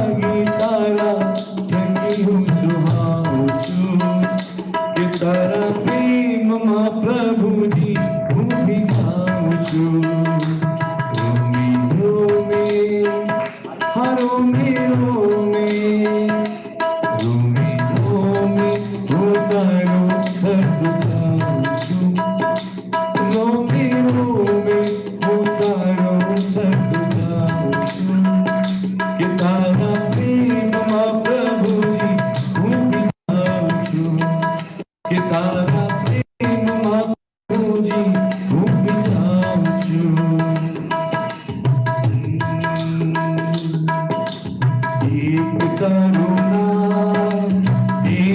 लागी तारा ठगी हूँ सुहाओ छू कि तारा प्रेम मा प्रभु जी हूँ भी खाऊं छू रोमी रोमे हरो मेरो में रोमी रोमी हो तारो सदुखाऊं छू रोमी रोमी हो तारो सदुखाऊं छू कि तारा प्रेम मा प्रभु जी हूँ भी खाऊं छू कि तारा प्रेम मा प्रभु जी हूँ भी खाऊं छू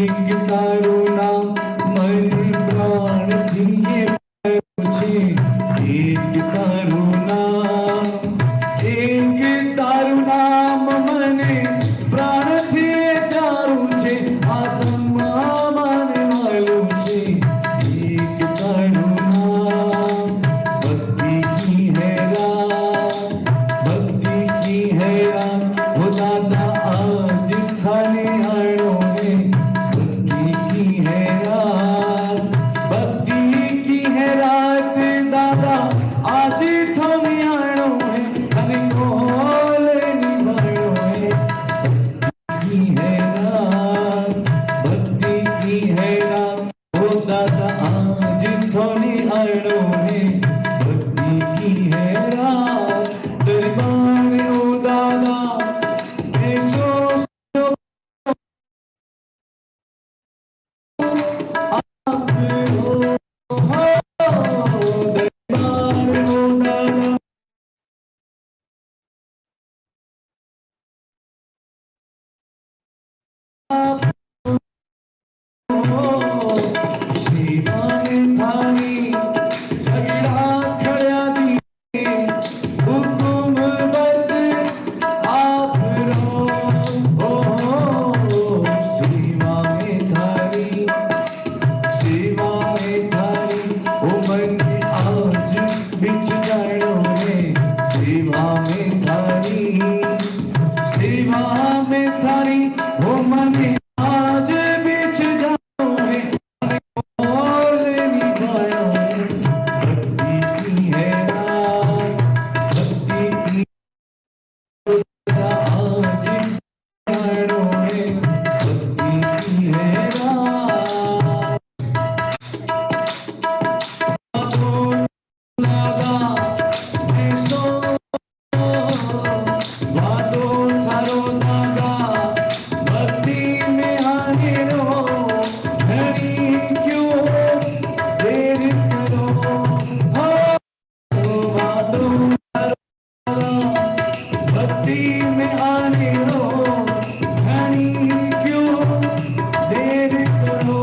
एक करुणा मन प्राण दिए मुझे एक करुणा मन प्राण दिए दारू छे आत्मा माने वालों छे एक करुणा भक्ति की है रात भक्ति की है रात हो दादा आज खाने आड़ो में भक्ति की है रात भक्ति की है रात दादा आज थाने आड़ो में खाने बोल निभाड़ो में की है रात भक्ति की है रात हो दादा आज थाने आड़ो में भक्ति की है रात दरबार ओ दादा ऐसो आप हो दरबार ओ दादा आप हो सेवा में थारी झगड़ा खड़ा दिए हुकुम बस आप रो सेवा में थारी ओ मन आज बिछ जाड़ो में सेवा में थारी ओ मन आज बिछ जाड़ो में बोल निभाड़ो में भक्ति की है रात भक्ति की आज जाड़ो में भक्ति की है रात दादा ऐसो वादो थारो दादा भक्ति में आने रो घड़ी क्यों देर करो हो वादो थारो भक्ति में आने रो घड़ी क्यों देर करो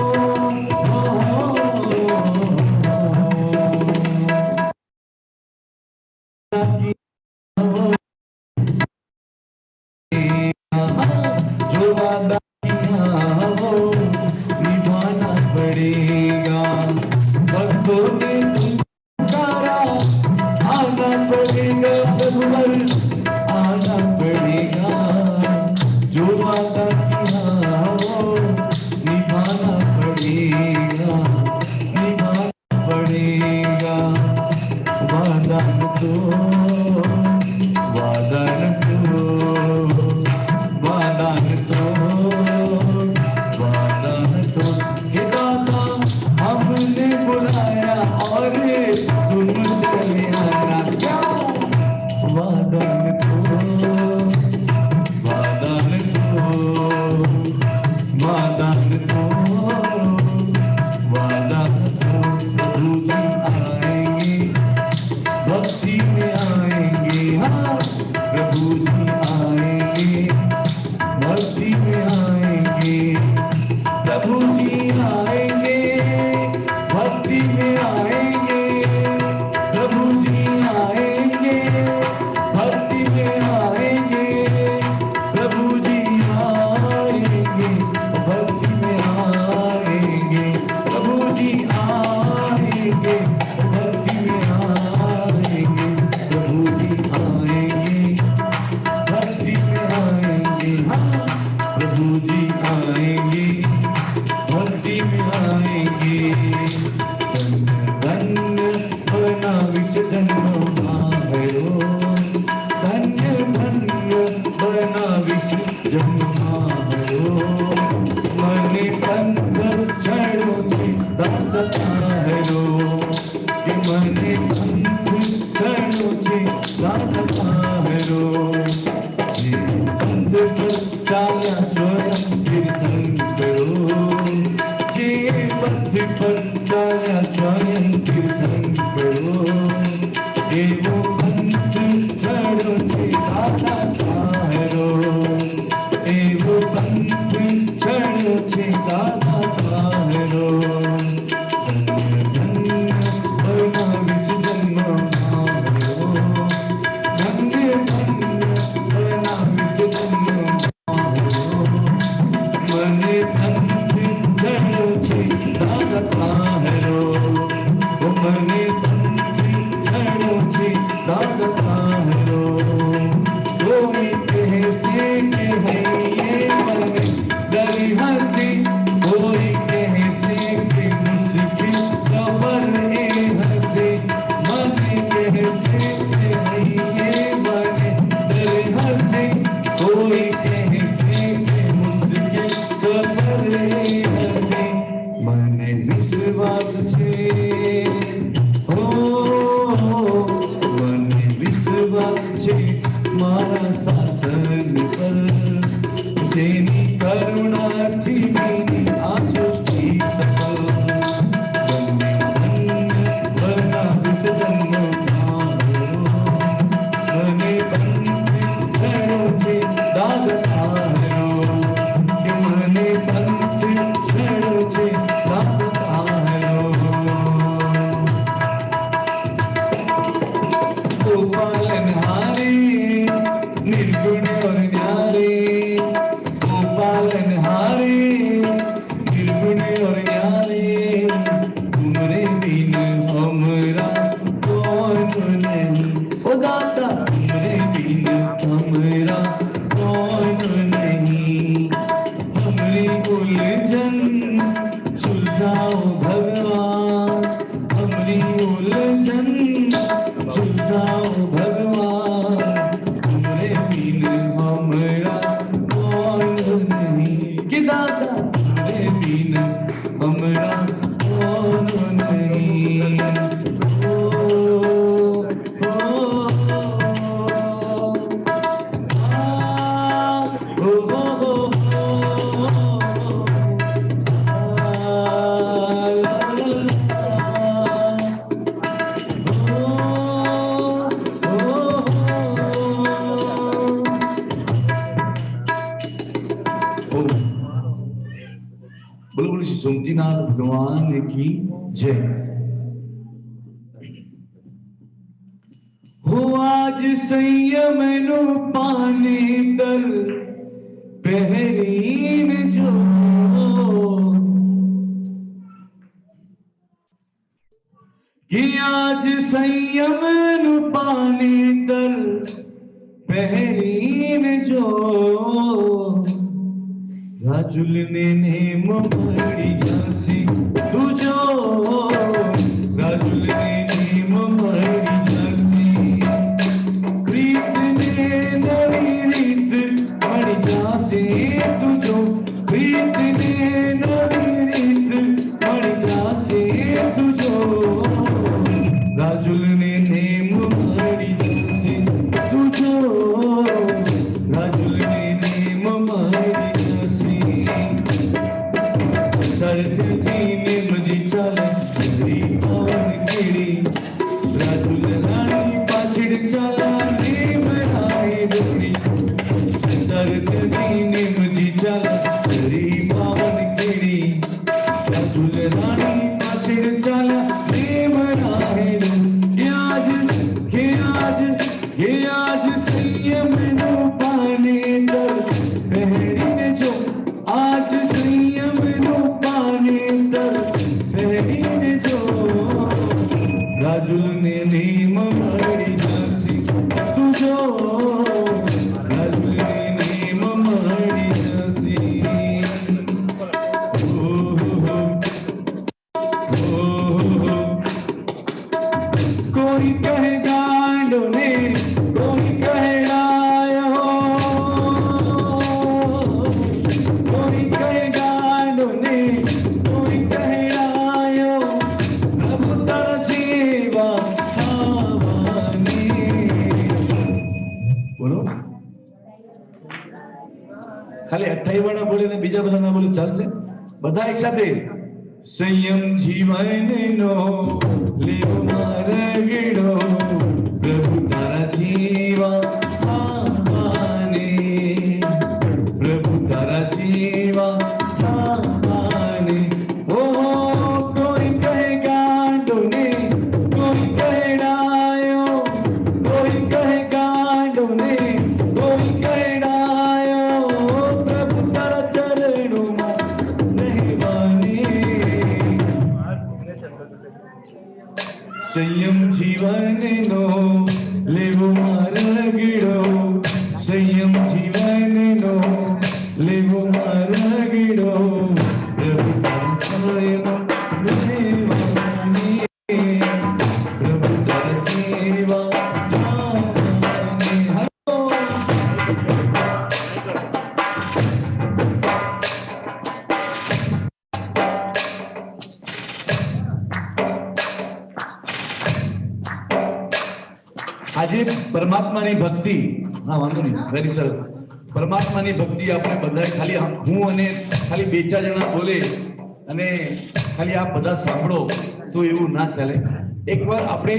जो वादा किया वो निभाना पड़ेगा भक्तों ने पुकारा आना पड़ेगा प्रभुवर आना पड़ेगा जो वादा किया वो निभाना पड़ेगा वादन तो वादन तो जन्मारो मने पंथ चढ़ो दादतारो कि मने पंथ चढ़ो दादतारो ये पंथ पर चाल्या स्वयं कीर्तन करो ये पंथ पर चाल्या स्वयं कीर्तन करो ये वो पंथ चढ़ो दादतारो वो पंथ चढ़ो दादतारो धन्य धन्य बना विच जन्म मारो धन्य धन्य बना विच जन्म मने पंथ चढ़ो दादतारो मने पंथ चढ़ो दादतारो कोई कैसे के है ये मन डरी हंसी कोई कैसे के मुझकी सबर ए हंसी मन कैसे के है ये मन डरी हंसी कोई कैसे के मुझकी सबर ए हंसी मन विश्वास से हो मन विश्वास से मारा शासन पर तेरी करुणा थी मेरी आसुष्टि सफल धन्य धन्य बना विच जन्म मारो मने पंथ चढ़ो दादतारो कि मने पंथ चढ़ो दादतारो गोपालनहारे निर्गुण और न्यारे गोपालनहारे निर्गुण और न्यारे तुमरे बिन हमरा कौन नहीं ओ दाता तुमरे बिन हमरा कौन नहीं हमरी उलझन सुलझाओ भगवान हमरी उलझन सुलझाओ भगवान तुमरे बिन हमरा कौन नहीं कि दादा तुमरे बिन हमरा कौन नहीं बोलो श्री सोमतीनाथ भगवान की जय हो आज संयम नु पाने दर पहरीन जो कि आज संयम नु पाने दर पहरीन जो राजुल ने नेम मड़ी जासी तुझो राजुल ने नेम मड़ी जासी प्रीत ने नवी रीत मड़ी जासी तुझो प्रीत ने नवी रीत मड़ी जासी तुझो राजुल ने नेम मड़ी जासी तुझो राजुल ने नेम मड़ी सरदी मुझी चल श्री पवन गिरी राजुल रानी पाछड़ चला नेम राय डोरी सरदी मुझी चल श्री पवन गिरी राजुल रानी पाछड़ चला नेम राय डोरी आज संयम नो पाने दर पहरी जो आज संयम नो पाने दर पहरी जो राजुल ने नेम मड़ी जासी तुझो राजुल ने नेम मड़ी ખાલી 28 વાળા બોલે ને બીજા બધા ના બોલે ચાલશે? બધા એક સાથે સંયમ જીવનનો લેવો માર્ગડો પ્રભુ તારા જીવા આને પ્રભુ તારા જીવા આને ઓ કોઈ કહે ગાંડો ને કોઈ કહે ડાયો કોઈ કહે ગાંડો ને કોઈ કહે ડાયો પ્રભુ તારા ચરણોમાં રહેવાની સંયમ જીવનનો લેવો માર્ગડો સંયમ જીવનનો લેવો માર્ગડો પ્રભુ તારા રહેવાની પ્રભુ તારા જીવા આજે પરમાત્માની ભક્તિ હા વાંધો નહીં વેરી સરસ પરમાત્માની ભક્તિ આપણે બધા ખાલી હું અને ખાલી બે ચાર જણા બોલે અને ખાલી આ બધા સાંભળો તો એવું ના ચાલે એકવાર આપણે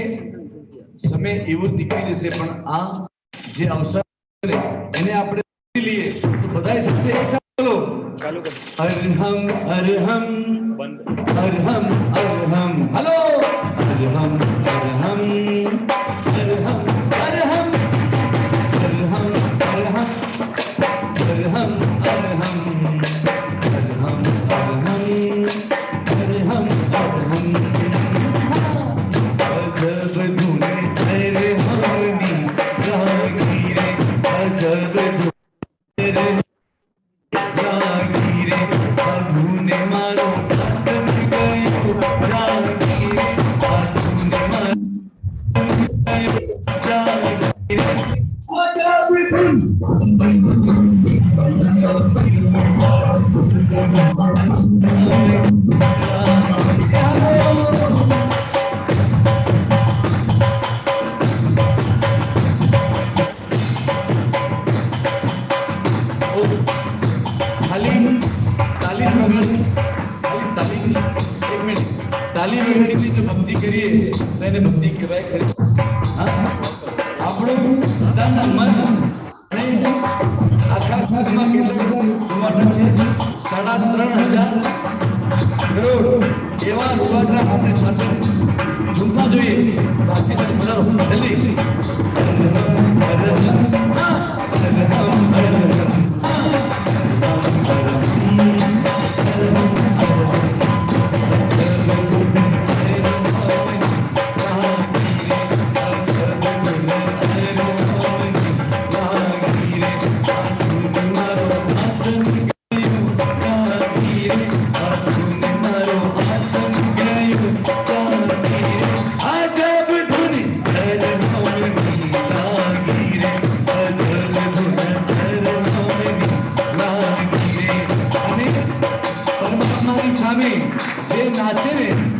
સમય એવું નીકળી જશે પણ આ જે અવસર છે એને આપણે લઈએ તો બધા સાથે એક સાથે બોલો અરહમ અરહમ અરહમ અરહમ હાલો અરહમ અરહમ અરહમ અરહમ અરહમ અરહમ અરહમ અરહમ અરહમ અરહમ અરહમ અજબ ધૂને અરહમની રાગી રે અજબ ધૂને રાગી રે ધૂને મારો આતમ ગયો રાગી રે ધૂને મારો તાલી વગાડીને જો ભક્તિ કરીએ તો એને ભક્તિ કહેવાય ખરી આપણું તન મન અને આખા શાસ્ત્રમાં કેટલું 3,500 કરોડ એવા રૂપાના આપણે સાથે ઝૂમવા જોઈએ બાકી તો ચલો જલ્દી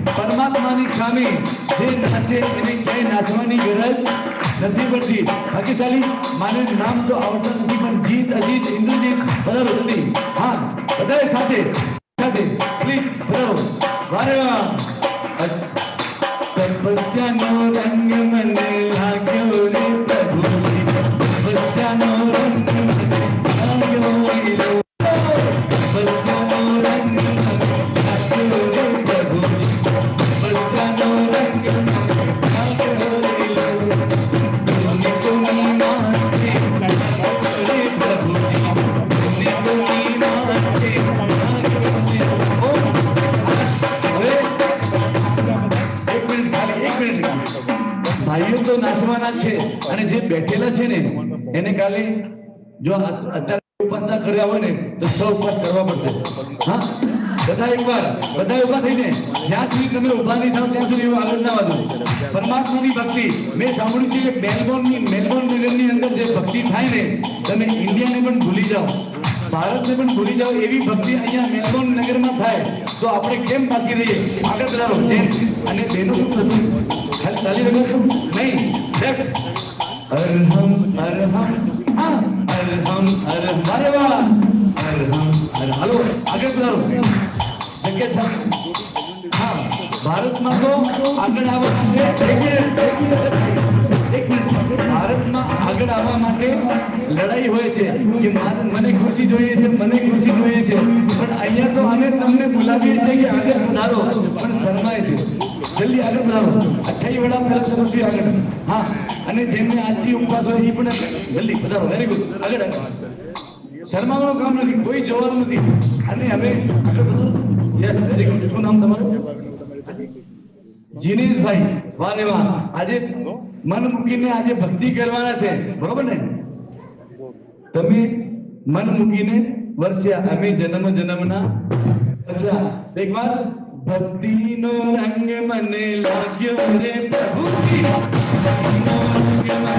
પરમાત્માની સામે જે નાચે એને ક્યાંય નાચવાની ગરજ નથી પડતી ભાગ્યશાળી માને નામ તો આવડતા નથી પણ જીત અજીત ઇન્દ્રજીત બધા નથી હા બધા સાથે સાથે પ્લીઝ બરાબર વારે તપસ્યાનો રંગ મને લાગ્યો રે પ્રભુજી તપસ્યાનો રંગ મને લાગ્યો રે તપસ્યાનો રંગ મને લાગ્યો રે પ્રભુજી તપસ્યાનો રંગ મને લાગ્યો રે કોની માથે રે પ્રભુજી કોની માથે ભાઈઓ તો નાચવાના છે અને જે બેઠેલા છે ને એને કાલે જો અત્યારે ઉપાસના કર્યા હોય ને તો સૌ ઉપવાસ કરવા પડશે હા બધા એકવાર બધા ઉભા થઈને જ્યાં સુધી તમે ઉભા નહીં થાવ ત્યાં સુધી એવું આગળ ના વધો પરમાત્માની ભક્તિ મેં સાંભળ્યું છે કે મેલબોર્ન નગરની અંદર જે ભક્તિ થાય ને તમે ઇન્ડિયાને પણ ભૂલી જાઓ ભારતને પણ ભૂલી જાઓ એવી ભક્તિ અહીંયા મેલબોર્ન નગરમાં થાય તો આપણે કેમ બાકી રહીએ આગળ વધારો અને બેનો શું થતું ખાલી ચાલી વગર નહીં અરહમ અરહમ હા અરહમ અરહમ અરે વાહ હાલો આગળ વધારો જગ્યા સાહેબ. હા ભારતમાં તો આગળ આવવા માટે એક મિનિટ ભારતમાં આગળ આવવા માટે લડાઈ હોય છે કે મને ખુશી જોઈએ છે, મને ખુશી જોઈએ છે, પણ અહીંયા તો અમે તમને બોલાવીએ છીએ કે આગળ વધારો પણ શરમાય છે. જલ્દી આગળ વધારો. 28 વડા પહેલા ખુશી આગળ. હા અને જેમને આજથી ઉપવાસ હોય એ પણ જલ્દી વધારો. વેરી ગુડ આગળ શરમાવાનું કામ નથી, કોઈ જોવાનું નથી. અને હવે આગળ વધો. Yes very good. શું નામ તમારું? જીનેશભાઈ. વાહ ને વાહ. આજે મન મૂકીને આજે ભક્તિ કરવાના છે બરોબર ને? તમે મન મૂકીને વર્ષ્યા અમે જન્મ જન્મના વર્ષા. એક વાર ભક્તિનો રંગ મને લાગ્યો રે પ્રભુજી, ભક્તિનો રંગ મને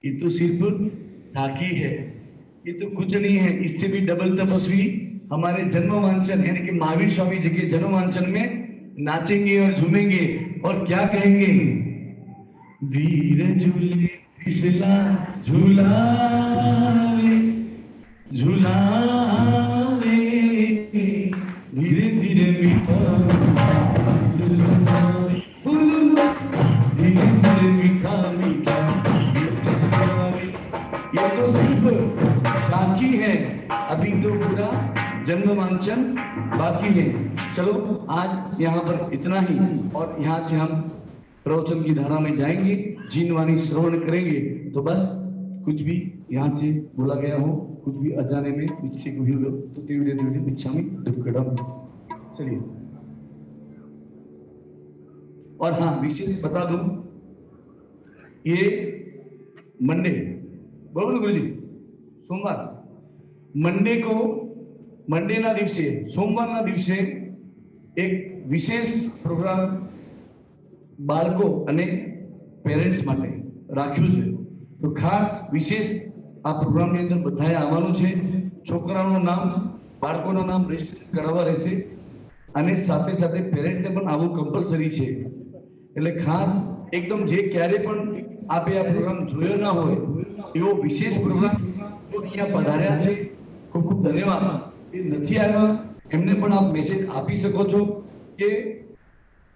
ये तो सिर्फ झांकी है, ये तो कुछ नहीं है। इससे भी डबल तपस्वी हमारे जन्म वांचन यानी कि महावीर स्वामी जी के जन्म वांचन में नाचेंगे और झूमेंगे और क्या कहेंगे, वीर झूले फिसला झूलावे झूलावे धीरे धीरे मीठा धीरे धीरे मीठा मीठा ये तो सिर्फ साखी है, अभी तो पूरा जन्म वांचन बाकी है। चलो आज यहाँ पर इतना ही, और यहाँ से हम प्रवचन की धारा में जाएंगे, जीन वाणी श्रवण करेंगे। तो बस कुछ भी यहाँ से बोला गया हो, कुछ भी अजाने में मिच्छे को हो तो तीव्र तीव्र मिच्छामि दुक्कडम। चलिए, और हाँ विशेष बता दूं, ये मंडे बरोबर गुरुजी, सोमवार मंडे को मंडे ना दिवसे सोमवार ना दिवसे एक विशेष प्रोग्राम बाળકો અને પેરેન્ટ્સ માટે રાખ્યું છે। તો ખાસ વિશેષ આ પ્રોગ્રામની અંદર બધાએ આવવાનું છે। છોકરાઓનું નામ બાળકોનું નામ રજીસ્ટર કરાવવા રહેશે અને સાથે સાથે પેરેન્ટ્સને પણ આવવું કમ્પલસરી છે। એટલે ખાસ એકદમ જે ક્યારે પણ આપે આ પ્રોગ્રામ જોયો ના હોય એવો વિશેષ પ્રોગ્રામ જો અહીંયા પધાર્યા છે, ખૂબ ખૂબ ધન્યવાદ। એ નથી આવ્યા એમને પણ આપ મેસેજ આપી શકો છો કે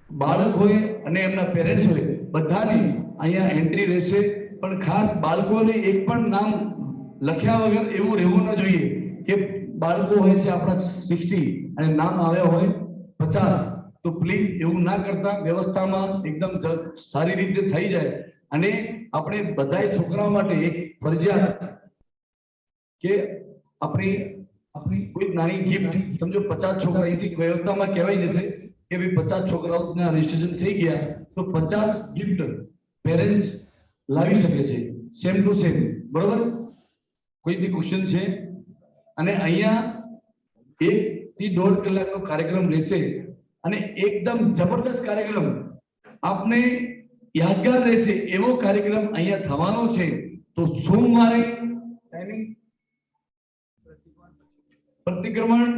બાળક હોય અને એમના પેરેન્ટ્સ હોય બધાની અહીંયા એન્ટ્રી રહેશે, પણ ખાસ બાળકોને એક પણ નામ લખ્યા વગર એવું રહેવું ન જોઈએ કે બાળકો હોય છે આપણા 60 અને નામ આવ્યા હોય 50। તો પ્લીઝ એવું ના કરતા, વ્યવસ્થામાં એકદમ સારી રીતે થઈ જાય। અને આપણે બધાય છોકરાઓ માટે એક ફરજિયાત કે આપણી કોઈ નાની ગિફ્ટ, સમજો 50 છોકરા અહીંથી વ્યવસ્થામાં કહેવાય જશે કે ભાઈ 50 છોકરાઓના રજીસ્ટ્રેશન થઈ ગયા તો 50 ગિફ્ટ પેરેન્ટ્સ લાવી શકે છે, સેમ ટુ સેમ, બરોબર? કોઈ બી ક્વેશ્ચન છે? અને અહીંયા 1 થી 1.5 કલાકનો કાર્યક્રમ રહેશે અને એકદમ જબરદસ્ત કાર્યક્રમ, આપને યાદગાર રહેશે એવો કાર્યક્રમ અહીંયા થવાનો છે। તો સોમવારે ટાઈમિંગ પ્રતિક્રમણ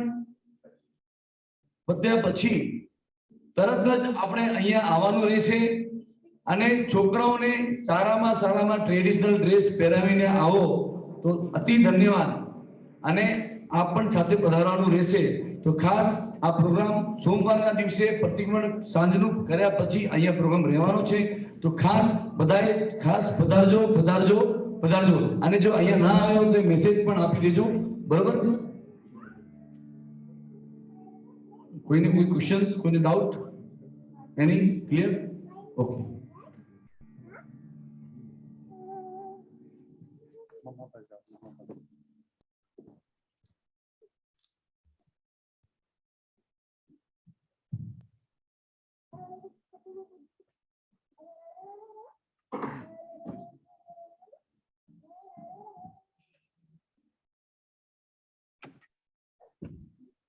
પત્યા પછી તરત જ આપણે અહીંયા આવવાનું રહેશે અને છોકરાઓને સારામાં ટ્રેડિશનલ ડ્રેસ પહેરાવીને આવો તો અતિ ધન્યવાદ। અને આપ પણ સાથે પધારવાનું રહેશે। તો ખાસ આ પ્રોગ્રામ સોમવારના દિવસે પ્રતિક્રમણ સાંજનું કર્યા પછી અહીંયા પ્રોગ્રામ રહેવાનો છે। તો ખાસ બધાએ ખાસ પધારજો પધારજો પધારજો। અને જો અહીંયા ના આવ્યો તો મેસેજ પણ આપી દેજો, બરોબર? કોઈને કોઈ ક્વેશ્ચન, કોઈને ડાઉટ, એની ક્લિયર? ઓકે,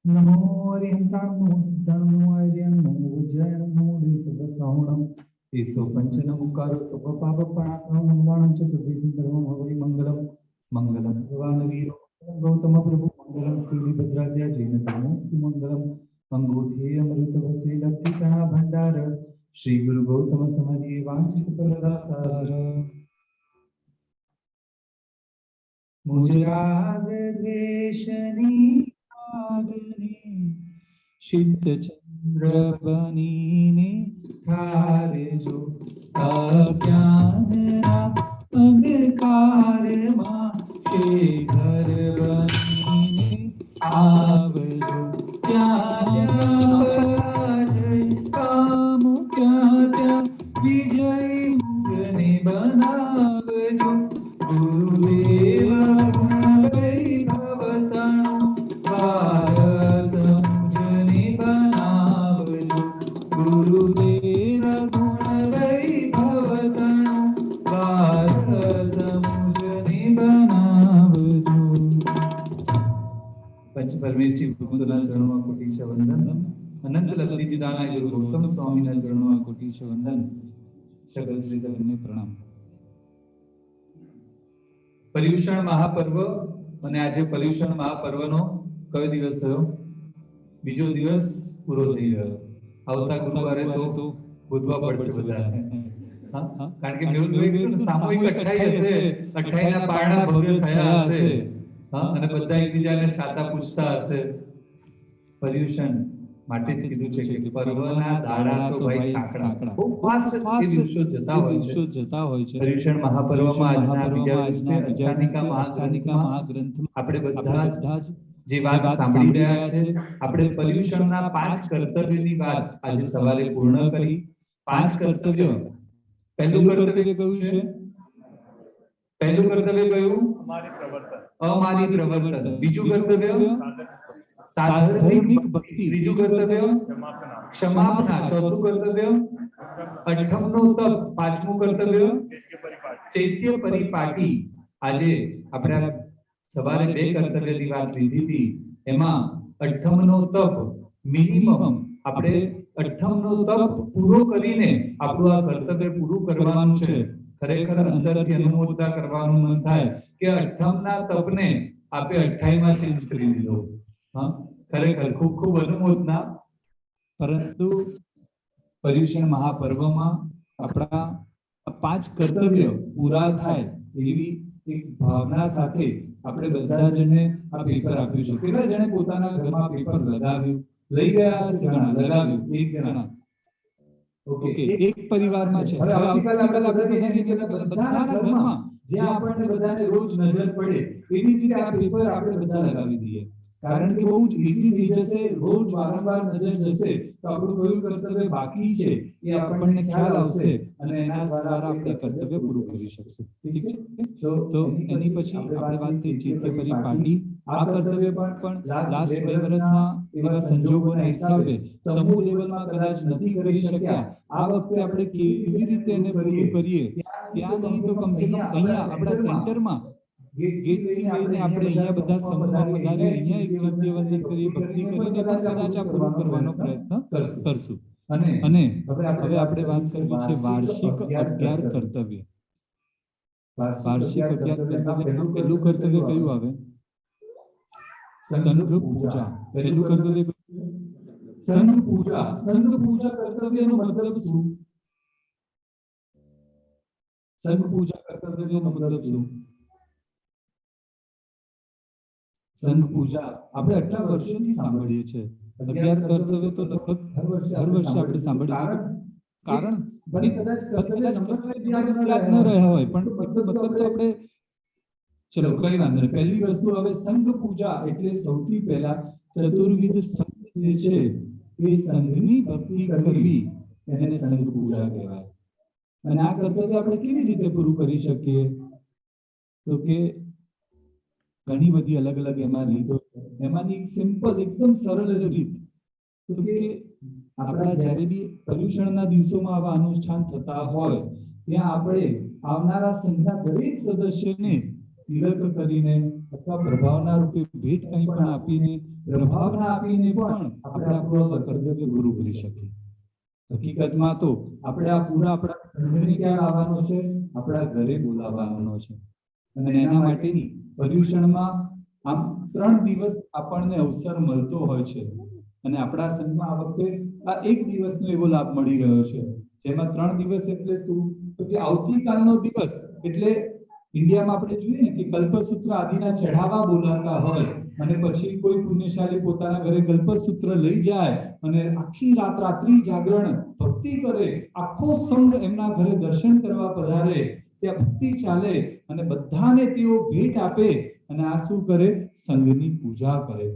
नमो हरिहंतां नमो सिद्धां नमो आर्यं नमो वज्रायं नमो देवसवश्रवणं ईशो पंचनमुकारो सर्वपापप्रणाशनं मंगलानं च सर्वेसंधर्मं हवै मंगलम मंगलम भगवान वीरो गौतम प्रभु मंगलम श्रीभद्राद्या जैन धर्मोस्तु मंगलम अंगूठे अमृत वसे लक्ष्मीकणा भंडार श्री गुरु गौतम समर्ये वांछित फलदातार मुजराग द्वेषनी सिद्ध चंद्र बनीने थारे जो अज्ञानना अंधकार मां शेखर बनीने आवजो क्या जय काम क्या विजय मुगने बनावजो गुरुदेव परमेश्वरी भगवंतના ચરણોમાં કોટીશ વંદન। અનંત લક્ષ્મીજી દાના ગુરુ ગૌતમ સ્વામીના ચરણોમાં કોટીશ વંદન। સકલ શ્રી સગને પ્રણામ। પર્યુષણ મહાપર્વ અને આજે પર્યુષણ મહાપર્વનો કયો દિવસ થયો? બીજો દિવસ પૂરો થઈ ગયો. આવતા ગુરુવારે તો ગોતવા પડશે બધાને. હા, કારણ કે મેં તો એકદમ સામૂહિક 28 હશે, 28 ના પારણા ભવ્ય થયા હશે. હા, અને બધા એકબીજાને સાતા પૂછતા હશે. પર્યુષણ માટે જ કીધું છે કે પર્વના દાડા તો ભાઈ સાંકડા. બહુ ફાસ્ટ એ દિવસો જતા હોય છે. પર્યુષણ મહાપર્વમાં આજના બીજા દિવસે અષ્ટાનિકા મહાગ્રંથમાં આપણે બધા જ જે વાત સાંભળી રહ્યા છે, આપણે પર્યુષણના 5 કર્તવ્યની વાત આજે સવારે પૂર્ણ કરી. 5 કર્તવ્ય. પહેલું કર્તવ્ય કયું છે? પહેલું કર્તવ્ય કયું? અમારી પ્રવર્તન. બીજું કર્તવ્ય સાધર્મિક ભક્તિ. ત્રીજું કર્તવ્ય ક્ષમાપના. ચોથું કર્તવ્ય અઠમનો તપ. પાંચમું કર્તવ્ય ચૈત્ય પરિપાટી. આજે આપણે સવારે 2 કર્તવ્યની વાત લીધી હતી. એમાં અઠમનો તપ મિનિમમ આપણે અઠમનો તપ પૂરો કરીને આપણું આ કર્તવ્ય પૂરું કરવાનું છે. ખરેખર અંદરથી અનુમોદના કરવાનું મન થાય કે અઠમના તપને આપણે 28 માં ચેન્જ કરી દીધો. હા, ખરેખર ખૂબ ખૂબ અનુમોદના. પરંતુ પર્યુષણ મહાપર્વમાં આપણા 5 કર્તવ્ય પૂરા થાય એવી એક ભાવના સાથે આપણે બધા જણને આ પેપર આપ્યું છે. કેટલા જણે પોતાના ઘરમાં પેપર લગાવ્યું? લઈ ગયા હશે ઘણા. લગાવ્યું એક જણા. ઓકે, એક પરિવારમાં છે. હવે આવતીકાલે આપણે બધાના ઘરમાં જે આપણને બધાને રોજ નજર પડે એવી રીતે આ પેપર આપણે બધા લગાવી દઈએ. કારણ કે બહુ જ ઈઝી થઈ જશે. રોજ વારંવાર નજર જશે તો આપણું કયું કર્તવ્ય બાકી છે એ આપણને ખ્યાલ આવશે અને એના દ્વારા આપણે કર્તવ્ય પૂરું કરી શકશું. ઠીક છે? તો એની પછી આપણે વાત થઈ ચૈત્ય પરિપાટી. આ કર્તવ્ય પણ લાસ્ટ 2 વર્ષમાં એવા સંજોગોના હિસાબે સમૂહ લેવલમાં કદાચ નથી કરી શક્યા. આ વખતે આપણે કેવી રીતે એને પૂરું કરીએ? ત્યાં નહીં તો કમસે કમ અહીંયા આપણા સેન્ટરમાં ગેટથી લઈને આપણે અહીંયા બધા સમૂહમાં પધારી અહીંયા એક ચૈત્ય વંદન કરી, ભક્તિ કરીને પણ કદાચ આ પૂરું કરવાનો પ્રયત્ન કરશું. અને હવે આપણે વાત કરવી છે વાર્ષિક 11 કર્તવ્ય. વાર્ષિક 11 કર્તવ્ય. પહેલું કર્તવ્ય કયું આવે? સંઘ પૂજા. પહેલું કર્તવ્ય સંઘ પૂજા. સંઘ પૂજા કર્તવ્યનો મતલબ શું? સંઘ પૂજા કર્તવ્યનો મતલબ શું? સંઘ પૂજા આપણે આટલા વર્ષોથી સાંભળીએ છીએ. 11 કર્તવ્ય તો લગભગ હર વર્ષે આપણે સાંભળીએ છીએ. કારણ કદાચ યાદ ન રહ્યા હોય પણ મતલબ તો આપણે ચલો કઈ વાંધો નહીં. પહેલી વસ્તુ હવે સંઘ પૂજા એટલે સૌથી પહેલા ચતુર્વિધ સંઘ જે છે એ સંઘની ભક્તિ કરવી એને સંઘ પૂજા કહેવાય. અને આ કર્તવ્ય આપણે કેવી રીતે પૂરું કરી શકીએ? તો કે ઘણી બધી અલગ અલગ એમાં રીતો. એમાંની એક સિમ્પલ એકદમ સરળ રીત તો કે આપણા જ્યારે બી પર્યુષણના દિવસોમાં આવા અનુષ્ઠાન થતા હોય ત્યાં આપણે આવનારા સંઘના દરેક સદસ્યને તિલક કરીને અથવા પ્રભાવના રૂપે ભેટ કંઈ પણ આપીને પ્રભાવના આપીને પણ આપણે આપણું કર્તવ્ય પૂરું કરી શકીએ. હકીકતમાં તો આપણે આ પૂરા આપણા સંઘને ક્યાં આવવાનો છે? આપણા ઘરે બોલાવવાનો છે. અને એના માટેની પર્યુષણમાં આમ 3 દિવસ આપણને અવસર મળતો હોય છે. અને આપણા સંઘમાં આ વખતે આ 1 દિવસનો એવો લાભ મળી રહ્યો છે. જેમાં 3 દિવસ એટલે શું? તો કે આવતીકાલનો દિવસ એટલે ઇન્ડિયામાં આપણે જોઈએ ને કે કલ્પસૂત્ર આદિના ચઢાવા બોલાતા હોય અને પછી કોઈ પુણ્યશાળી પોતાના ઘરે કલ્પસૂત્ર લઈ જાય અને આખી રાત રાત્રિ જાગરણ ભક્તિ કરે. આખો સંઘ એમના ઘરે દર્શન કરવા પધારે. ત્યાં ભક્તિ ચાલે અને બધાને તેઓ ભેટ આપે અને આ શું કરે? સંઘની પૂજા કરે.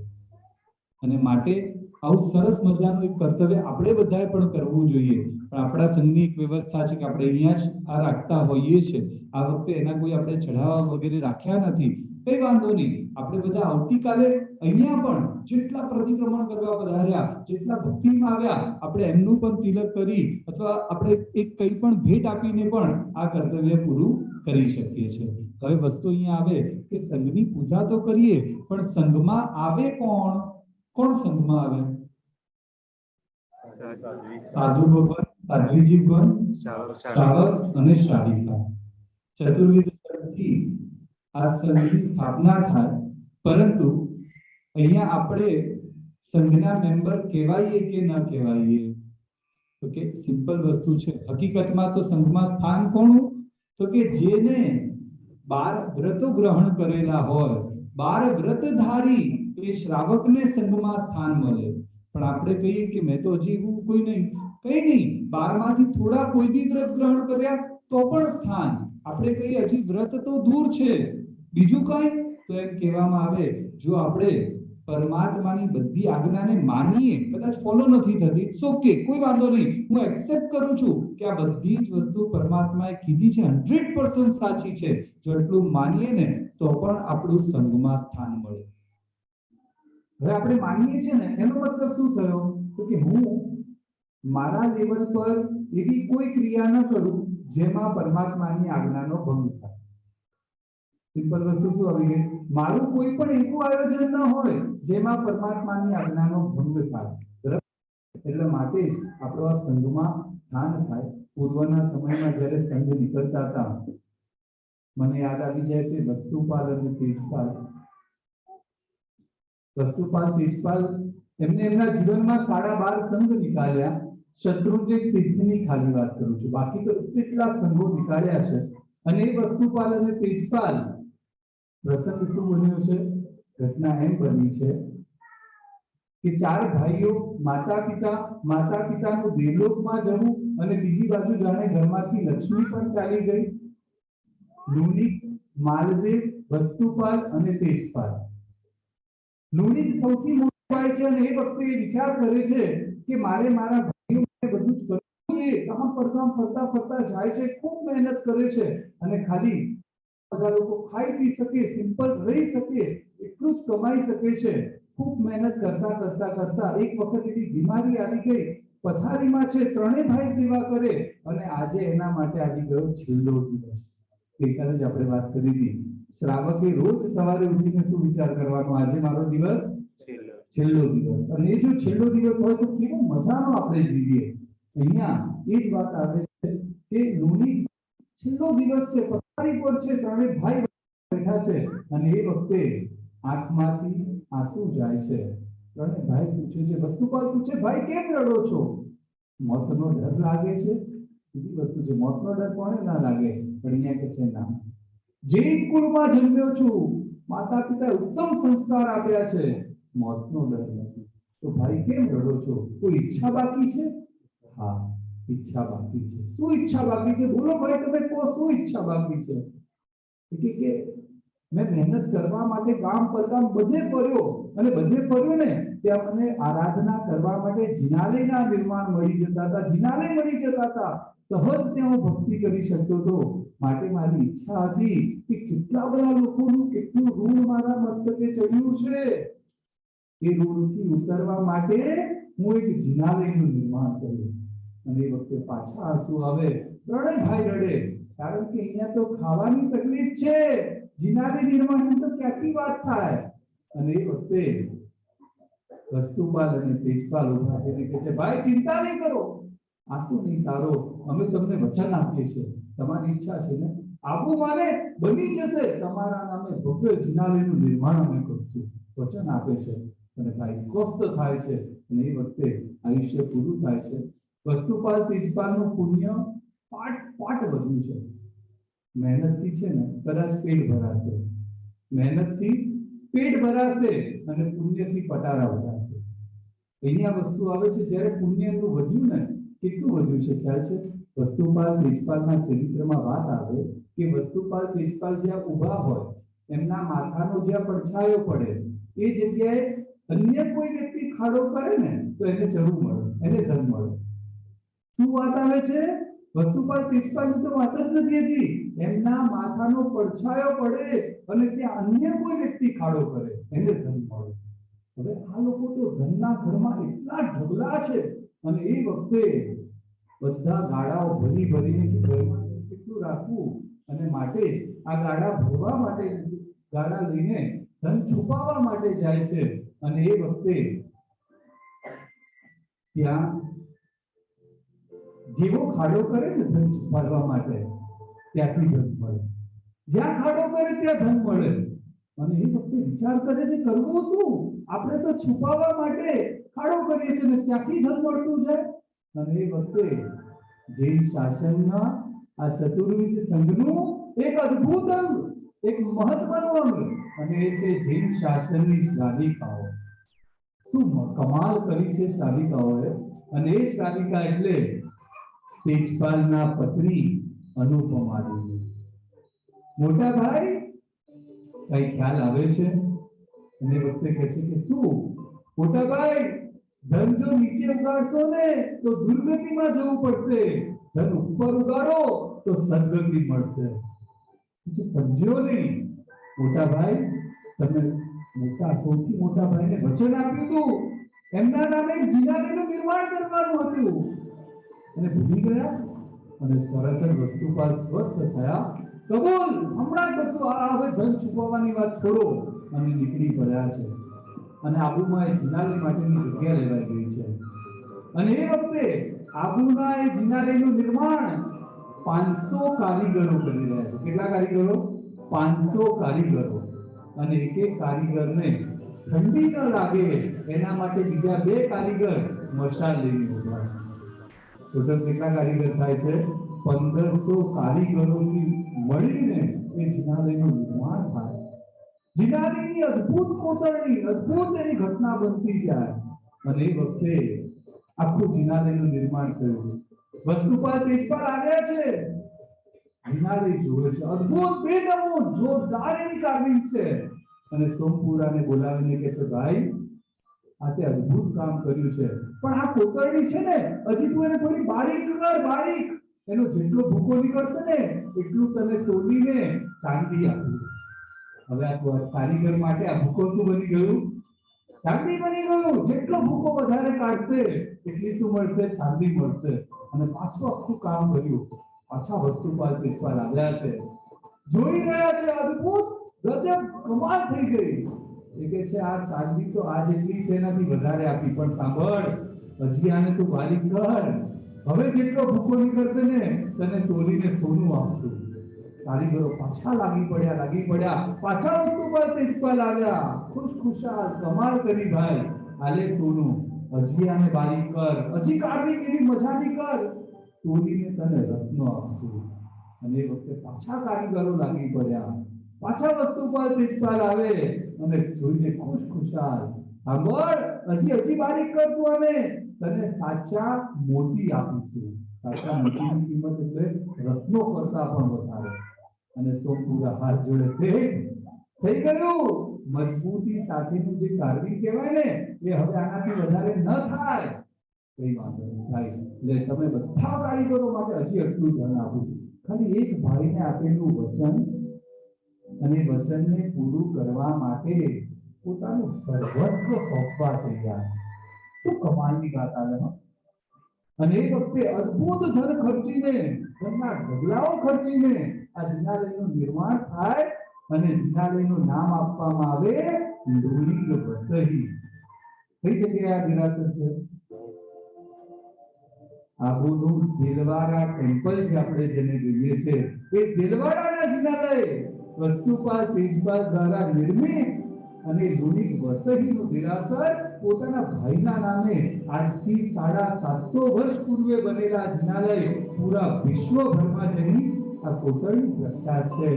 અને માટે આવું સરસ મજાનું એક કર્તવ્ય આપણે બધાએ પણ કરવું જોઈએ. પણ આપણા સંઘની એક વ્યવસ્થા છે કે આપણે અહીંયા જ આ રાખતા હોઈએ છીએ. આ વખતે એના કોઈ આપણે ચઢાવા વગેરે રાખ્યા નથી. કઈ વાંધો નહીં. આપણે બધા આવતીકાલે અહીંયા પણ જેટલા પ્રતિક્રમણ કરવા પધાર્યા, જેટલા ભક્તિમાં આવ્યા, આપણે એમનું પણ તિલક કરી અથવા આપણે એક કંઈ પણ ભેટ આપીને પણ આ કર્તવ્ય પૂરું કરી શકીએ છીએ. હવે વસ્તુ અહીંયા આવે કે સંઘની પૂજા તો કરીએ પણ સંઘમાં આવે કોણ? કોણ સંઘમાં આવે? સાધુ ભગવાન, સાધ્વીજી ભગવાન, શ્રાવક અને શ્રાવિકા. ચતુર્વિધ સંઘથી આ સંઘની સ્થાપના થાય, પરંતુ અહીંયા આપણે સંઘના મેમ્બર કહેવાઈએ કે ન કહેવાઈએ? તો કે સિમ્પલ વસ્તુ છે. હકીકતમાં તો સંઘમાં સ્થાન કોનું? તો કે જેને 12 વ્રતો ગ્રહણ કરેલા હોય, 12 વ્રતધારી એ શ્રાવકને સંઘમાં સ્થાન મળે. પણ આપણે કહીએ કે મેં તો હજી એવું કોઈ નહીં, કઈ નહીં, 12 માંથી થોડા કોઈ બી વ્રત ગ્રહણ કર્યા તો પણ સ્થાન. આપણે કહીએ હજી વ્રત તો દૂર છે, બીજું કઈ? તો એમ કહેવામાં આવે, જો આપણે પરમાત્માની બધી આજ્ઞાને માનીએ, કદાચ ફોલો નથી થતી, ઇટ્સ ઓકે, કોઈ વાંધો નહીં, હું એક્સેપ્ટ કરું છું કે આ બધી જ વસ્તુ પરમાત્માએ કીધી છે 100% સાચી છે, જો એટલું માનીએ ને તો પણ આપણું સંઘમાં સ્થાન મળે. હવે આપણે માનીએ છીએ ને, એનો મતલબ શું થયો? તો કે હું મારા લેવલ પર એવી કોઈ ક્રિયા ન કરું જેમાં પરમાત્માની આજ્ઞાનો ભંગ થાય. સિમ્પલ વસ્તુ શું આવી ગઈ? મારું કોઈ પણ એવું આયોજન ન હોય જેમાં પરમાત્માની આજ્ઞાનો ભંગ થાય. બરાબર? એટલે માટે જ આપણો આ સંઘમાં સ્થાન થાય. પૂર્વના સમયમાં જ્યારે સંઘ નીકળતા હતા, મને યાદ આવી જાય કે વસ્તુપાલ અને તેજપાલ. વસ્તુપાલ, તેજપાલ એમને એમના જીવનમાં 12.5 સંઘ નીકાળ્યા. શત્રુંજય તીર્થની ખાલી વાત કરું છું, બાકી તો કેટલા સંઘો નીકાળ્યા છે. અને એ વસ્તુપાલ અને તેજપાલ પ્રસંગ શું બન્યો છે? ઘટના એમ બની છે કે 4 ભાઈઓ માતા પિતાનું દેવલોકમાં જવું, અને બીજી બાજુ જાણે ઘરમાંથી લક્ષ્મી પણ ચાલી ગઈ. લુણિક, માલદેવ, વસ્તુપાલ અને તેજપાલ. લુણિક સૌથી મોટો ભાઈ છે, અને એ વખતે એ વિચાર કરે છે કે મારે મારા ભાઈઓ માટે બધું જ કરવું જોઈએ. કામ ફરતા ફરતા જાય છે, ખૂબ મહેનત કરે છે, અને ખાલી બધા લોકો ખાઈ પી શકે, સિમ્પલ રહી શકે, એટલું જ કમાઈ શકે છે. ખૂબ મહેનત કરતા એક વખત એવી બીમારી આવી ગઈ, પથારીમાં છે, 3 ભાઈ સેવા કરે, અને આજે એના માટે આવી ગયો છેલ્લો દિવસ. ગઈકાલે જ આપણે વાત કરી હતી, શ્રાવકે રોજ સવારે ઉઠીને શું વિચાર કરવાનો? આજે મારો દિવસ છેલ્લો દિવસ, અને એ જો છેલ્લો દિવસ હોય તો કેવો મજાનો આપણે જીવીએ. અહીંયા એ જ વાત આવે છે કે લુણી છેલ્લો દિવસ છે, પથારી પર છે, 3 ભાઈ બેઠા છે, અને એ વખતે આંખમાંથી આંસુ જાય છે. 3 ભાઈ પૂછે છે, વસ્તુપાલ પૂછે, ભાઈ કેમ રડો છો? મોતનો ડર લાગે છે? બીજી વસ્તુ છે, મોતનો ડર કોને ના લાગે? પણ અહીંયા કે છે ના, જે કુળમાં જન્મ્યો છું, માતા પિતા ઉત્તમ સંસ્કાર આપ્યા છે, મોતનો ડર નથી. તો ભાઈ કેમ રડો છો? કોઈ ઈચ્છા બાકી છે? હા, ઈચ્છા બાકી છે. શું ઈચ્છા બાકી છે? બોલો ભાઈ, તમે કહો, શું ઈચ્છા બાકી છે? કે મેં મહેનત કરવા માટે ગામ પરગામ બધે ફર્યો, અને બધે ફર્યો ને ત્યાં મને આરાધના કરવા માટે જિનાલયના નિર્માણ મળી જતા હતા, જિનાલય મળી જતા હતા, સહજ ત્યાં હું ભક્તિ કરી શકતો હતો. માટે મારી ઈચ્છા હતી કે કેટલા બધા લોકોનું કેટલું ઋણ મારા મસ્તકે ચડ્યું છે, એ ઋણથી ઉતરવા માટે હું એક જિનાલયનું નિર્માણ કર્યું. અને એ વખતે પાછા આંસુ આવે, 3 ભાઈ રડે, કારણ કે અહીંયા તો ખાવાની તકલીફ છે, જિનાલય નિર્માણની તો ક્યાંથી વાત થાય? અને એ વખતે વસ્તુપાલ અને તેજપાલ ઉભા થઈને કહે છે, ભાઈ ચિંતા નહીં કરો, આંસુ નહીં સારો, અમે તમને વચન આપીએ છીએ, તમારી ઈચ્છા છે ને, આવું માને બની જશે, તમારા નામે ભવ્ય જિનાલયનું નિર્માણ અમે કરશું. વચન આપે છે, અને ભાઈ સ્વસ્થ થાય છે, અને એ વખતે આયુષ્ય પૂરું થાય છે. વસ્તુપાલ તેજપાલનું પુણ્ય પાટ વધ્યું છે. મહેનતથી છે ને કદાચ પેટ ભરાશે, મહેનતથી પેટ ભરાશે, અને પુણ્યથી પટારા ભરાશે. અહીંયા વસ્તુ આવે છે, જ્યારે પુણ્ય એનું વધ્યું ને, કેટલું વધ્યું છે ખ્યાલ છે? વસ્તુપાલ તેજપાલના ચરિત્રમાં વાત આવે કે વસ્તુપાલ તેજપાલ જ્યાં ઊભા હોય, એમના માથાનો જ્યાં પડછાયો પડે, એ જગ્યાએ અન્ય કોઈ વ્યક્તિ ખાડો કરે ને તો એને જરૂર મળે, એને ધન મળે. શું વાત આવે છે? વસ્તુપાલ તેજપાલની તો વાત જ નથી હતી, એમના માથાનો પડછાયો પડે અને ત્યાં અન્ય કોઈ વ્યક્તિ ખાડો કરે, એને ધન મળે. હવે આ લોકો તો ધનના ઘરમાં એટલા ઢગલા છે, અને એ વખતે બધા ગાડાઓ ભરીને ઘરમાં કેટલું રાખવું, અને માટે આ ગાડા ભરવા માટે, ગાડા લઈને ધન છુપાવવા માટે જાય છે. અને એ વખતે ત્યાં જેવો ખાડો કરે ને ધન છુપાવવા માટે, ત્યાંથી ધન મળે. જ્યાં ખાડો કરે ત્યાં ધન મળે. અને એ વખતે વિચાર કરે છે કરવું શું? આપણે તો છુપાવવા માટે ખાડો કરીએ છીએ ને ત્યાંથી ધન મળતું જાય. અને એ વખતે જૈન શાસનના આ ચતુર્વિધ સંઘનું એક અદ્ભુત અંગ, એક મહત્વનું અંગ, અને એ છે જૈન શાસનની શ્રાવિકાઓ. શું કમાલ કરી છે શ્રાવિકાઓએ! અને એ શ્રાવિકા એટલે તેજપાલના પત્ની અનુપમા દેવી. મોટા ભાઈ કઈ ખ્યાલ આવે છે? અને એ વખતે કહે છે કે શું મોટા ભાઈ, ધન જો નીચે ઉગાડશો ને તો દુર્ગતિમાં જવું પડશે, ધન ઉપર ઉગાડો તો સદગતિ મળશે. સમજ્યો નહીં? મોટા ભાઈ, તમે સૌથી મોટા ભાઈને વચન આપ્યું હતું, એમના નામે એક જિનાલયનું નિર્માણ કરવાનું હતું, અને ભૂલી ગયા. અને તરત જ વસ્તુપાલ સ્વસ્થ થયા. કબૂલ, હમણાં જ બધું આ હવે ધન છુપાવવાની વાત છોડો, અને નીકળી પડ્યા છે. અને આબુમાં એ જિનાલય માટેની જગ્યા લેવાઈ ગઈ છે. અને એ વખતે આબુના એ જિનાલયનું નિર્માણ 500 કારીગરો કરી રહ્યા છે. કેટલા કારીગરો? 500 કારીગરો. અને એક એક કારીગરને ઠંડી ન લાગે એના માટે બીજા 2 કારીગર મશાલ લઈને ઉભા છે. ટોટલ કેટલા કારીગર થાય છે? 1500 કારીગરોની મળીને એ જિનાલયનું નિર્માણ થાય. જિનાલયની અદ્ભુત કોતરણી, અદ્ભુત એની ઘટના બનતી જાય. અને એ વખતે આખું જિનાલયનું નિર્માણ થયું. વસ્તુપાલ તેજપાલ આવ્યા છે, જિનાલય જોવે છે. અદ્ભુત, બેનમૂન, જોરદાર એની કાર્વિંગ છે. અને સોમપુરાને બોલાવીને કહે છે, ભાઈ, આ તે અદ્ભુત કામ કર્યું છે, પણ આ કોતરણી છે ને, હજી તું એને થોડી બારીક કર, બારીક. એનો જેટલો ભૂકો નીકળશે ને એટલું તને તોડીને ચાંદી આપીશ. હવે આ કારીગર માટે આ ભૂકો શું બની ગયું? ચાંદી બની ગયું. જેટલો ભૂકો વધારે કાઢશે એટલી શું મળશે? ચાંદી મળશે. અને પાછું આખું કામ કર્યું. પાછા વસ્તુપાલ તેજપાલ આવ્યા છે, જોઈ રહ્યા છે. અદ્ભુત, ગજબ, કમાલ થઈ ગઈ. એ કહે છે, આ ચાંદી તો આ જેટલી છે એનાથી વધારે આપી, પણ સાંભળ, હજી આને તું બારીક કર. હવે જેટલો ભૂકો નીકળશે ને તને તોડીને સોનું આપશું. કારીગરો પાછા લાગી પડ્યા. પાછા વસ્તુપાલ તેજપાલ આવ્યા, ખુશખુશાલ, કમાલ કરી ભાઈ, આલે સોનું, હજી આને બારીક કર, હજી કાઢી એવી મજાની કર, તોડીને તને રત્નો આપશું. અને એ વખતે પાછા કારીગરો લાગી પડ્યા. પાછા વસ્તુપાલ તેજપાલ આવે અને જોઈને ખુશખુશાલ, સાંભળ, હજી બારીક કર તું, અને તને સાચા મોતી આપીશું. સાચા મોતીની કિંમત એટલે રત્નો કરતા પણ વધારે. અને સોમપુરા હાથ જોડે થઈ ગયું. મજબૂતી સાથેનું જે કાર્વિંગ કહેવાય ને, એ હવે આનાથી વધારે ન થાય. કઈ વાંધો નહીં થાય, એટલે તમે બધા કારીગરો માટે હજી એટલું ધન આપું છું. ખાલી એક ભાઈને આપેલું વચન, અને વચનને પૂરું કરવા માટે પોતાનું સર્વસ્વ સોંપવા તૈયાર. શું કમાલની વાત આવે! અને એ વખતે અદ્ભુત ધન ખર્ચીને, ધનના ઢગલાઓ ખર્ચીને આ જિનાલયનું નિર્માણ થાય. અને જિનાલયનું નામ આપવામાં આવે લુલિંગ વસહી. કઈ જગ્યાએ આ નિરાસર છે? આબુનું દેલવાડા ટેમ્પલ જે આપણે જેને જોઈએ છે, એ દેલવાડાના જિનાલય વસ્તુપાલ તેજપાલ દ્વારા નિર્મિત. અને લુલિંગ વસહીનું દેરાસર પોતાના ભાઈના નામે આજથી 750 વર્ષ પૂર્વે બનેલા જિનાલય પૂરા વિશ્વભરમાં જઈ આ કોતરણી પ્રખ્યાત છે.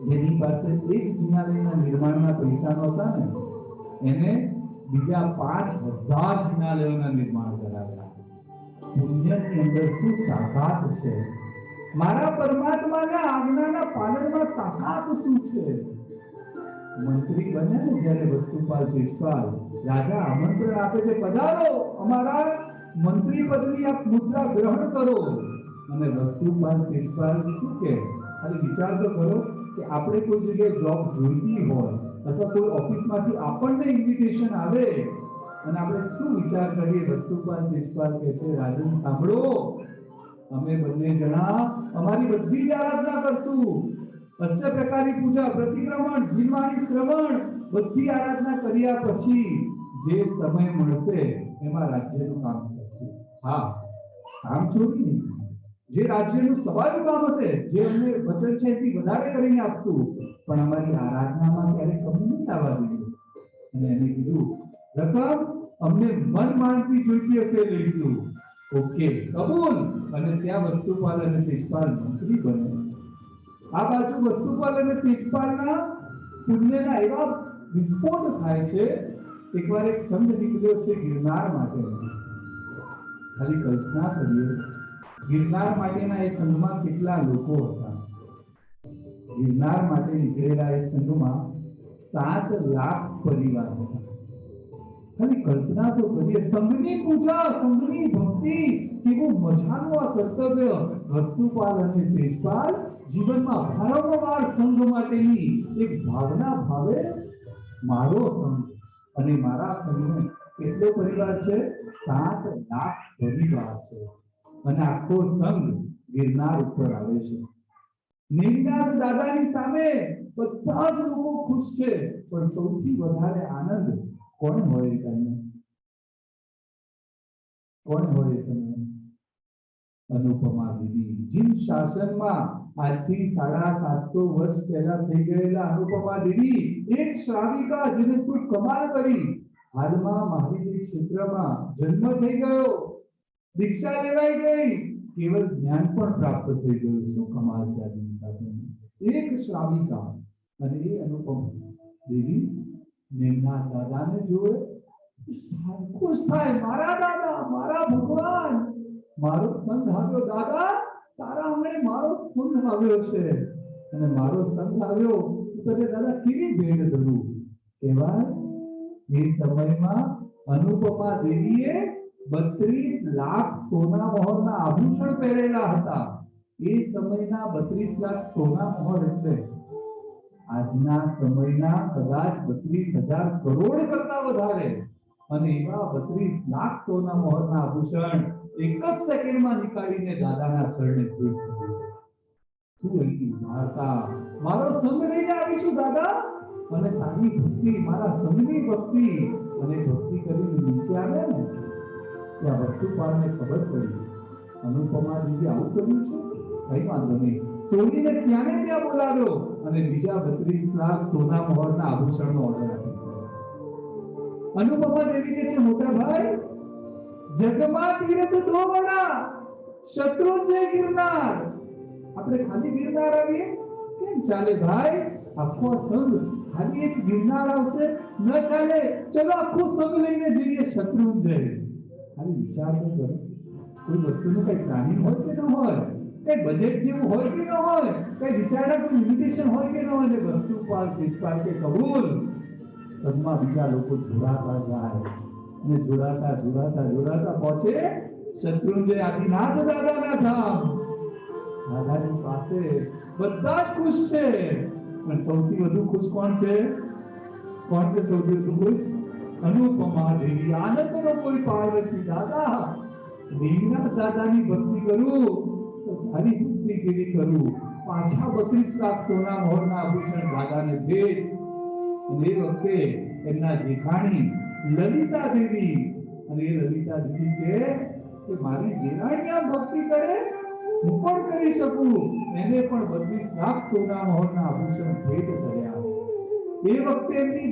જેની પાસે એક જિનાલયના નિર્માણના પૈસા નહોતા ને, એને બીજા 5000 જિનાલયોના નિર્માણ કરાવ્યા. પુણ્યની અંદર શું તાકાત છે! મારા પરમાત્માના આજ્ઞાના પાલનમાં તાકાત શું છે! મંત્રી બન્યા ને જ્યારે વસ્તુપાલ તેજપાલ, રાજા આમંત્રણ આપે છે, પધારો, અમારા મંત્રી પદની આપ મુદ્રા ગ્રહણ કરો. અને વસ્તુપાલ તેજપાલ શું કહે? ખાલી વિચાર તો કરો કે આપણે કોઈ જગ્યાએ જોબ જોઈતી હોય, અથવા કોઈ ઓફિસમાંથી આપણને ઇન્વિટેશન આવે, અને આપણે શું વિચાર કરીએ? વસ્તુપાલ તેજપાલ કહે છે, રાજન સાંભળો, અમે બંને જણા અમારી બધી જ આરાધના કરશું. અષ્ટપ્રકારી પૂજા, પ્રતિક્રમણ, જીવવાણી, શ્રવણ, બધી આરાધના કર્યા પછી જે સમય મળશે એમાં રાજ્યનું કામ કરશું. હા, કામ છોડી નહીં, જે રાજ્યનું સવારનું કામ હશે, જે અમને વચન છે એથી વધારે કરીને આપશું, પણ અમારી આરાધનામાં ક્યારેક કમી નહીં આવવા દીધું. અને એને કીધું, રકમ અમને મન માનતી જોઈતી હશે લઈશું. ઓકે, કબૂલ. અને ત્યાં વસ્તુપાલ અને તેજપાલ મંત્રી બને. આ બાજુ વસ્તુપાલ અને તેજપાલના પુણ્યના એવા વિસ્ફોટ થાય છે. એકવાર એક સંઘ નીકળ્યો છે ગિરનાર માટે. ખાલી કલ્પના કરીએ, ગિરનાર માટેના એ સંઘમાં કેટલા લોકો હતા. ગિરનાર માટે નીકળેલા એ સંઘમાં 7 લાખ પરિવાર હતા. ખાલી કલ્પના તો કરીએ, સંઘની પૂજા, સંઘની ભક્તિ, કેવું મજાનું આ કર્તવ્ય. વસ્તુપાલ અને તેજપાલ જીવનમાં વારંવાર સંઘ માટેની એક ભાવના ભાવે, મારો સંઘ અને મારા સંઘનો કેટલો પરિવાર છે? 7 લાખ પરિવાર છે. અને આખો સંઘ ગિરનાર ઉપર આવે છે. નીલનાથ દાદાની સામે બધા જ લોકો ખુશ છે, પણ સૌથી વધારે આનંદ કોણ હોય તમને? કોણ હોય તમને? અનુપમા દેવી. જીન શાસનમાં આજથી 750 વર્ષ પહેલા થઈ ગયેલા અનુપમા દેવી એક શ્રાવિકા, જેને શું કમાલ કરી. હાલમાં મહાવીર ક્ષેત્રમાં જન્મ થઈ ગયો, દીક્ષા લેવાઈ ગઈ, કેવલ જ્ઞાન પણ પ્રાપ્ત થઈ ગયું. શું કમાલ છે આજની સાથે. એક શ્રાવિકા અને એ અનુપમા દેવી નિમનાથ દાદાને જોવે, ખુશ થાય. મારા દાદા, મારા ભગવાન, મારો સંઘ આવ્યો. દાદા, તારા આંગણે મારો સંઘ આવ્યો છે, અને મારો સંઘ આવ્યો તો દાદા કેવી ભેટ ધરું. કહેવાય એ સમયમાં અનુપમા દેવીએ 32 લાખ સોના મોહરના આભૂષણ પહેરેલા હતા. એ સમયના 32 લાખ સોના મોહર એટલે આજના સમયના કદાચ 32,000 કરોડ કરતા વધારે. અને એવા 32 લાખ સોના મોહરના આભૂષણ એક જ સેકન્ડમાં નીકાળીને દાદાના ચરણે ભેટ કર્યું. શું એની વાર્તા! મારો સંગ લઈને આવીશું દાદા, અને તારી ભક્તિ, મારા સંગની ભક્તિ. અને ભક્તિ કરીને નીચે આવે ને ત્યાં વસ્તુપાલને ખબર પડી, અનુપમા દેવી આવું કર્યું છે. કઈ વાંધો નહીં, સોનીને ત્યાંને ત્યાં બોલાવ્યો અને બીજા 32 લાખ સોના મોહરના આભૂષણનો ઓર્ડર આપી દીધો. અનુપમા દેવી કહે છે, મોટા ભાઈ, જગમાં તીર્થ દો બના, શત્રુંજય ગિરનાર. આપણે ખાલી ગિરનાર આવીએ કેમ ચાલે ભાઈ? આખો સંઘ ખાલી એક ગિરનાર આવશે ન ચાલે. ચલો આખો સંઘ લઈને જઈએ શત્રુંજય. ખાલી વિચાર તો કરો, કોઈ વસ્તુનું કઈ પ્લાનિંગ હોય કે ન હોય, કઈ બજેટ જેવું હોય કે ન હોય, કઈ વિચારણા કોઈ લિમિટેશન હોય કે ન હોય. વસ્તુપાલ તેજપાલ કે કબૂલ. સંઘમાં બીજા લોકો જોડાતા જાય અને જોડાતા પહોંચે શત્રુંજય આદિનાથ દાદાના ધામ. દાદાની પાસે બધા જ ખુશ છે, પણ સૌથી વધુ ખુશ કોણ છે? કોણ છે સૌથી વધુ ખુશ? અનુપમા દેવી. આનંદનો કોઈ પાર નથી. દાદા, નીલનાથ દાદાની ભક્તિ કરું તો તારી ભક્તિ કેવી કરું? પાછા 32 લાખ સોના મોહરના આભૂષણ દાદાને ભેટ. અને એ વખતે એમના જેઠાણી લલિતા દેવી, અને એ લલિતા દેવી કે મારી દેરાણી આ ભક્તિ કરે, હું પણ કરી શકું. એને પણ 32 લાખ સોના મોહરના આભૂષણ ભેટ કર્યા. એ વખતે એમની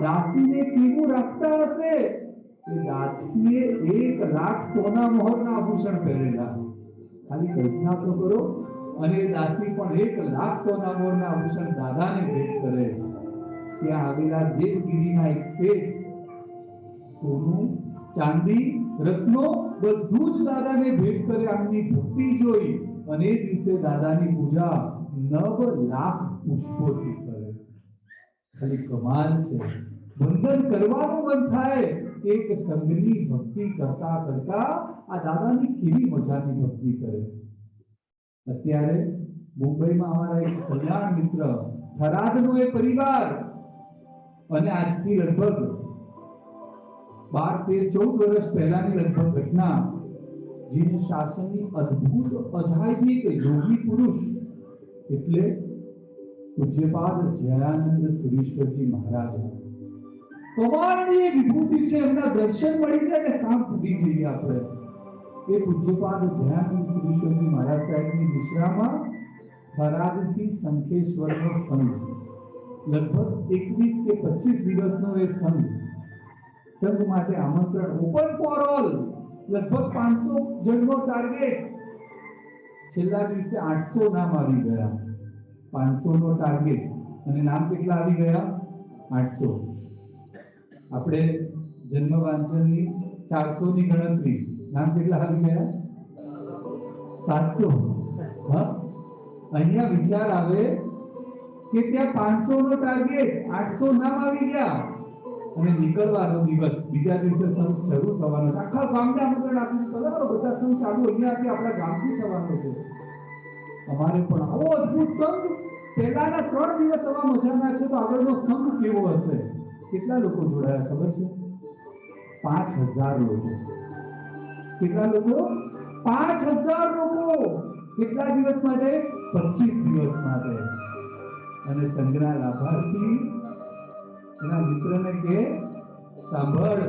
દાસીને કેવું રાખતા હશે? એ દાસીએ 1 લાખ સોના મોહરના આભૂષણ પહેરેલા. ખાલી કલ્પના તો કરો. અને એ દાસી પણ 1 લાખ સોના મોહરના આભૂષણ દાદાને ભેટ કરે. ત્યાં આવેલા દેવગીરીના એક શેઠ સોનું, ચાંદી, રત્નો બધું જ દાદાને ભેટ કરે. આમની ભક્તિ જોઈ અને એ દિવસે દાદાની પૂજા 9 લાખ પુષ્પોથી કરે. ખાલી કમાલ છે. વંદન કરવાનું મન થાય. એક સંઘની ભક્તિ કરતા કરતા આ દાદાની કેવી મજાની ભક્તિ કરે. અત્યારે મુંબઈમાં અમારા એક કલ્યાણ મિત્ર, થરાદનો એ પરિવાર, અને આજથી લગભગ 12, 13, 14 વર્ષ પહેલાની લગભગ ઘટના, જીન શાસનની અદ્ભુત અજાયબી કે યોગી પુરુષ એટલે પૂજ્યપાદ જયાનંદ સુરેશ્વરજી મહારાજ. કમાલની વિભૂતિ છે. એમના દર્શન મળી જાય ને કામ ફૂટી જઈએ આપણે. એ પૂજ્યપાદ ધ્યાન શ્રીશ્વરજી મહારાજ સાહેબની નિશ્રામાં થરાદથી શંખેશ્વરનો સંઘ લગભગ 21 કે 25 દિવસનો એ સંઘ માટે આમંત્રણ ઓપન ફોર ઓલ, લગભગ 500 જણનો ટાર્ગેટ. છેલ્લા દિવસે 800 નામ આવી ગયા. 500 નો ટાર્ગેટ અને નામ કેટલા આવી ગયા? 800. આપણે જન્મ વાંચનની 400 ની ગણતરી, નામ કેટલા આવી ગયા? 700. હા, અહીંયા વિચાર આવે કે ત્યાં 500 નો ટાર્ગેટ, 800 નામ આવી ગયા અને નીકળવાનો દિવસ, બીજા દિવસે સંઘ શરૂ થવાનો. આખા ગામને આમંત્રણ આપ્યું. બરાબર, બધા સંઘ ચાલુ અહીંયાથી આપણા ગામથી થવાનો છે. અમારે પણ આવો અદ્ભુત સંઘ. પહેલાના 3 દિવસ આવા મજાના છે, તો આગળનો સંઘ કેવો હશે? કેટલા લોકો જોડાયા ખબર છે? 5000 લોકો. કેટલા લોકો? 5000 લોકો. કેટલા દિવસ માટે? 25 દિવસ માટે. અને સંઘના લાભાર્થી એના મિત્રને કે, સાંભળ,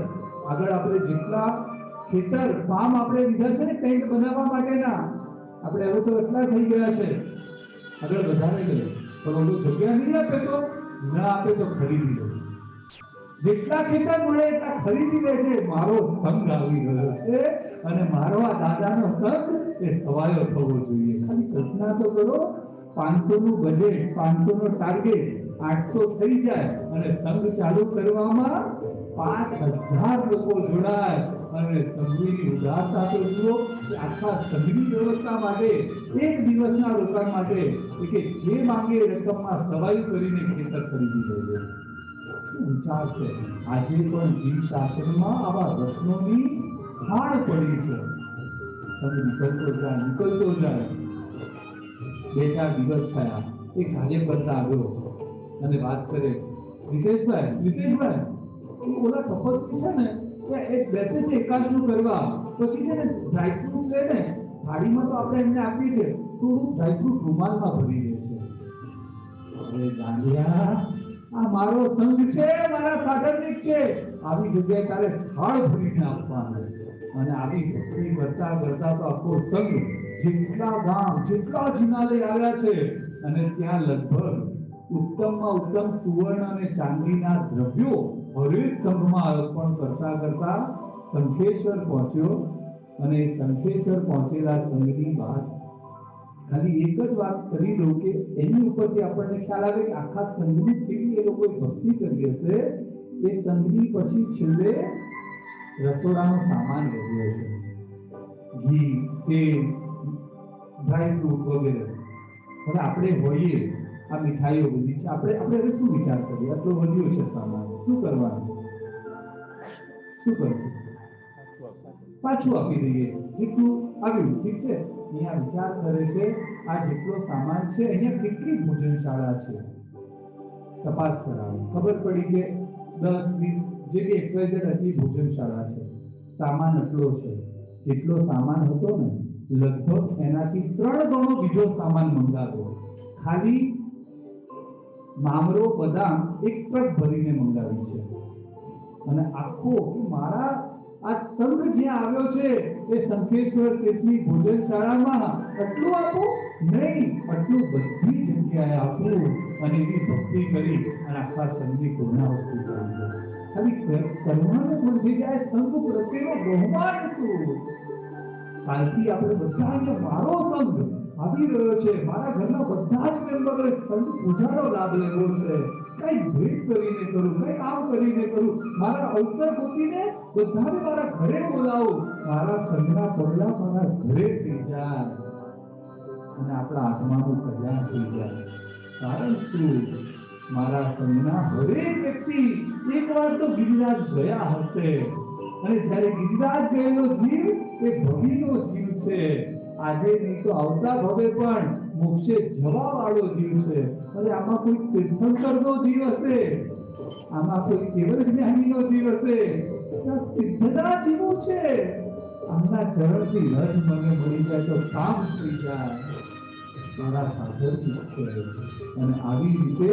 આગળ આપણે જેટલા ખેતર ફાર્મ આપણે લીધા છે ને ટેન્ટ બનાવવા માટેના, આપણે હવે તો એટલા થઈ ગયા છે, આગળ વધારે ગયો, પણ ઓલો જગ્યા નહીં આપે તો ના આપે તો ખરીદી લો. જેટલા ખેતર મળે એટલા ખરીદી લે છે. મારો સંઘ આવી ગયો છે અને મારો આ દાદાનો સંઘ એ સવાયો થવો જોઈએ. ખાલી કલ્પના તો કરો, 500 નું બજેટ, 500 નો ટાર્ગેટ, 800 થઈ જાય અને સંઘ ચાલુ કરવામાં 5000 લોકો જોડાય. અને સંઘની ઉદારતા તો જુઓ કે આખા સંઘની વ્યવસ્થા માટે એક દિવસના રોકાણ માટે કે જે માંગે રકમમાં સવાઈ કરીને ખેતર ખરીદી લેજો. વિચાર છે. આજે પણ જીવ શાસનમાં આવા રત્નોની ખાણ પડી છે. સંઘ નીકળતો જાય. 2-4 દિવસ થયા, એક કાર્યકર્તા આવ્યો અને વાત કરે, રીતેશભાઈ ઓલા તપસ્વી છે ને, એક બેસે છે એકાદનું કરવા, પછી છે ને ડ્રાયફ્રૂટ લે ને, થાળીમાં તો આપણે એમને આપીએ છે, થોડું ડ્રાયફ્રૂટ રૂમાલમાં ભરી દે છે. અરે ગાંડિયા, આ મારો સંઘ છે, મારા સાધનિક છે, આવી જગ્યાએ તારે થાળ ભરીને આપવાનું. અને આવી ભક્તિ કરતા કરતા તો આખો સંઘ જેટલા ગામ, જેટલા જિનાલય આવ્યા છે અને ત્યાં લગભગ ઉત્તમમાં ઉત્તમ સુવર્ણ અને ચાંદીના દ્રવ્યો હરેક સંઘમાં અર્પણ કરતા કરતા શંખેશ્વર પહોંચ્યો. અને શંખેશ્વર પહોંચેલા સંઘની વાત ખાલી એક જ વાત કરી દઉં કે એની ઉપરથી આપણને ખ્યાલ આવે કે આખા સંઘની કેવી એ લોકોએ ભક્તિ કરી હશે. એ સંઘની પછી છેલ્લે રસોડાનો સામાન વધ્યો છે, ઘી, તેલ, ડ્રાયફ્રૂટ વગેરે. હવે આપણે હોઈએ, આ મીઠાઈઓ બધી છે, આપણે હવે શું વિચાર કરીએ? આટલો વધ્યો છે સામાન, શું કરવાનું? શું કરશું? પાછું આપી દઈએ. જેટલું આવ્યું ઠીક છે. અહીંયા વિચાર કરે છે, આ જેટલો સામાન છે, અહીંયા કેટલી ભોજનશાળા છે, તપાસ કરાવી. ખબર પડી કે 10-20 જેટલી XYZ આટલી ભોજનશાળા છે, સામાન એટલો છે. જેટલો સામાન હતો ને, લગભગ એનાથી 3 ગણો બીજો સામાન મંગાવ્યો. ખાલી મામરો, બદામ એક ટ્રક ભરીને મંગાવી છે. અને આખો મારા આ સંઘ જ્યાં આવ્યો છે એ શંખેશ્વર કેટલી ભોજનશાળામાં આટલું આપું નહીં, આટલું બધી જગ્યાએ આપું. અને એની ભક્તિ કરી અને આખા સંઘની પૂર્ણાહુતિ કરી. ખાલી કર્મને બધી જાય સંઘ પ્રત્યેનો બહુમાન શું? કાલથી આપણે બધા મારો સંઘ આવી રહ્યો છે, મારા ઘરના બધા જ મેમ્બરોએ સંઘ પૂજાનો લાભ લેવો છે. કઈ ભેટ કરીને કરું, કઈ કામ કરીને કરું, મારા અવસર ગોતીને બધાને મારા ઘરે બોલાવો, મારા સંઘના પગલા મારા ઘરે થઈ જાય અને આપણા આત્માનું કલ્યાણ થઈ જાય. કારણ શું? મારા સંઘના હરેક વ્યક્તિ એકવાર તો ગિરિરાજ ગયા હશે. અને જ્યારે ગિરિરાજ ગયેલો જીવ એ ભવીનો જીવ છે. આજે નહીં તો આવતા ભવે પણ મોક્ષે જવા વાળો જીવ છે. અને આમાં કોઈ તીર્થંકરનો જીવ હશે, આમાં કોઈ કેવળ જ્ઞાનીનો જીવ હશે, સિદ્ધના જીવો છે. આમના ચરણથી રજ મને મળી જાય તો કામ થઈ જાય. મારા સાધર્મિક છે. અને આવી રીતે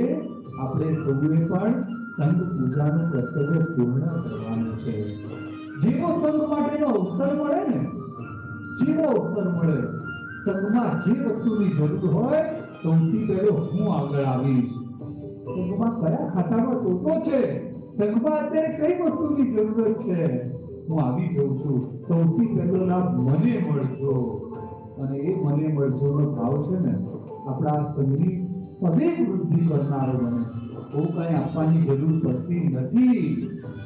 આપણે સૌએ પણ સંઘ પૂજાનું કર્તવ્ય પૂર્ણ કરવાનું છે. જેવો સંઘ માટેનો અવસર મળે ને જેવો અવસર મળે, સંઘમાં જે વસ્તુની જરૂર હોય સૌથી પહેલો હું આગળ આવીશ. સંઘમાં કયા ખાતામાં તોતો છે, સંઘમાં અત્યારે કઈ વસ્તુની જરૂરત છે, હું આવી જાઉં છું. સૌથી પહેલો લાભ મને મળજો. અને એ મને મળજોનો ભાવ છે ને આપણા સંઘની સદૈવ વૃદ્ધિ કરનારો બને. બહુ કઈ આપવાની જરૂર પડતી નથી.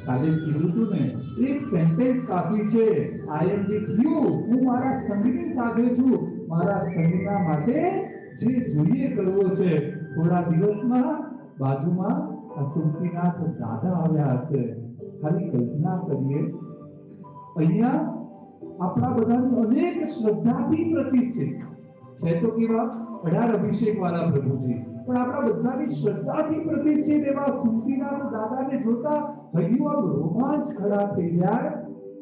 કાલે કીધું હતું ને, એક સેન્ટેન્સ કાફી છે, આઈ એમ વિથ યુ. હું મારા સંઘની સાથે છું. મારા સંઘના માટે જે જોઈએ કરવો છે. થોડા દિવસમાં બાજુમાં અસુમતીનાથ દાદા આવ્યા હશે. ખાલી કલ્પના કરીએ, અહીંયા આપણા બધાની અનેક શ્રદ્ધાથી પ્રતિષ્ઠિત છે તો કેવા 18 અભિષેક વાળા પ્રભુજી, પણ આપણા બધાની શ્રદ્ધાથી પ્રતિષ્ઠિત એવા સુમતીનાથ દાદાને જોતા હૈયું રોમાંચ ખડા થઈ જાય.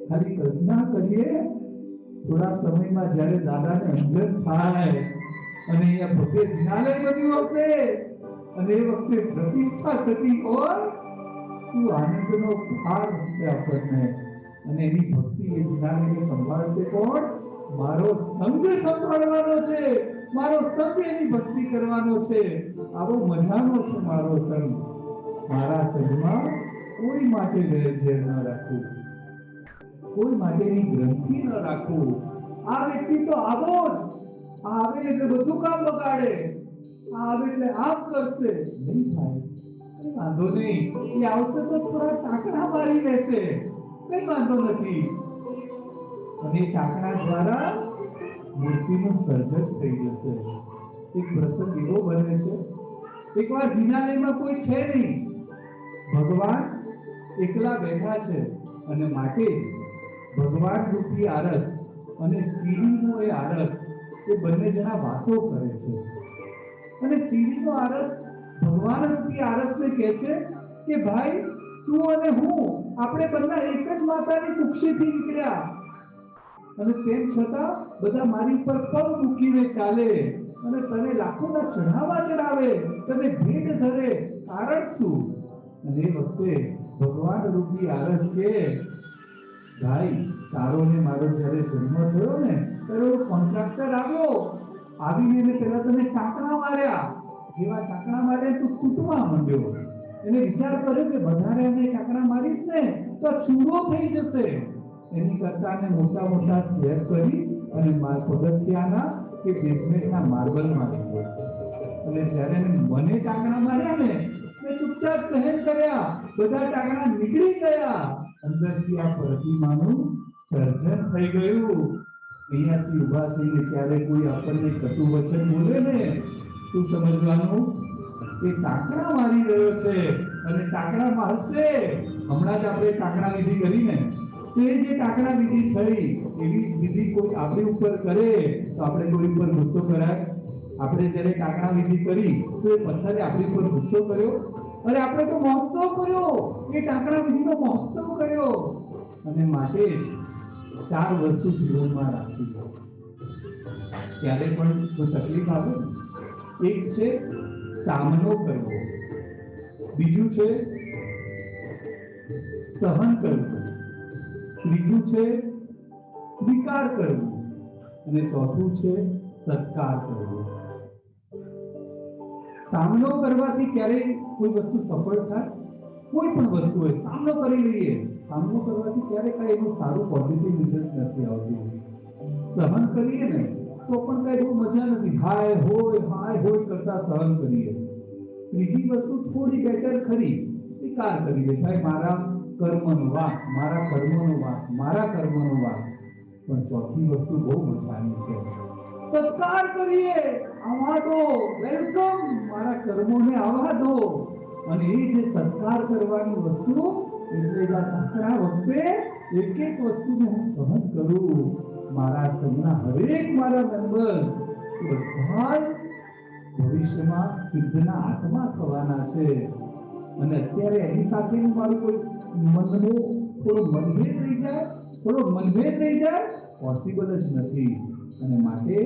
ખાલી કલ્પના કરીએ, થોડા સમયમાં જ્યારે દાદાને અંજન થાય અને અહીંયા ભવ્ય જિનાલય બન્યું હશે અને એ વખતે પ્રતિષ્ઠા થતી હોય, શું આનંદનો ભાર હશે આપણને. અને એની ભક્તિ એ જિનાલયને સંભાળશે કોણ? મારો સંઘ સંભાળવાનો છે, મારો સંઘ એની ભક્તિ કરવાનો છે. આવો મજાનો છે મારો સંઘ. મારા સંઘમાં કોઈ માટે વેર ન રાખવું, કોઈ માટેની ગ્રંથિ ન રાખવું. આ વ્યક્તિ તો આવો જ, આવે એટલે બધું કામ બગાડે, આવે એટલે આમ કરશે, નહીં થાય. કઈ વાંધો નહીં, એ આવશે તો થોડા ટાંકણા મારી લેશે, કઈ વાંધો નથી. અને ટાંકણા દ્વારા મૂર્તિનું સર્જન થઈ જશે. એક પ્રસંગ એવો બને છે, એકવાર જિનાલયમાં કોઈ છે નહીં, ભગવાન એકલા બેઠા છે અને માટે ભગવાન રૂપી આરસ અને સીડીનો એ આરસ, એ બંને જણા વાતો કરે છે. અને સીડીનો આરસ ભગવાન રૂપી આરસને કહે છે કે ભાઈ, તું અને હું આપણે બંને એક જ માતાની કુક્ષીથી નીકળ્યા અને તેમ છતાં બધા મારી પર પગ મૂકીને ચાલે અને તને લાખોના ચઢાવા ચડાવે, તને ભેટ ધરે, કારણ શું? અને એ વખતે ભગવાન રૂપી આરસ કે ભાઈ, તારો ને મારો જ્યારે જન્મ થયો ને ત્યારે કોન્ટ્રાક્ટર આવ્યો, આવીને એને પહેલા તને ટાંકણા માર્યા. જેવા ટાંકણા માર્યા તું કૂટવા માંડ્યો. એને વિચાર કર્યો કે વધારે એને ટાંકણા મારીશ ને તો ચૂરો થઈ જશે. એની કરતા ને મોટા મોટા સ્લેબ કરી અને પગથિયાના કે બેઝમેન્ટના માર્બલ મારી દીધો. અને જ્યારે મને ટાંકણા માર્યા ને, મેં ચૂપચાપ સહન કર્યા, બધા ટાંકણા નીકળી ગયા. અંદરથી આ પ્રતિમાનું સર્જન થઈ ગયું. અહીંયાથી ઊભા થઈને ત્યારે કોઈ આપણને કટુ વચન બોલે ને, શું સમજવાનું? એ ટાંકણા મારી રહ્યો છે અને ટાંકણા મારશે. હમણાં જ આપણે ટાંકણા વિધિ કરીને, તે જે ટાંકણા વિધિ થઈ એવી વિધિ કોઈ આપણી ઉપર કરે તો આપણે કોઈ ઉપર ગુસ્સો કરાય? આપણે જ્યારે ટાંકણા વિધિ કરી તો એ પથ્થરે આપણી ઉપર ગુસ્સો કર્યો? અરે આપણે તો મહોત્સવ કર્યો, એ ટાંકણા વિધિનો મહોત્સવ કર્યો. અને માટે 4 વસ્તુ જીવનમાં રાખવી. ત્યારે પણ કોઈ તકલીફ આવે, એક છે સામનો કરવો, બીજું છે સહન કરવું, ત્રીજું છે સ્વીકાર કરવું અને ચોથું છે સત્કાર કરવો. સામનો કરવાથી ક્યારેય કોઈ વસ્તુ સફળ થાય? કોઈ પણ વસ્તુ હોય સામનો કરી લઈએ, સામનો કરવાથી ક્યારેય કઈ એનું સારું પોઝિટિવ રિઝલ્ટ નથી આવતું. સહન કરીએ ને તો પણ કઈ બહુ મજા નથી, હાય હોય કરતા સહન કરીએ. ત્રીજી વસ્તુ થોડી બેટર ખરી, સ્વીકાર કરીએ, ભાઈ મારા કર્મનો વાંક, મારા કર્મનો વાંક, મારા કર્મનો વાંક. પણ ચોથી વસ્તુ બહુ મજાની છે, સત્કાર કરીએ, આવવા દો, વેલકમ, મારા કર્મોને આવવા દો. અને એ જે સત્કાર કરવાની વસ્તુ એટલે આ વખતે એક એક વસ્તુને હું સહન કરું. મારા સંઘના હરેક મારા મેમ્બર બધા ભવિષ્યમાં સિદ્ધના આત્મા થવાના છે. અને અત્યારે એની સાથેનું મારું કોઈ મનનો થોડો મનભેદ થઈ જાય પોસિબલ જ નથી. અને માટે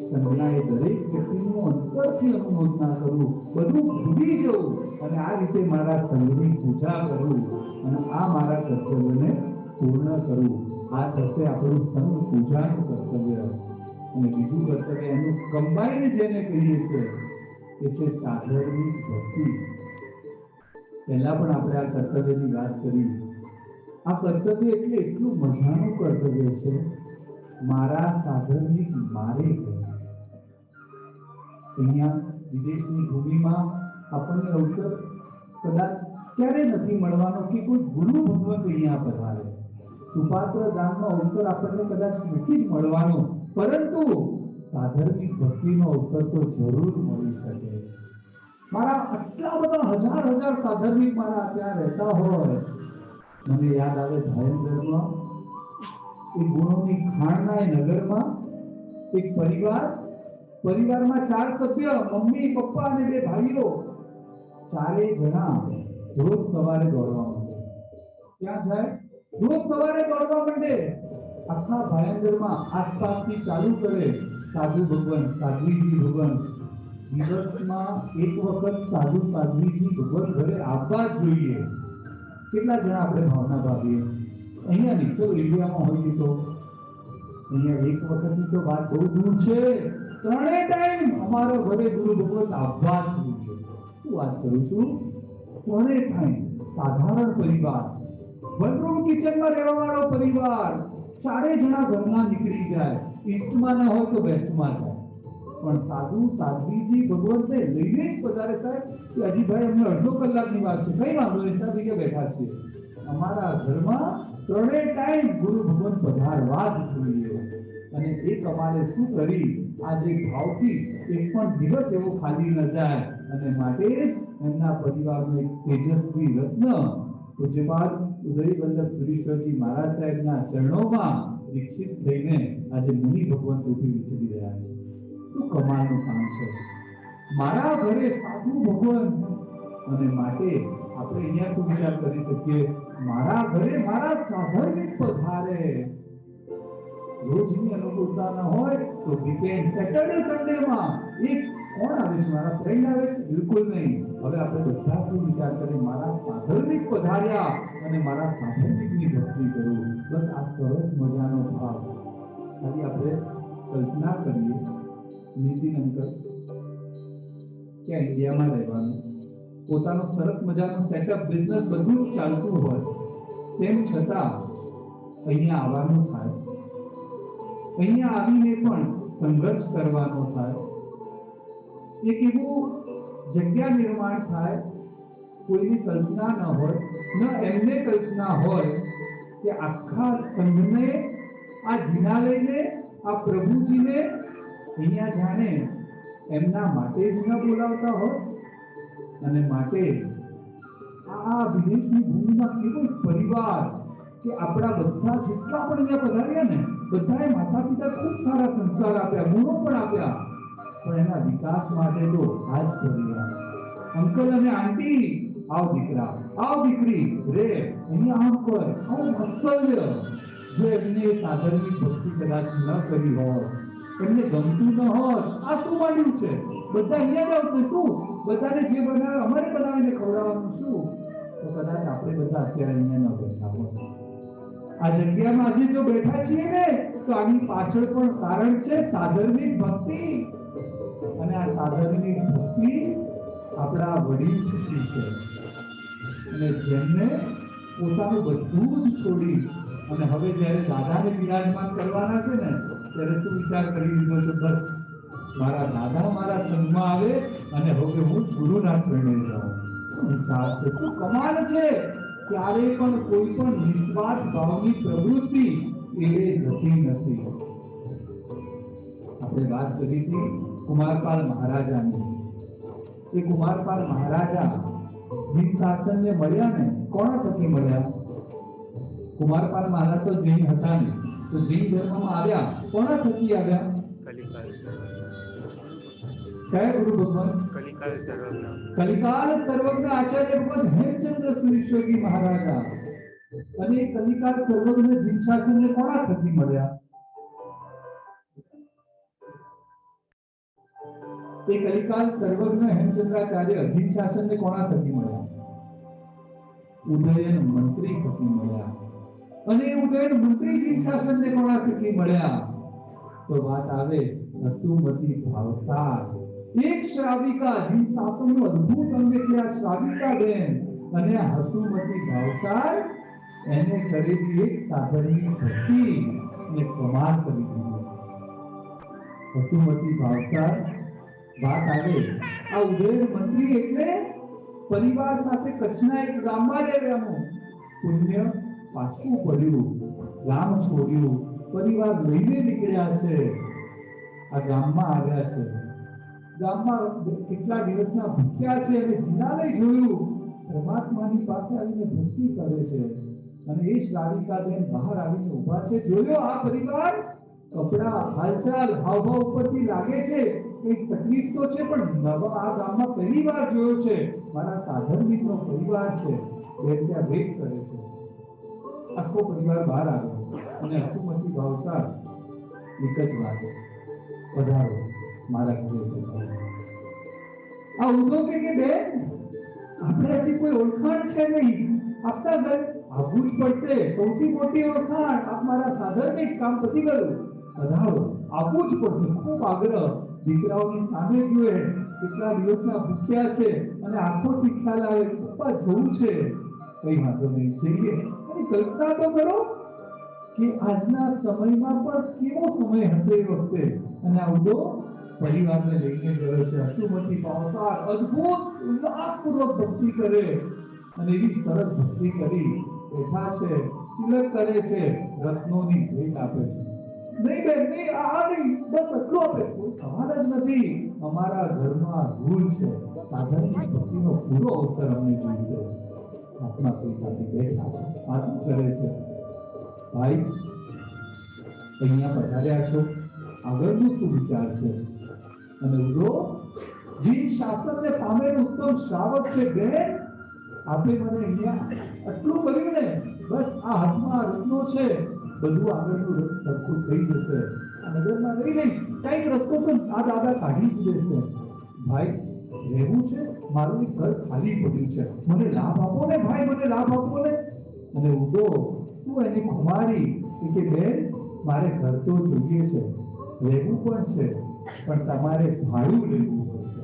સંઘના એ દરેક વ્યક્તિનું અંતરથી અનુમોદના કરું, બધું ભૂલી જવું અને આ રીતે મારા સંઘની પૂજા કરું અને આ મારા કર્તવ્યને પૂર્ણ કરું. આ થશે આપણું સંગ પૂજાનું કર્તવ્ય. અને બીજું કર્તવ્ય એનું કમ્બાઈન જેને કહીએ છીએ એ છે સાધર્મિક ભક્તિ. પહેલા પણ આપણે આ કર્તવ્યની વાત કરી. આ કર્તવ્ય એટલે એટલું મજાનું કર્તવ્ય છે, મારા સાધર્મિક મારે કરવા. અહીંયા વિદેશની ભૂમિમાં આપણને અવસર કદાચ ક્યારે નથી મળવાનો કે કોઈ ગુરુ ભગવત અહીંયા પધારે. સુપાત્ર દાનનો અવસર આપણને કદાચ નથી જ મળવાનો, પરંતુ સાધર્મિક ભક્તિનો અવસર તો જરૂર મળી શકે. મારા આટલા બધા હજાર સાધર્મિક મારા ત્યાં રહેતા હોય, મને યાદ આવે ભાયંદરમાં એક ગુણોની ખાણના એ નગરમાં એક પરિવારમાં 4 સભ્ય, મમ્મી, પપ્પા અને 2 ભાઈઓ. 4 જણા રોજ સવારે દોડવા માંડે. ક્યાં જાય? રોજ સવારે દોડવા માંડે. આખા ભાયંદરમાં આસપાસથી ચાલુ કરે સાધુ ભગવાન, સાધ્વીજી ભગવાન. દિવસમાં એક વખત સાધુ સાધ્વીજી ભગવાન ઘરે આવવા જ જોઈએ. કેટલા જણા આપણે ભાવના ભાવીએ? અહીંયા નહીં, ચલો ઇન્ડિયામાં હોય તો અહીંયા એક વખતની તો વાત બહુ દૂર છે. 3 ટાઈમ અમારો ઘરે ગુરુ ભગવત આવવા જ જોઈએ. શું વાત કરું છું? 3 ટાઈમ. સાધારણ પરિવાર, વન રૂમ કિચનમાં રહેવા વાળો પરિવાર, 4 જણા ઘરના નીકળી જાય. ઈસ્ટમાં ન હોય તો વેસ્ટમાં જાય. પણ સાધુ સાધ્વીજી ભગવંતે લઈને જ પધારે. સાહેબ કે અજીભાઈ અમને અડધો કલાકની વાત છે, કઈ વાંધો નહીં, સાહેબ અહીંયા બેઠા છીએ. અમારા ઘરમાં 3 ટાઈમ ગુરુ ભગવંત પધારવા જ જોઈએ. અને એક અમારે શું કરી, આજે ભાવથી એક પણ દિવસ એવો ખાલી ન જાય. અને માટે એમના પરિવારનો એક તેજસ્વી રત્ન પૂજ્યપાદ ઉદય વલ્લભ સુરીશ્વરજી મહારાજ સાહેબના ચરણોમાં દીક્ષિત થઈને આજે મુનિ ભગવંત રૂપી વિચરી રહ્યા છે. શું કમાલનું કામ છે! મારા ઘરે સાધુ ભગવાન. અને માટે આપણે અહીંયા શું વિચાર કરી શકીએ? મારા ઘરે મારા સાધર્મિક પધારે. રોજની અનુકૂળતા ન હોય તો વીકેન્ડ, સેટરડે, સન્ડેમાં એક કોણ આવે છે? મારા ફ્રેન્ડ આવે છે? બિલકુલ નહીં. હવે આપણે બધા શું વિચાર કરીએ? મારા સાધર્મિક પધાર્યા અને મારા સાધર્મિકની ભક્તિ કરું. બસ આ સરસ મજાનો ભાવ. ખાલી આપણે કલ્પના કરીએ, નીતિન અંકલ કે ઇન્ડિયામાં રહેવાનું, પોતાનો સરસ મજાનો સેટઅપ, બિઝનેસ બધું જ ચાલતું હોય, તેમ છતાં અહીંયા આવવાનું થાય. અહીંયા આવીને પણ સંઘર્ષ કરવાનો થાય. એક એવું જગ્યા નિર્માણ થાય, કોઈની કલ્પના ન હોય, ન એમને કલ્પના હોય કે આખા સંઘને આ જીના લઈને આ પ્રભુજીને અહીંયા જાણે એમના માટે જ ન બોલાવતા હોય. અને માટે આ વિદેશની ભૂમિમાં કેવો પરિવાર કે આપણા બધા જેટલા પણ અહીંયા પધાર્યા ને, બધાએ માતા પિતા ખૂબ સારા સંસ્કાર આપ્યા, ગુણો પણ આપ્યા, પણ એના વિકાસ માટે તો આ જ પરિવાર. અંકલ અને આંટી, આવ દીકરા, આવ દીકરી, રે અહીંયા આમ કર, આવું વાત્સલ્ય. જો એમને સાધર્મિક ભક્તિ કદાચ ન કરી હોય, એમને ગમતું ન હોત, આ શું માંડ્યું છે? બધા અહીંયા જ આવશે. શું બધાને જે બનાવે અમારે બનાવીને ખવડાવવાનું શું? તો કદાચ આપણે બધા અત્યારે અહીંયા ન બેઠા હોત. આ જગ્યામાં આજે જો બેઠા છીએ ને, તો આની પાછળ પણ કારણ છે સાધર્મિક ભક્તિ. અને આ સાધર્મિક ભક્તિ આપણા વડીલ થકી છે. અને જેમને પોતાનું બધું જ છોડી અને હવે જ્યારે દાદાને વિરાજમાન કરવાના છે ને, ત્યારે શું વિચાર કરી લીધો છે? બસ મારા દાદા મારા સંઘમાં આવે અને હવે હું ગુરુના શરણે જાઉં. શું વિચાર છે! શું કમાલ છે! ક્યારે પણ કોઈ પણ નિસ્વાર્થ ભાવની પ્રવૃત્તિ એ જતી નથી. આપણે વાત કરી હતી કુમારપાલ મહારાજાની. એ કુમારપાલ મહારાજા જીન શાસનને મળ્યા ને, કોના થકી મળ્યા? કુમારપાલ મહારાજ તો જૈન હતા ને, તો જૈન ધર્મમાં આવ્યા કોના થકી આવ્યા? કયા ગુરુ ભગવાન? કલિકાલ સર્વજ્ઞ આચાર્ય ભગવાન હેમચંદ્ર સુરીશ્વરજી મહારાજા. અને કલિકાલ સર્વજ્ઞ જીન શાસનને કોના થકી મળ્યા? એ કલિકાલ સર્વજ્ઞ હેમચંદ્રાચાર્ય જીન શાસનને કોના થકી મળ્યા? ઉદયન મંત્રી થકી મળ્યા. અને ઉદયન મંત્રીજી શાસનને કોના કેટલી મળ્યા? તો વાત આવે હસુમતી ભાવસાર, એક શ્રાવિકા જેની શાસનનું અદ્ભુત અંગ એટલે આ શ્રાવિકા બેન અને આ હસુમતી ભાવસાર એને કરેલી એક સાધનની ભક્તિ અને કમાલ કરી દીધી. હસુમતી ભાવસાર વાત આવે આ ઉદયન મંત્રી એટલે પરિવાર સાથે કચ્છના એક ગામમાં રહેવાનું. પુણ્ય પાછું પડ્યું, ગામ છોડ્યું, પરિવાર લઈને નીકળ્યા છે, આ ગામમાં આવ્યા છે. ગામમાં કેટલા દિવસના ભૂખ્યા છે અને જીનાને જોયું, પરમાત્માની પાસે આવીને ભક્તિ કરે છે. અને એ શ્રાવિકાબેન બહાર આવીને ઊભા છે. જોયો આ પરિવાર, કપડા, હાલચાલ, હાવભાવ ઉપરથી લાગે છે કંઈક તકલીફ તો છે, પણ નવા આ ગામમાં પહેલી વાર જોયો છે. મારા સાધન મિત્રો પરિવાર છે, એ ત્યાં વેટ કરે છે. આખો પરિવાર બહાર આવ્યો અને હસુમતી ભાવસાર એક જ વાત, પધારો મારા ઘરે પધારો. આ ઉદો કે બેન આપણે હજી કોઈ ઓળખાણ છે નહીં, આપતા ઘર આવવું જ પડશે. સૌથી મોટી ઓળખાણ આપ મારા સાધન કામ પતી ગયું, પધારો, આવવું જ પડશે. ખૂબ આગ્રહ. દીકરાઓની સામે જુએ, કેટલા દિવસના ભૂખ્યા છે અને આંખોથી ખ્યાલ આવે પપ્પા જવું છે. કઈ વાંધો નહીં, જઈએ. અને કલ્પના તો કરો કે આજના સમયમાં પણ કેવો સમય હશે એ વખતે. અને આ ઉદો પરિવારને લઈને ગયો છે. હસુમતી ભાવસાર અદ્ભુત ઉલ્લાસપૂર્વક ભક્તિ કરે અને એવી સરસ ભક્તિ કરી બેઠા છે, તિલક કરે છે, રત્નોની ભેટ આપે છે. નહીં બેન નહીં, આ નહીં, બસ એટલું આપે. કોઈ સવાલ જ નથી. અમારા ઘરમાં રૂલ છે, સાધનની ભક્તિનો પૂરો અવસર અમને જોઈએ. આપણા પૈસાથી બેઠા છે, આટલું કરે છે. ભાઈ અહીંયા પધાર્યા છો, આગળનું શું વિચાર છે? અને ઉદો જીન શાસનને પામેલ ઉત્તમ શ્રાવક છે બેન, આપે મને અહીંયા આટલું કર્યું ને, બસ આ હાથમાં રત્નો છે, બધું આગળનું સરખું થઈ જશે. આ નગરમાં લઈ લઈ કઈક રસ્તો તો આ દાદા કાઢી જ દેશે. ભાઈ રહેવું છે, મારું એક ઘર ખાલી પડ્યું છે, મને લાભ આપો ને ભાઈ, મને લાભ આપો ને. અને ઉદો શું એની કુમારી કે બેન મારે ઘર તો જોઈએ છે, રહેવું પણ છે, પણ તમારે ભાડું લેવું પડશે.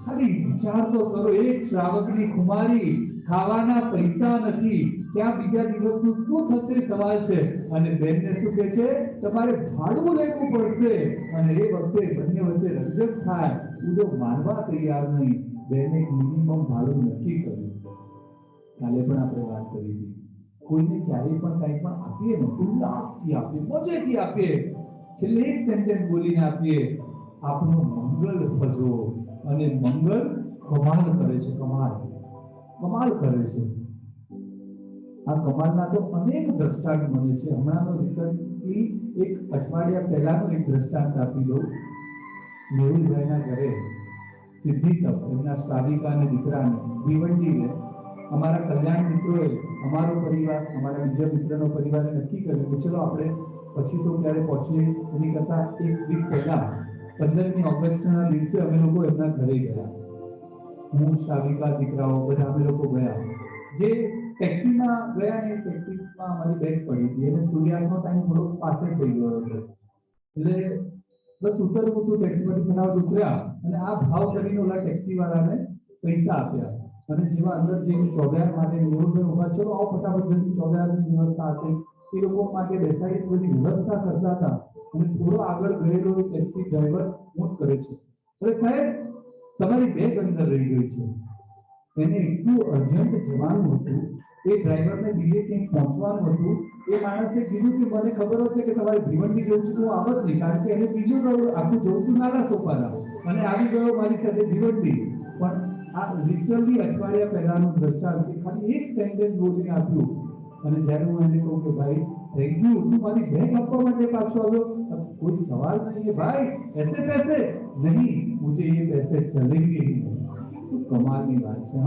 ખાલી વિચાર તો કરો, એક શ્રાવકની કુમારી, ખાવાના પૈસા નથી, ત્યાં બીજા દિવસનું શું થશે સવાલ છે. અને બેનને શું કહે છે, તમારે ભાડું લેવું પડશે. અને એ વખતે બંને વચ્ચે રકઝક થાય. ઉદો માનવા તૈયાર નહીં. બેને મિનિમમ ભાડું નક્કી કર્યું. કાલે પણ આપણે વાત કરી હતી, કોઈને ક્યારેય પણ કંઈ પણ આપીએ ને, ઉલ્લાસથી આપીએ, મજેથી આપીએ, છેલ્લે એક સેન્ટેન્સ બોલીને આપીએ, આપણું મંગળ ભજો. અને મંગળ કમાલ કરે છે, કમાલ કરે છે. આ કમાલના તો અનેક દ્રષ્ટાંત મળે છે. હમણાંનો રિસર્ચથી એક અઠવાડિયા પહેલાનો એક દ્રષ્ટાંત આપી દઉં. મેહુલભાઈના ઘરે સિદ્ધિ તપ એમના શ્રાવિકા અને દીકરાને ભીવંડીને અમારા કલ્યાણ મિત્રોએ, અમારો પરિવાર, અમારા બીજા મિત્રનો પરિવારે નક્કી કર્યું કે ચલો આપણે પછી તો ક્યારે પહોંચીએ, એની કરતા એક વીક પહેલા 15મી ઓગસ્ટના દિવસે અમે લોકો એમના ઘરે ગયા. હું, શ્રાવિકા, દીકરાઓ બધા અમે લોકો ગયા. જે ટેક્સીમાં ગયા ને, ટેક્સીમાં અમારી બેગ પડી હતી અને સૂર્યાસ્તનો ટાઈમ થોડો પાસે થઈ ગયો હતો. એટલે બસ ઉતરવું હતું, ટેક્સીમાંથી ફટાફટ ઉતર્યા અને આ ભાવ કરીને ઓલા ટેક્સીવાળાને પૈસા આપ્યા. અને જેવા અંદર જે ચોગિયાર માટે મેહુલભાઈ ઉભા, ચલો આવો ફટાફટ જલ્દી ચોગિયારની વ્યવસ્થા હતી. એ લોકો માટે બેસાડી બધી વ્યવસ્થા કરતા હતા. અને થોડો આગળ ગયેલો ટેક્સી ડ્રાઈવર ફોન કરે છે, અરે સાહેબ તમારી બેગ અંદર રહી ગઈ છે. એને એટલું અર્જન્ટ જવાનું હતું, એ ડ્રાઈવરને બીજે ક્યાંક પહોંચવાનું હતું. એ માણસે કીધું કે મને ખબર હતી કે તમારે ભીવંડી જવું છે, હું આવત નહીં, કારણ કે એને બીજું આખું જવું હતું નાના સોપારા અને આવી ગયો મારી સાથે ભીવંડી. પણ આ લિટરલી અઠવાડિયા પહેલાનું દ્રષ્ટાંત ખાલી એક સેન્ટેન્સ બોલીને આપ્યું. અને જ્યારે હું એને કહું કે ભાઈ થેન્ક યુ, તું મારી બેગ આપવા માટે પાછો આવ્યો, કોઈ સવાલ નહીં ભાઈ, ऐसे पैसे नहीं, मुझे ये पैसे चलेंगे ही नहीं. શું કમાલની વાત છે.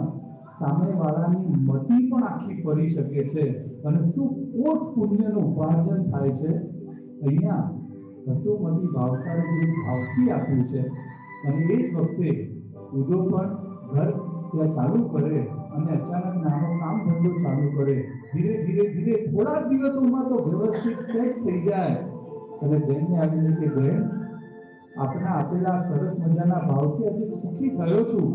સામેવાળાની મતિ પણ આખી ફરી શકે છે અને શું કોટ પુણ્યનું ઉપાર્જન થાય છે. અહીંયા હસુમતી ભાવસારે જે ભાવથી આપ્યું છે અને એ જ વખતે ઉદો પણ ઘર ત્યાં ચાલુ કરે અને અચાનક નાનો કામ ધંધો ચાલુ કરે, ધીરે ધીરે ધીરે થોડા દિવસોમાં તો વ્યવસ્થિત સેટ થઈ જાય. અને બેનને આવીને કે બેન, આપના આપેલા સરસ મજાના ભાવથી આજે સુખી થયો છું.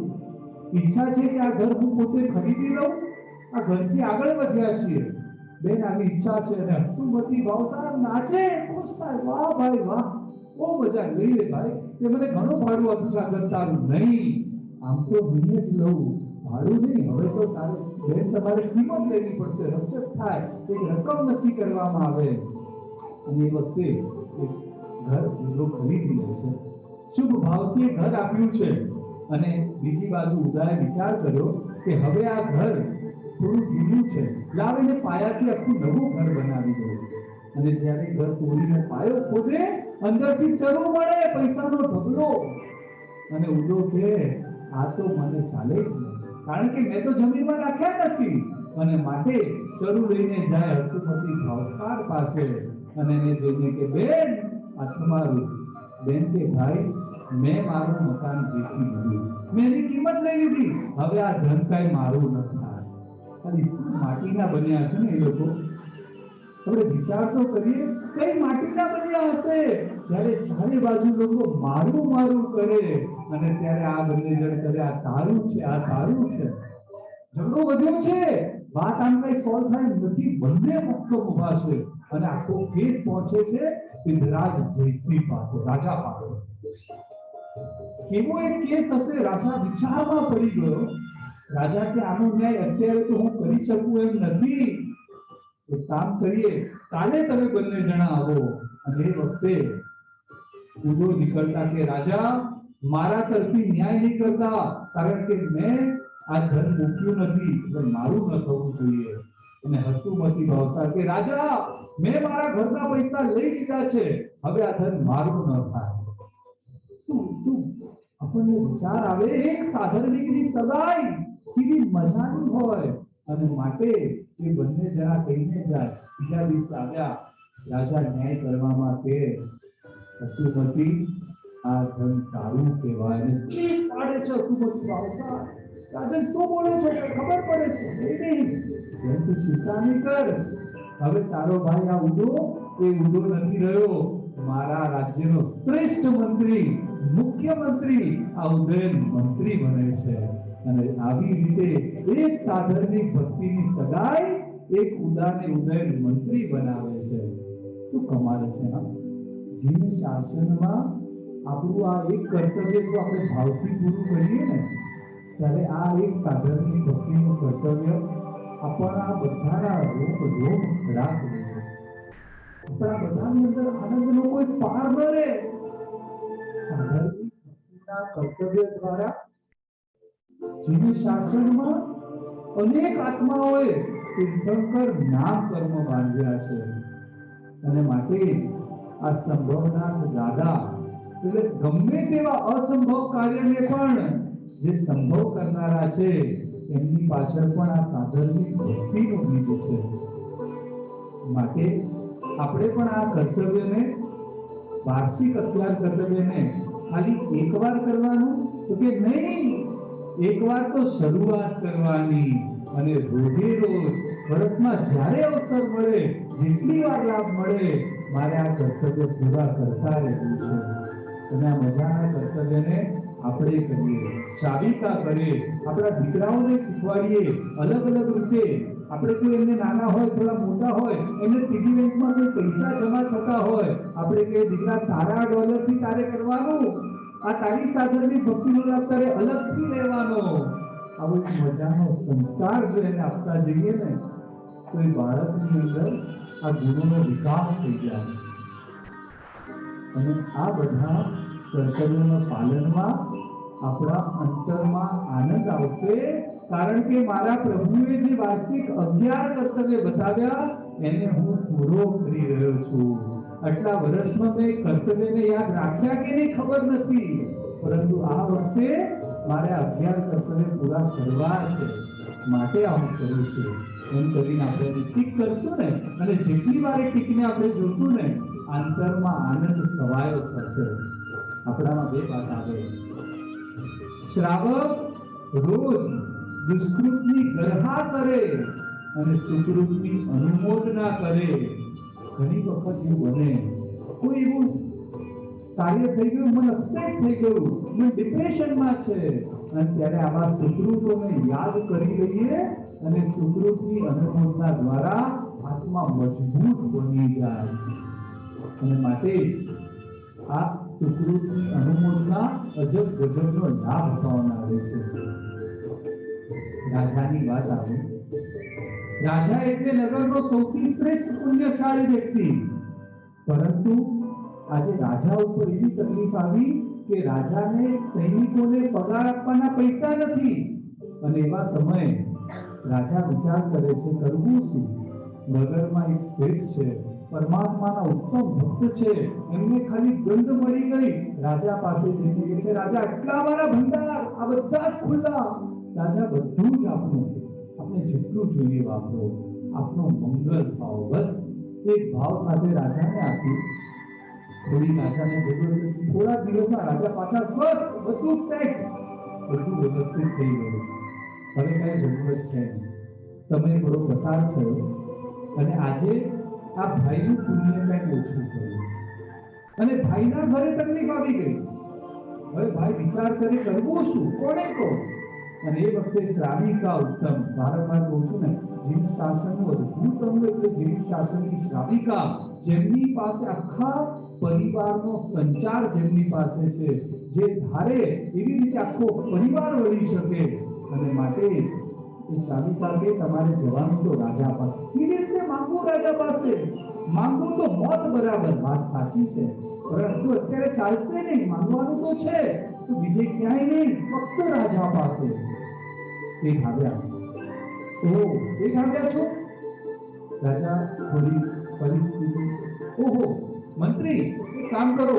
ઈચ્છા છે કે આ ઘર હું પોતે ખરીદી લઉં. આ ઘરથી આગળ વધ્યા છીએ. બેન આવી ઈચ્છા છે. અને હસુમતી ભાવસાર નાચે, ખુશ થાય. વાહ ભાઈ વાહ, બહુ મજા લઈ લે ભાઈ. તે મને ઘણું ભાડું આપ્યું છે આ ઘર તારું. નહીં, આમ તો હું જ લઉં, ભાડું નહીં. હવે તો તારે બેન તમારે કિંમત લેવી પડશે, રક્ષક થાય, એક રકમ નક્કી કરવામાં આવે. અને એ વખતે એક ઘર ઉધો ખરીદી લે છે. શુભ ભાવથી ઘર આપ્યું છે. અને બીજી બાજુ ઉદાએ વિચાર કર્યો કે હવે આ ઘર થોડું જૂનું છે, લાવીને પાયાથી આખું નવું ઘર બનાવી દો. અને જ્યારે ઘર તોડીને પાયો ખોદે, અંદરથી ચરો મળે, પૈસાનો ઢગલો. અને ઉદો કે આ તો મને ચાલે જ નહીં, કારણ કે મેં તો જમીનમાં રાખ્યા નથી. અને માટે ચરું લઈને જાય હસુમતી ભાવસાર પાસે. અને એને જોઈને કે બેન, આ તમારું. બેન કે ભાઈ, મેં મારું મકાન વેચી દીધું, મેં એની કિંમત લઈ લીધી. હવે આ ધન કાંઈ મારું ન થાય. અને શું માટીના બન્યા છે ને એ લોકો. આપણે વિચાર તો કરીએ, કઈ માટીના બન્યા હશે. જ્યારે ચારે બાજુ લોકો મારું મારું કરે, અને ત્યારે આ બંને જણ કરે આ તારું છે, આ તારું છે. ઝઘડો વધ્યો છે. વાત આમ કઈ સોલ્વ થાય નથી. બંને પક્ષો ઉભા છે. અને આખો કેસ પહોંચે છે સિદ્ધરાજ જયસિંહ પાસે, રાજા પાસે. કેવો એક કેસ હશે. રાજા વિચારમાં પડી ગયો. રાજા કે આનો ન્યાય અત્યારે તો હું કરી શકું એમ નથી. એક કામ કરીએ, કાલે તમે બંને જણા આવો. અને એ વખતે ઉદો નીકળતા કે રાજા, મારા તરફી ન્યાય નહીં કરતા, કારણ કે મેં આ ધન મૂક્યું નથી, એટલે મારું ન થવું જોઈએ. અને હસુમતી ભાવસાર કે રાજા, મેં મારા ઘરના પૈસા લઈ લીધા છે, હવે આ ધન મારું ન થાય. શું આપણને વિચાર આવે, એક સાધર્મિકની સગાઈ કેવી મજાની હોય. અને માટે એ બંને જણા કહીને જાય. બીજા દિવસે આવ્યા, રાજા ન્યાય કરવામાં કે હસુમતી, આ ધન તારું કહેવાય. અને ચીસ પાડે છે હસુમતી ભાવસાર. રાજન શું બોલો છો, ખબર પડે છે. નહીં, તું ચિંતા નહીં કર. હવે તારો ભાઈ આ ઉદો, એ ઉદો નથી રહ્યો. મારા રાજ્યનો શ્રેષ્ઠ મંત્રી, મુખ્યમંત્રી આ ઉદયન મંત્રી બને છે. અને આવી રીતે એક સાધર્મિક ભક્તિની સગાઈ એક ઉદાને ઉદયન મંત્રી બનાવે છે. શું કમાલ છે. જીવ શાસનમાં આપણું આ એક કર્તવ્ય જો આપણે ભાવથી પૂરું કરીએ ને, ત્યારે આ એક સાધર્મિક ભક્તિનું કર્તવ્ય આપણા બધાના રોગ ખરાબ કરે. આપણા બધાની અંદર આનંદનો કોઈ પાર ન રહે. સાધર્મિક ભક્તિના કર્તવ્ય દ્વારા જીવ શાસનમાં અનેક આત્માઓએ તીર્થંકર નામ કર્મ બાંધ્યા છે. અને માટે આ સંભવનાથ દાદા એટલે ગમે તેવા અસંભવ કાર્યને પણ જે સંભવ કરનારા છે, એમની પાછળ પણ આ સાધર્મિક ભક્તિનો બીજ છે. માટે આપણે પણ આ કર્તવ્યને, વાર્ષિક અત્યાર કર્તવ્યને ખાલી એકવાર કરવાનું તો કે નહીં, એકવાર તો શરૂઆત કરવાની. અને રોજે રોજ વર્ષમાં જ્યારે અવસર મળે, જેટલી વાર લાભ મળે, મારે આ કર્તવ્ય પૂરા કરતા રહેવું છે. અને આ મજાના કર્તવ્યને આપણે કરીએ, સાબિતા કરીએ, આપણા દીકરાઓને શીખવાડીએ અલગ અલગ રીતે. આપણે કોઈ એમને નાના હોય, થોડા મોટા હોય, એમને પીગી બેંકમાં કોઈ પૈસા જમા થતા હોય, આપણે કે દીકરા તારા ડોલરથી તારે કરવાનું, આ તારી સાધનની ભક્તિનો લાભ તારે અલગથી લેવાનો. આવો એક મજાનો સંસ્કાર જો એને આપતા જઈએ ને, તો એ બાળકની અંદર આ ગુણોનો વિકાસ થઈ જાય. અને આ બધા કર્તવ્યોના પાલનમાં આપણા અંતરમાં આનંદ આવશે. કારણ કે મારા પ્રભુએ જે વાર્ષિક 11 કર્તવ્ય બતાવ્યા, એને હું પૂરો કરી રહ્યો છું. આટલા વર્ષમાં મેં કર્તવ્યને યાદ રાખ્યા કે નહીં ખબર નથી, પરંતુ આ વખતે મારે 11 કર્તવ્ય પૂરા કરવા છે, માટે આ હું કરું છું. એમ કરીને આપણે ટીક કરશું ને, અને જેટલી વાર એ ટીકને આપણે જોશું ને, અંતરમાં આનંદ સવાયો થશે. આપણામાં બે વાત આવે. શ્રાવક રોજ દુષ્કૃતની ગરહા કરે અને સુકૃતની અનુમોદના કરે. ઘણી વખત એવું બને, કોઈ એવું કાર્ય થઈ ગયું, મન અપસેટ થઈ ગયું, મન ડિપ્રેશનમાં છે, અને ત્યારે આવા સુકૃતોને યાદ કરી લઈએ અને સુકૃતની અનુમોદના દ્વારા આત્મા મજબૂત બની જાય. અને માટે આ સુકૃતની અનુમોદના અજબ ગજબનો લાભ પાવનારે છે. રાજાની વાત આવે, રાજા એટલે નગરનો સૌથી શ્રેષ્ઠ પુણ્યશાળી વ્યક્તિ. પરંતુ આજે રાજા ઉપર એવી તકલીફ આવી કે રાજાને સૈનિકોને પગાર આપવાના પૈસા નથી. અને એવા સમયે રાજા વિચાર કરે છે, કરવું શું? નગરમાં એક શેઠ છે, પરમાત્માના ઉત્તમ ભક્ત છે, એમને ખાલી ગંધ મળી ગઈ. રાજા પાસે જઈને કહે છે, રાજા આટલા મારા ભંડાર, આ બધા જ ખુલ્લા. રાજા બધું જ આપનું, આપણે જેટલું જોઈએ વાપરો, આપનો મંગળ ભાવ, બસ એક ભાવ સાથે રાજાને આપ્યું. થોડી રાજાને જરૂર હતી, થોડા દિવસમાં રાજા પાછા સ્વસ્થ, બધું સેટ, બધું વ્યવસ્થિત થઈ ગયું. હવે કઈ જરૂરત છે નહીં. સમય થોડો પસાર થયો અને આજે આ ભાઈનું પુણ્ય કંઈક ઓછું થયું અને ભાઈના ઘરે તકલીફ આવી ગઈ. હવે ભાઈ વિચાર કરે, કરવું શું, કોને કહો? અને એ વખતે શ્રાવિકા ઉત્તમ, વારંવાર કહું છું ને, જીવ શાસનનું અદભુત અંગ એટલે જીવ શાસનની શ્રાવિકા, જેમની પાસે આખા પરિવારનો સંચાર જેમની પાસે છે, જે ધારે એવી રીતે આખો પરિવાર વળી શકે. અને માટે એ શ્રાવિકા કે તમારે જવાનું તો રાજા પાસે. કેવી રીતે માંગવું રાજા પાસે? માંગવું તો મોત બરાબર, વાત સાચી છે, પરંતુ અત્યારે ચાલશે નહીં. માંગવાનું તો છે, તો બીજે ક્યાંય નહીં, ફક્ત રાજા પાસે. શેઠ આવ્યા. શેઠ આવ્યા છો? રાજા થોડી પરિસ્થિતિ, ઓહો મંત્રી, એક કામ કરો,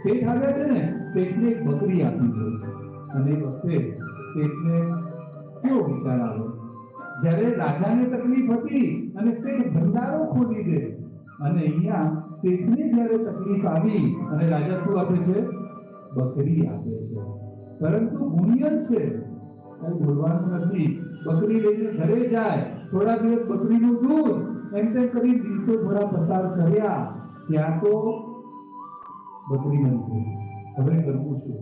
શેઠ આવ્યા છે ને, શેઠને એક બકરી આપી દો. અને એ વખતે શેઠને કેવો વિચાર આવ્યો, જ્યારે રાજાને તકલીફ હતી અને શેઠ ભંડારો ખોલી દે, અને અહીંયા શેઠને જ્યારે તકલીફ આવી અને રાજા શું આપે છે? બકરી આપે છે. પરંતુ ગુણિયન છે, કઈ બોલવાનું નથી. બકરી લઈને ઘરે જાય, થોડા દિવસ બકરીનું દૂધ, એમ તેમ કરી દિવસો થોડા પસાર કર્યા, ત્યાં તો બકરી નથી. હવે કરવું શું?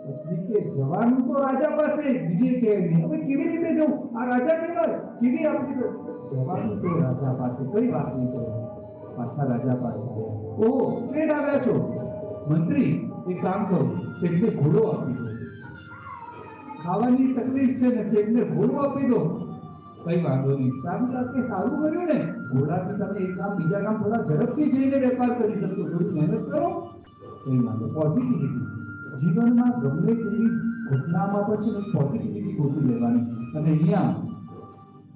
પત્ની કે જવાનું તો રાજા પાસે, બીજે ક્યાંય નહીં. હવે કેવી રીતે જવું? આ રાજા કહેવાય, કેવી આપી દો? જવાનું તો રાજા પાસે, કઈ વાત નહીં કરો. પાછા રાજા પાસે આવ્યા. ઓહો શેઠ આવ્યા છો? મંત્રી એક કામ કરો, શેઠને ઘોડો આપી દો. ખાવાની તકલીફ છે ને, શેઠને ઘોડો આપી દો. કઈ વાંધો નહીં. સારું કે સારું કર્યું ને, ઘોડાથી તમે એક કામ બીજા કામ થોડા ઝડપથી જઈને વેપાર કરી શકશો. થોડી મહેનત કરો, કઈ વાંધો. પોઝિટિવિટી જીવનમાં ગમે તેવી ઘટનામાં પછી પોઝિટિવિટી ગોતી લેવાની. અને અહીંયા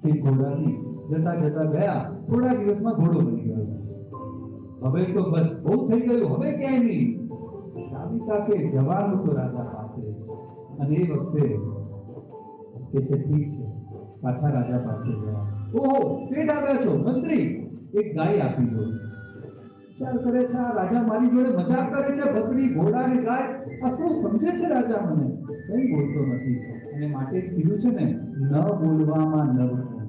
તે ઘોડાથી જતા જતા ગયા, થોડા દિવસમાં ઘોડો બની ગયો. હવે તો બસ બહુ થઈ ગયું, હવે ક્યાંય નહીં. શ્રાવિકા કે જવાનું તો રાજા પાસે. અને એ વખતે કે છે ઠીક છે, પાછા રાજા પાસે ગયા. ઓહો શેઠ આવ્યા છો? મંત્રી એક ગાય આપી દો. વિચાર કરે છે, આ રાજા મારી જોડે મજાક કરે છે, બકરી ઘોડા ને ગાય, આ શું સમજે છે રાજા? મને કઈ બોલતો નથી. અને માટે જ કીધું છે ને, ન બોલવામાં ન બોલવું.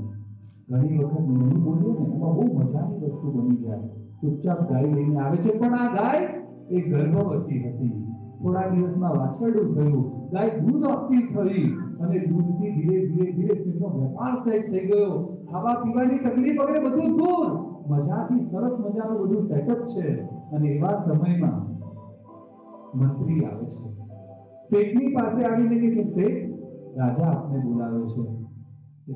ઘણી વખત નહીં બોલીએ ને, એમાં બહુ મજાની વસ્તુ બની જાય. ચૂપચાપ ગાય લઈને આવે છે, પણ આ ગાય એ ગર્ભવતી હતી. થોડા દિવસમાં વાછરડું થયું, ગાય દૂધ આપતી થઈ અને દૂધથી ધીરે ધીરે ધીરે તેનો વેપાર સેટ થઈ ગયો. ખાવા પીવાની તકલીફ વગેરે બધું દૂર, મજાથી સરસ મજાનું બધું સેટઅપ છે. અને એવા સમયમાં મંત્રી આવે છે, શેઠની પાસે આવીને કહે છે, શેઠ રાજા આપને બોલાવે છે.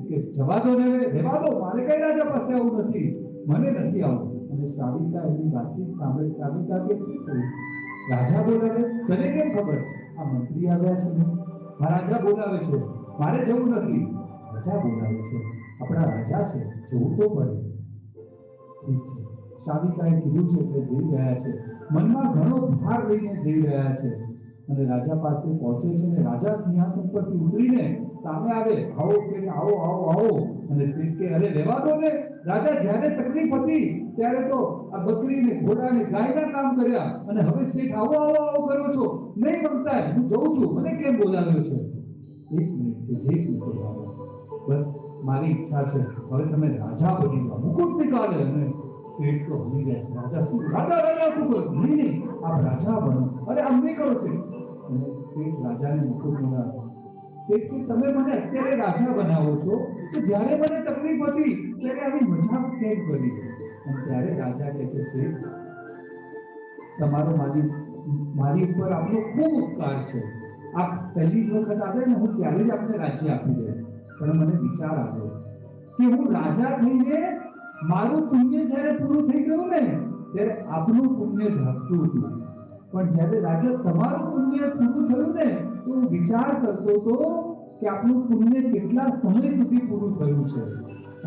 કે જવા દો ને, રહેવા દો, મારે કઈ રાજા પાસે આવું નથી, મને નથી આવું. અને શ્રાવિકા એની વાતચીત સાંભળે. શ્રાવિકા કે શું થયું? રાજા બોલાવે? તને કેમ ખબર? આ મંત્રી આવ્યા છે ને, આ રાજા બોલાવે છે, મારે જવું નથી. રાજા બોલાવે છે, આપણા રાજા છે, જવું તો પડે. ઠીક છે, શ્રાવિકાએ કીધું છે એટલે જઈ રહ્યા છે. મનમાં ઘણો ભાર લઈને જઈ રહ્યા છે. અને રાજા પાસે પહોંચે છે ને રાજા સિંહાસન પરથી ઉતરીને સામે આવે. આવો શેઠ, આવો આવો આવો. અને શેઠ કે અરે રહેવા દો ને રાજા, જ્યારે તકલીફ હતી ત્યારે તો આ બકરી ને ઘોડા ને ગાયના કામ કર્યા, અને હવે શેઠ આવો આવો આવો કરો છો? નહીં ગમતા, હું જઉં છું, મને કેમ બોલાવ્યો છે? એક મિનિટ બસ મારી ઈચ્છા છે હવે તમે રાજા બની જાઓ, મુકુટ નીકાળે. અને શેઠ તો હલી ગયા છે. રાજા શું શું કરો? નહીં નહીં, આપ રાજા બનો. અરે આમ નહીં કરો શેઠ. અને શેઠ રાજાને મુકુટ લગાવ્યો. શેઠ કે તમે મને અત્યારે રાજા બનાવો છો, તો જ્યારે મને તકલીફ હતી ત્યારે આવી મજાક કેમ કરી? અને ત્યારે રાજા કહે છે શેઠ, તમારો મારી ઉપર આપનો ખૂબ ઉપકાર છે. આપ પહેલી જ વખત આવે ને હું ત્યારે જ આપને રાજ્ય આપી દે, પણ મને વિચાર આવ્યો કે હું રાજા થઈને મારું પુણ્ય જ્યારે પૂરું થઈ ગયું ને ત્યારે આપનું પુણ્ય ઝાકતું હતું. પણ જ્યારે રાજા તમારું પુણ્ય પૂરું થયું ને તો હું વિચાર કરતો હતો કે આપનું પુણ્ય કેટલા સમય સુધી પૂરું થયું છે.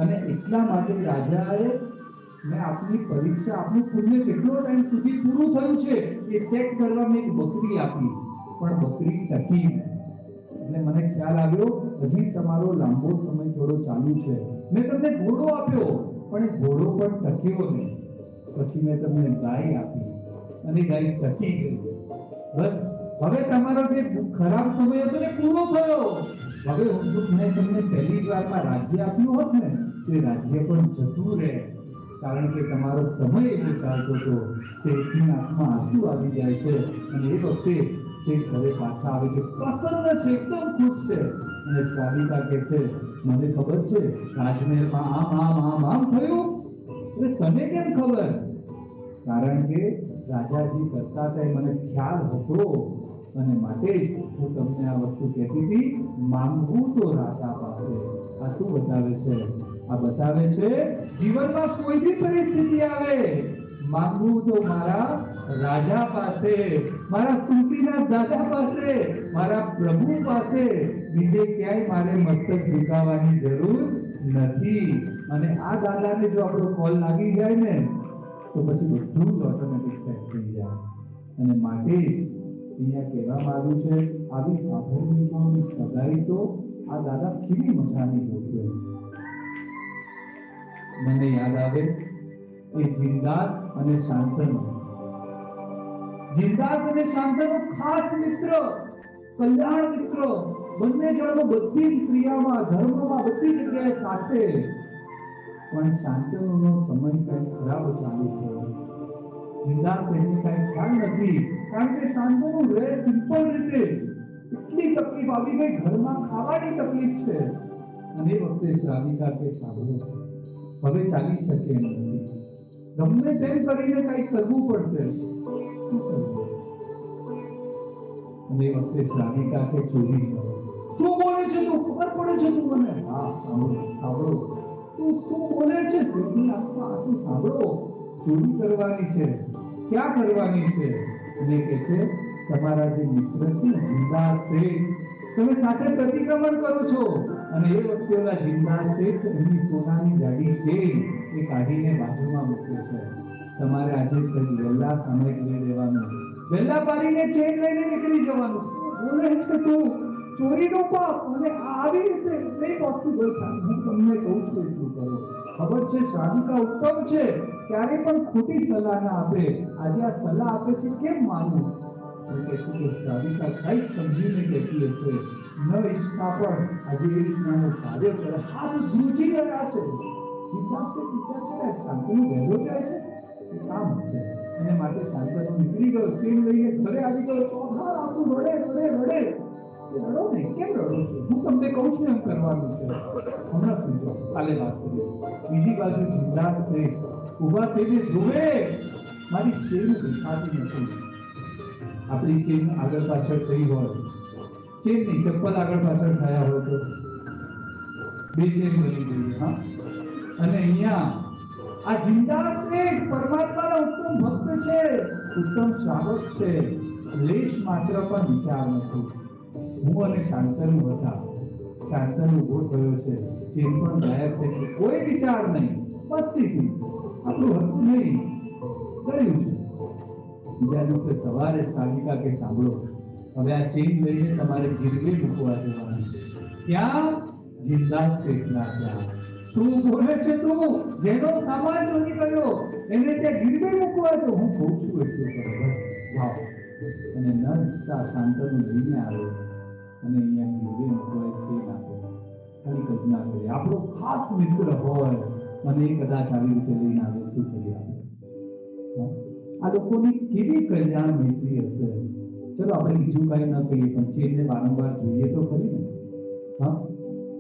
અને એટલા માટે રાજાએ મેં આપની પરીક્ષા, આપનું પુણ્ય કેટલો ટાઈમ સુધી પૂરું થયું છે એ ચેક કરવા મેં એક બકરી આપી, પણ બકરી ટકી નહીં. એટલે મને ખ્યાલ આવ્યો હજી તમારો લાંબો સમય થોડો ચાલુ છે. મેં તમને ઘોડો આપ્યો પણ એ ઘોડો પણ ટક્યો નહીં. પછી મેં તમને ગાય આપી અને ગાય ટકી ગઈ. બસ હવે તમારો જે ખરાબ સમય હતો ને પૂરો થયો. હવે જો મેં તમને પહેલી જ વારમાં રાજ્ય આપ્યું હોત ને તો એ રાજ્ય પણ જતું રહે, કારણ કે તમારો સમય એવો ચાલતો હતો. શેઠની આંખમાં આંસુ આવી જાય છે અને એ વખતે શેઠ ઘરે પાછા આવે છે, પ્રસન્ન છે, એકદમ ખુશ છે. અને શ્રાવિકા કહે છે, મને ખબર છે રાજમહેલમાં આમ થયું. એટલે તને કેમ ખબર? કારણ કે રાજાજી કરતા હતા એ મને ખ્યાલ હતો અને માટે જ હું તમને આ વસ્તુ કહેતી હતી, માંગવું તો રાજા પાસે. આ શું બતાવે છે? આ બતાવે છે જીવનમાં કોઈ બી પરિસ્થિતિ આવે, માંગવું તો મારા રાજા પાસે, મારા સુખીના દાદા પાસે, મારા પ્રભુ પાસે. બીજે ક્યાંય મારે મસ્તક ઝુકાવવાની જરૂર નથી. અને આ દાદાને જો આપણો કોલ લાગી જાય ને તો પછી બધું જ ઓટોમેટિક સેટ થઈ જાય. અને માટે જ અહીંયા કહેવામાં આવ્યું છે આવી સાધુની સગાઈ તો આ દાદા કેવી મજાની ગોઠવે. મને યાદ આવે એ જિંદાસ અને શાંતનુ. જિંદાસ અને શાંતનુ ખાસ મિત્ર, કલ્યાણ મિત્ર. બંને જણો બધી જ ક્રિયામાં, ધર્મમાં, બધી જગ્યાએ સાથે. પણ શાંતનુનો સમય કઈ ખરાબ ચાલુ થયો. જિંદાસ એને કઈ ખ્યાલ નથી, કારણ કે શાંતનુ રહે સિમ્પલ રીતે. એટલી તકલીફ આવી ગઈ, ઘરમાં ખાવાની તકલીફ છે. અને એ વખતે શ્રાવિકા કે સાંભળો, હવે ચાલી શકે એમ નથી. ગમે તેમ કરીને કંઈક કરવું પડશે. શું કરવું? અને એ વખતે શ્રાવિકા કે ચોરી કરો. શું બોલે છે તું? ખબર પડે છે તું મને? હા સાંભળો. તું શું બોલે છે? તેની આંખમાં આંસુ. સાંભળો, ચોરી કરવાની છે. ક્યાં કરવાની છે? અને કે છે તમારા જે મિત્ર છે ને જિંદાસ શેઠ, તમે સાથે પ્રતિક્રમણ કરો છો. અને એ વખતે ઓલા જિંદાસ શેઠ એમની સોનાની ગાડી છે એ કાઢીને બાજુમાં મૂકે છે. તમારે આજે વહેલા સમય લઈ લેવાનું, વહેલા પાડીને ચેન લઈને નીકળી જવાનું. બોલે છે તું ચોરીનો પાપ અને આવી રીતે નહીં પોસિબલ થાય. હું તમને કહું છું એટલું કરો. ખબર છે શ્રાવિકા ઉત્તમ છે, ક્યારે પણ ખોટી સલાહ ના આપે. આજે આ સલાહ આપે છે, કેમ માનવું? શ્રાવિકા કઈક સમજીને કહેતી હશે, ન ઈચ્છતા પણ આજે એ રીતના કાર્ય કરે. હાથ ધ્રુજી રહ્યા છે. જિજ્ઞાસે વિચાર કર્યા, શાંતનુ વહેલો જાય છે એ કામ હશે. અને માટે શાંતનુ નીકળી ગયો, ચેન લઈને ઘરે આવી ગયો. ચોથા આંસુ રડે. રડો નહીં, કેમ રડો છો? હું તમને કહું છું એમ કરવાનું છે. હમણાં સમજો, કાલે વાત કરીએ. બીજી બાજુ જિંદાસ શેઠ ઊભા થઈને જોવે, મારી ચેન દેખાતી નથી. આપણી ચેન આગળ પાછળ થઈ હોય, ચેનની ચપ્પલ આગળ પાછળ થયા હોય તો બે ચેન બની ગઈ. હા, અને અહીંયા આ જિંદાસ શેઠ પરમાત્માના ઉત્તમ ભક્ત છે, ઉત્તમ શ્રાવક છે. લેશ માત્ર પણ વિચાર નથી. હું અને શાંતનુ હતા. શાંતનુ ઉભો થયો છે, ચેન પણ ગાયબ થઈ ગઈ. કોઈ વિચાર નહીં, મસ્તીથી આપણું હતું નહીં, કર્યું છે. બીજા દિવસે સવારે શ્રાવિકા કે સાંભળો, હવે આ ચેન લઈને તમારે ગીરવે મૂકવા જવાનું. ક્યાં? જિંદાસ શેઠના ત્યાં. શું બોલે છે તું? જેનો સામાન ચોરી કર્યો એને ત્યાં ગીરવે મૂકવા જો. હું કહું છું એટલું કરો, બસ જાઓ. અને ન ઈચ્છતા શાંતનુ લઈને આવ્યો અને અહીંયા ગીરવે મૂકવા ચેન આપો. ખાલી કલ્પના કરીએ આપણો ખાસ મિત્ર હોય અને એ કદાચ આવી રીતે લઈને આવે શું કરીએ આપણે? હા? આ લોકોની કેવી કલ્યાણ મૈત્રી હશે. ચલો આપણે બીજું કઈ ન કહીએ પણ ચેનને વારંવાર જોઈએ તો ખરી ને. હા,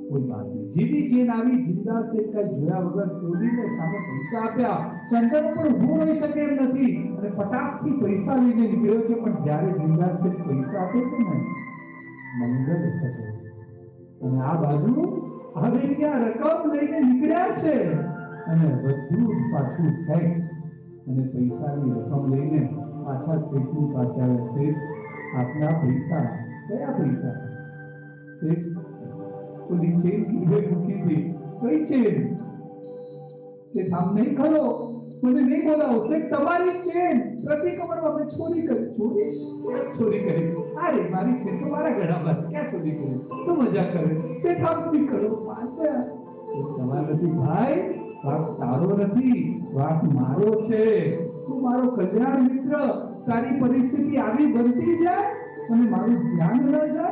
કોઈ વાત નહીં. જેવી ચેન આવી જિંદા છે કઈ જોયા વગર ચોરીને સામે પૈસા આપ્યા. ચંદન પણ ઊભો રહી શકે એમ નથી અને ફટાકથી પૈસા લઈને નીકળ્યો છે, પણ જ્યારે જિંદા છે પૈસા આપે છે ને મંગલ થશે. અને આ બાજુ હવે ત્યાં રકમ લઈને નીકળ્યા છે અને બધું જ પાછું સેટ અને પૈસાની રકમ લઈને પાછા શેઠની પાસે આવે. શેઠ, આપના પૈસા કયા પૈસા? શેઠ, ઓલી ચેન કીધે મૂકી હતી, કઈ ચેન? શેઠ, આમ નહીં ખરો, મને નહીં બોલાવો. શેઠ, તમારી ચેન પ્રતિક્રમણમાં મેં ચોરી કરી. ચોરી? ક્યાં ચોરી કરી? અરે મારી ચેન તો મારા ગળામાં છે, ક્યાં ચોરી કરી? શું મજાક કરે? શેઠ, આમ નહીં કરો, પાછા. તમારા નથી ભાઈ, વાક તારો નથી, વાક મારો છે. તું મારો કલ્યાણ મિત્ર, તારી પરિસ્થિતિ આવી બનતી જાય અને મારું ધ્યાન ન જાય,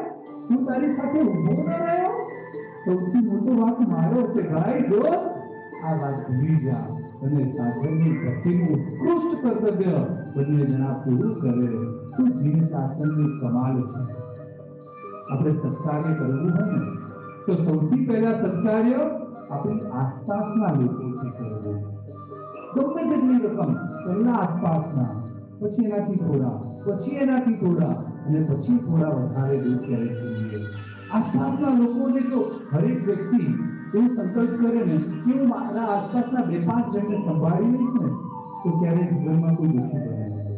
હું તારી સાથે ઊભો ન રહ્યો, સૌથી મોટો વાક મારો છે ભાઈ. દોસ્ત, આ વાત ભૂલી જા અને સાધનની પ્રત્યેનું ઉત્કૃષ્ટ કર્તવ્ય બંને જણા પૂરું કરે. શું જીવ શાસનની કમાલ છે. આપણે સત્કાર્ય કરવું હોય ને તો સૌથી પહેલા સત્કાર્ય આપણી આસપાસના લોકોથી કરવું. ગમે તેટલી રકમ પહેલા આસપાસના, પછી એનાથી થોડા, પછી એનાથી થોડા અને પછી થોડા વધારે દૂર ક્યારે જોઈએ. આસપાસના લોકોને જો હરેક વ્યક્તિ એવું સંકલ્પ કરે ને કે હું મારા આસપાસના 2-5 જણને સંભાળી લઈશ ને તો ક્યારેય જીવનમાં કોઈ દુઃખી બને નહીં.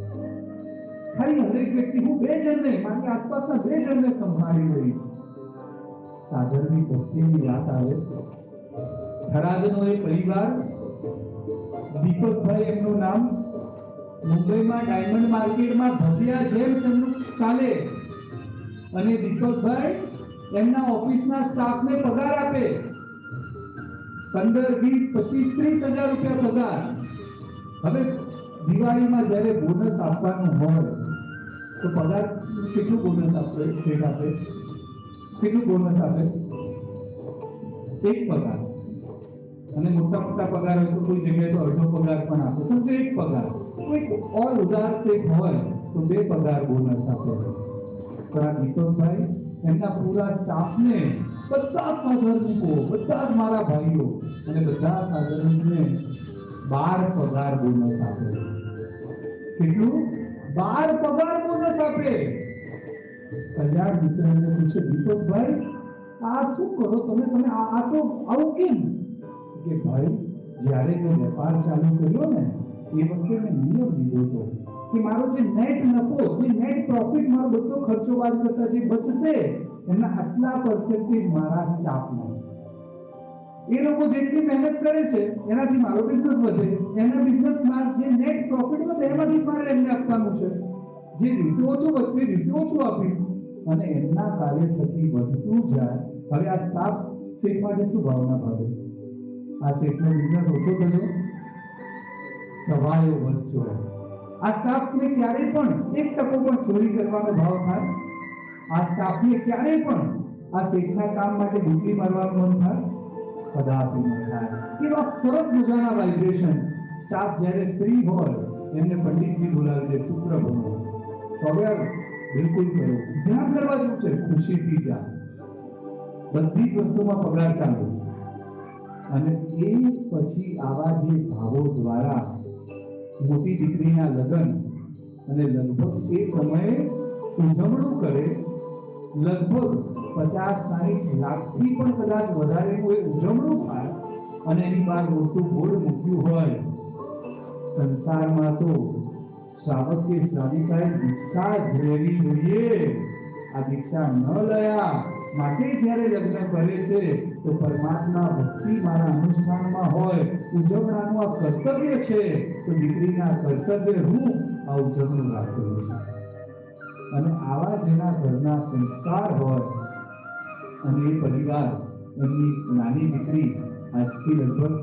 ખાલી હરેક વ્યક્તિ હું 2 જણને, મારી આસપાસના 2 જણને સંભાળી લઈશ. સાધનની ભક્તિની યાદ આવે. થરાદનો એક પરિવાર, દીપકભાઈ એમનું નામ, મુંબઈમાં ડાયમંડ માર્કેટમાં ભવ્યા જેમ તેમનું ચાલે અને દીપકભાઈ એમના ઓફિસના સ્ટાફને પગાર આપે. 15, 20, 25, 30 હજાર રૂપિયા પગાર. હવે દિવાળીમાં જ્યારે બોનસ આપવાનું હોય તો પગાર કેટલું બોનસ આપે? સ્ટેટ આપે કેટલું બોનસ આપે? 1 પગાર. અને મોટા મોટા પગાર હોય તો કોઈ જગ્યાએ તો અડધો પગાર પણ આપે. સમજો 1 પગાર. કોઈ ઓર ઉદાર સ્ટેટ હોય તો 2 પગાર બોનસ આપે. પણ આ દીપકભાઈ એમના પૂરા સ્ટાફને, બધા સાધનિકો, બધા જ મારા ભાઈઓ અને બધા સાધનિકોને 12 પગાર બોનસ આપે. કેટલું? 12 પગાર બોનસ આપે. કલ્યાણ મિત્રને પૂછે, દીપકભાઈ આ શું કરો તમે? આ તો આવું કેમ? કે ભાઈ, જ્યારે મેં વેપાર ચાલુ કર્યો ને એ વખતે મેં નિયમ લીધો હતો કે મારો જે નેટ નફો, જે નેટ પ્રોફિટ, મારો બધો ખર્ચો બાદ કરતા જે બચશે એના આટલા પર્સન્ટેજ મારા સ્ટાફનો. એ લોકો જેટલી મહેનત કરે છે એનાથી મારો બિઝનેસ વધે, એના બિઝનેસમાં જે નેટ પ્રોફિટ વધે એમાંથી મારે એમને આપવાનું છે. જે દિવસે ઓછું વધશે દિવસે ઓછું આપીશ અને એમના કાર્ય થકી વધતું જાય. હવે આ સ્ટાફ શેઠ માટે શું ભાવના ભાવે? આ શેઠનો બિઝનેસ ઓછો થયો, સવાયો વધજો. આ સ્ટાફને ક્યારેય પણ 1% પણ ચોરી કરવાનો ભાવ થાય? આ સ્ટાફને ક્યારેય પણ આ શેઠના કામ માટે ડૂબી મારવાનું મન થાય? કદાપી ન થાય. કેવા સરસ મજાના વાઇબ્રેશન. સ્ટાફ જ્યારે ફ્રી હોય એમને પંડિતજી બોલાવી દે, સૂત્ર બનો, ચોગ્યાર બિલકુલ કરો, ધ્યાન કરવા જેવું છે, ખુશીથી જા. બધી જ વસ્તુમાં પગાર ચાલુ. અને એ પછી આવા જે ભાવો દ્વારા મોટી દીકરીના લગ્ન અને લગભગ એ સમયે ઉજવણું કરે, લગભગ 50-60 લાખથી પણ કદાચ વધારેનું એ ઉજવણું થાય અને એની બહાર મોટું બોર્ડ મૂક્યું હોય, સંસારમાં તો શ્રાવક કે શ્રાવિકાએ દીક્ષા જ લેવી જોઈએ. આ દીક્ષા ન લયા માટે જ્યારે લગ્ન કરે છે તો પરમાત્મા ભક્તિ મારા અનુષ્ઠાનમાં હોય, ઉજવણાનું આ કર્તવ્ય છે તો દીકરીના કર્તવ્ય રૂપ આ ઉજવણું રાખેલું છે. અને આવા જેના ઘરના સંસ્કાર હોય અને એ પરિવાર, એમની નાની દીકરી આજથી લગભગ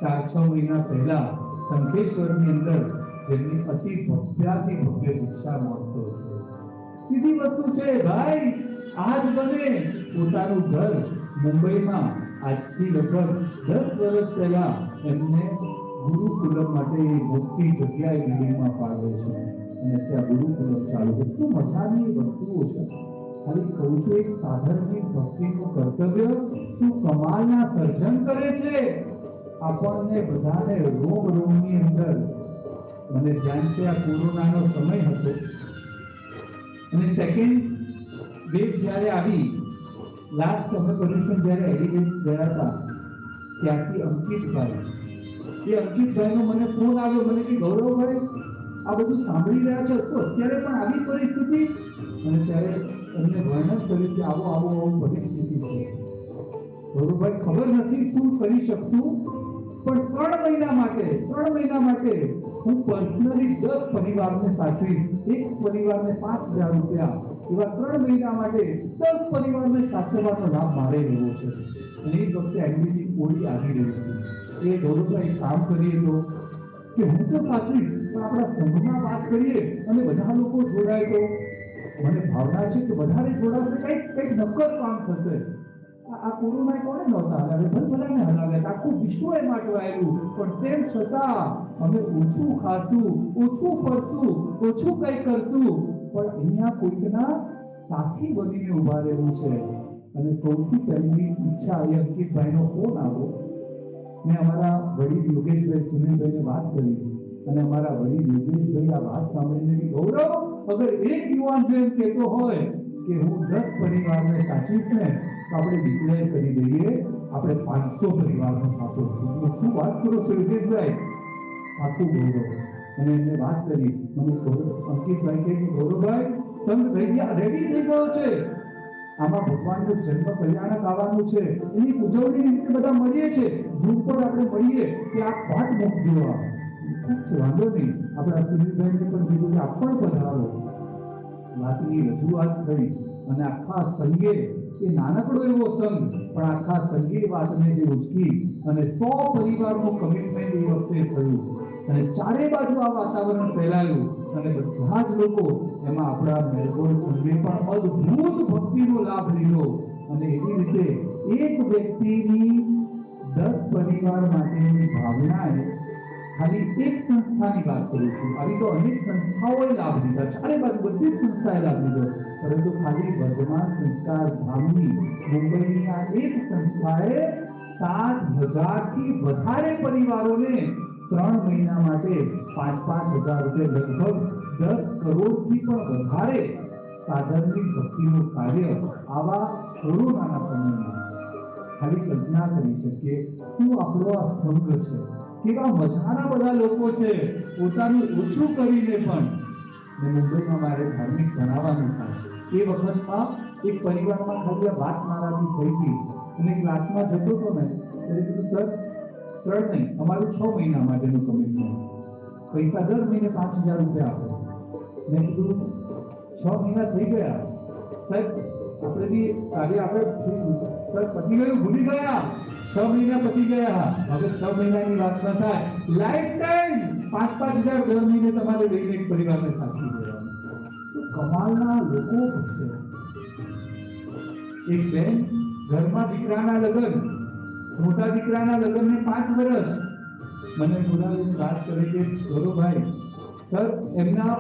4-6 મહિના પહેલા શંખેશ્વરની અંદર જેમની અતિ ભવ્યાથી ભવ્ય દીક્ષા મહોત્સવ થયો. સીધી વસ્તુ છે ભાઈ, આજ બને પોતાનું ઘર મુંબઈમાં આજથી લગભગ 10 વર્ષ પહેલા એમને ગુરુકુલમ માટે મોટી જગ્યાએ બિલ્ડિંગમાં ફાળવે છે અને ત્યાં ગુરુકુલમ ચાલુ છે. શું મજાની વસ્તુઓ છે. ખાલી કહું છું, એક સાધનની ભક્તિનું કર્તવ્ય શું કમાલના સર્જન કરે છે. આપણને બધાને રોમ રોમની અંદર, મને ધ્યાન છે આ કોરોનાનો સમય હતો અને સેકન્ડ વેવ જ્યારે આવી, લાસ્ટ અમે પર્યુષણ જ્યારે એલિવેટ ગયા હતા ત્યાંથી અંકિતભાઈનો મને ફોન આવ્યો. મને કે ગૌરવભાઈ આ બધું સાંભળી રહ્યા છો તો અત્યારે પણ આવી પરિસ્થિતિ, અને ત્યારે એમને વર્ણન કર્યું કે આવો પરિસ્થિતિ છે. ગૌરવભાઈ ખબર નથી શું કરી શકશું, પણ 3 મહિના માટે હું પર્સનલી 10 પરિવારને સાચવીશ. એક પરિવારને 5,000 રૂપિયા, એવા 3 મહિના માટે 10 પરિવારને સાચવવાનો લાભ મારે લેવો છે. અને એ વખતે એમની ઓળી આવી રહી હતી. એ ગૌરવભાઈ કામ કરીએ તો કે હું તો સાચવીશ, પણ આપણા સંઘમાં વાત કરીએ અને બધા લોકો જોડાય તો મને ભાવના છે કે વધારે જોડાશે, કંઈક નક્કર કામ થશે. આ કોરોના કોને નહોતા હલાવે, ભલભલાને હલાવે, આખું વિશ્વ એમાં અટવાયેલું, પણ તેમ છતાં અમે ઓછું ખાશું, ઓછું ફરશું, ઓછું કંઈ કરશું, પણ અહીંયા કોઈકના સાથી બનીને ઉભા રહેવું છે. અને સૌથી પહેલી ઈચ્છા એ અંકિતભાઈનો ફોન આવ્યો. મેં અમારા વડીલ યોગેશભાઈ સુનિલભાઈને વાત કરી અને અમારા વડીલ યોગેશભાઈ આ વાત સાંભળીને કે ગૌરવ, અગર એક યુવાન જો એમ કહેતો હોય કે હું 10 પરિવારને સાચવીશ ને, તો આપણે ડિક્લેર કરી દઈએ આપણે 500 પરિવારને સાચવશું. શું વાત કરો છો યોગેશભાઈ? આખું ગૌરવ. અને એમને વાત કરી. મને અંકિતભાઈ કે ગૌરવભાઈ સંઘ રેડી થઈ ગયો છે, આમાં ભગવાનનો જન્મ કલ્યાણક આવવાનું છે, એની ઉજવણી રીતે બધા મળીએ છે, ઝૂમ પર આપણે મળીએ કે આ વાત મૂકજો. ઠીક છે, વાંધો નહીં. આપણા સુનિલભાઈને પણ કીધું કે આપ પણ પધારો. વાતની રજૂઆત થઈ અને આખા સંઘે, એ નાનકડો એવો સંઘ પણ આખા સંઘે વાતને જે ઉચકી અને 100 પરિવારનું કમિટમેન્ટ એ વખતે થયું અને ચારે બાજુ આ વાતાવરણ ફેલાયું અને બધા જ લોકો એમાં આપણા મેલબોર્ન સંઘે પણ અદ્ભુત ભક્તિનો લાભ લીધો. અને એવી રીતે એક વ્યક્તિની 10 પરિવાર માટેની ભાવનાએ, ખાલી એક સંસ્થાની વાત કરું છું, આવી તો અનેક સંસ્થાઓએ લાભ લીધા, ચારે બાજુ બધી જ સંસ્થાએ લાભ લીધો, પરંતુ ખાલી વર્ધમાન સંસ્કાર ધામની મુંબઈની આ એક સંસ્થાએ 7,000 થી વધારે પરિવારોને 3 મહિના માટે 5,000 રૂપિયા, લગભગ 10 કરોડથી પણ વધારે સાધનની ભક્તિનું કાર્ય આવા કોરોનાના સમયમાં ખાલી કલ્પના કરી શકીએ. શું આપણો આ સંઘ છે, કેવા મજાના બધા લોકો છે, પોતાનું ઓછું કરીને પણ. મુંબઈમાં મારે ધાર્મિક ભણાવવાનું થાય, એ વખતમાં એક પરિવારમાં ખાલી આ વાત મારાથી થઈ ગઈ અને ક્લાસમાં જતો હતો ને ત્યારે કીધું સર 3 નહીં, અમારું 6 મહિના માટેનું કમિટમેન્ટ, પૈસા દર મહિને 5,000 રૂપિયા આપો. મેં કીધું 6 મહિના થઈ ગયા સાહેબ, આપણે બી કાર્ય આપણે સર પતી ગયું, ભૂલી ગયા, 6 મહિના પતી ગયા, હવે 6 મહિનાની વાત ન થાય, લાઈફ ટાઈમ 5,000 દર મહિને તમારે લઈને એક પરિવારને સાચવી દેવાનું. શું કમાલના લોકો છે. એક બેન ઘરમાં દીકરાના લગ્ન, મોટા દીકરાના લગ્નને 5 વર્ષ, મને બોલાવીને વાત કરી કે ગૌરવભાઈ સર એમના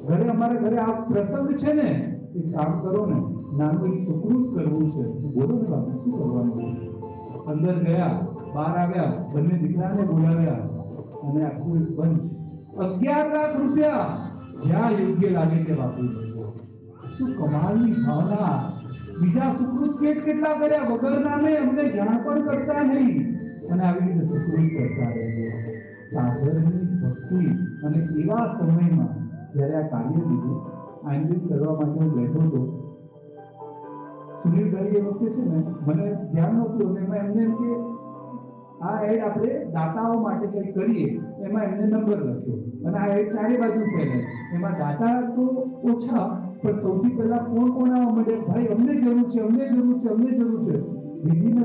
ઘરે, અમારા ઘરે આ પ્રસંગ છે ને, એક કામ કરો ને, નાનું એક સુકૃત કરવું છે. બોલો ને બાપુ, શું કરવાનું? અંદર ગયા, બહાર આવ્યા, બંને દીકરાને બોલાવ્યા અને આખું એક બંચ 11 લાખ રૂપિયા જ્યાં યોગ્ય લાગે તે વાપરી લીધો. શું કમાલની ભાવના. બીજા સુકૃત કેટલા કર્યા વગર નામે, અમને જાણ પણ કરતા નહીં અને આવી રીતે સુકૃત કરતા રહેજો. સાધનની ભક્તિ. અને એવા સમયમાં જ્યારે આ કાર્ય લીધું, આયોજિત કરવા માટે હું બેઠો હતો, સુનિલભાઈ એ વખતે છે ને, મને ધ્યાન નહોતું અને એમાં એમને એમ કે આ એડ આપણે દાતાઓ માટે કંઈ કરીએ, એમાં એમને નંબર લખ્યો અને આ એડ ચારે બાજુ ફેલાય. એમાં દાતા તો ઓછા, પણ સૌથી પહેલા કોણ આવવા માંડે, ભાઈ અમને જરૂર છે, અમને જરૂર છે, અમને જરૂર છે. વિધિન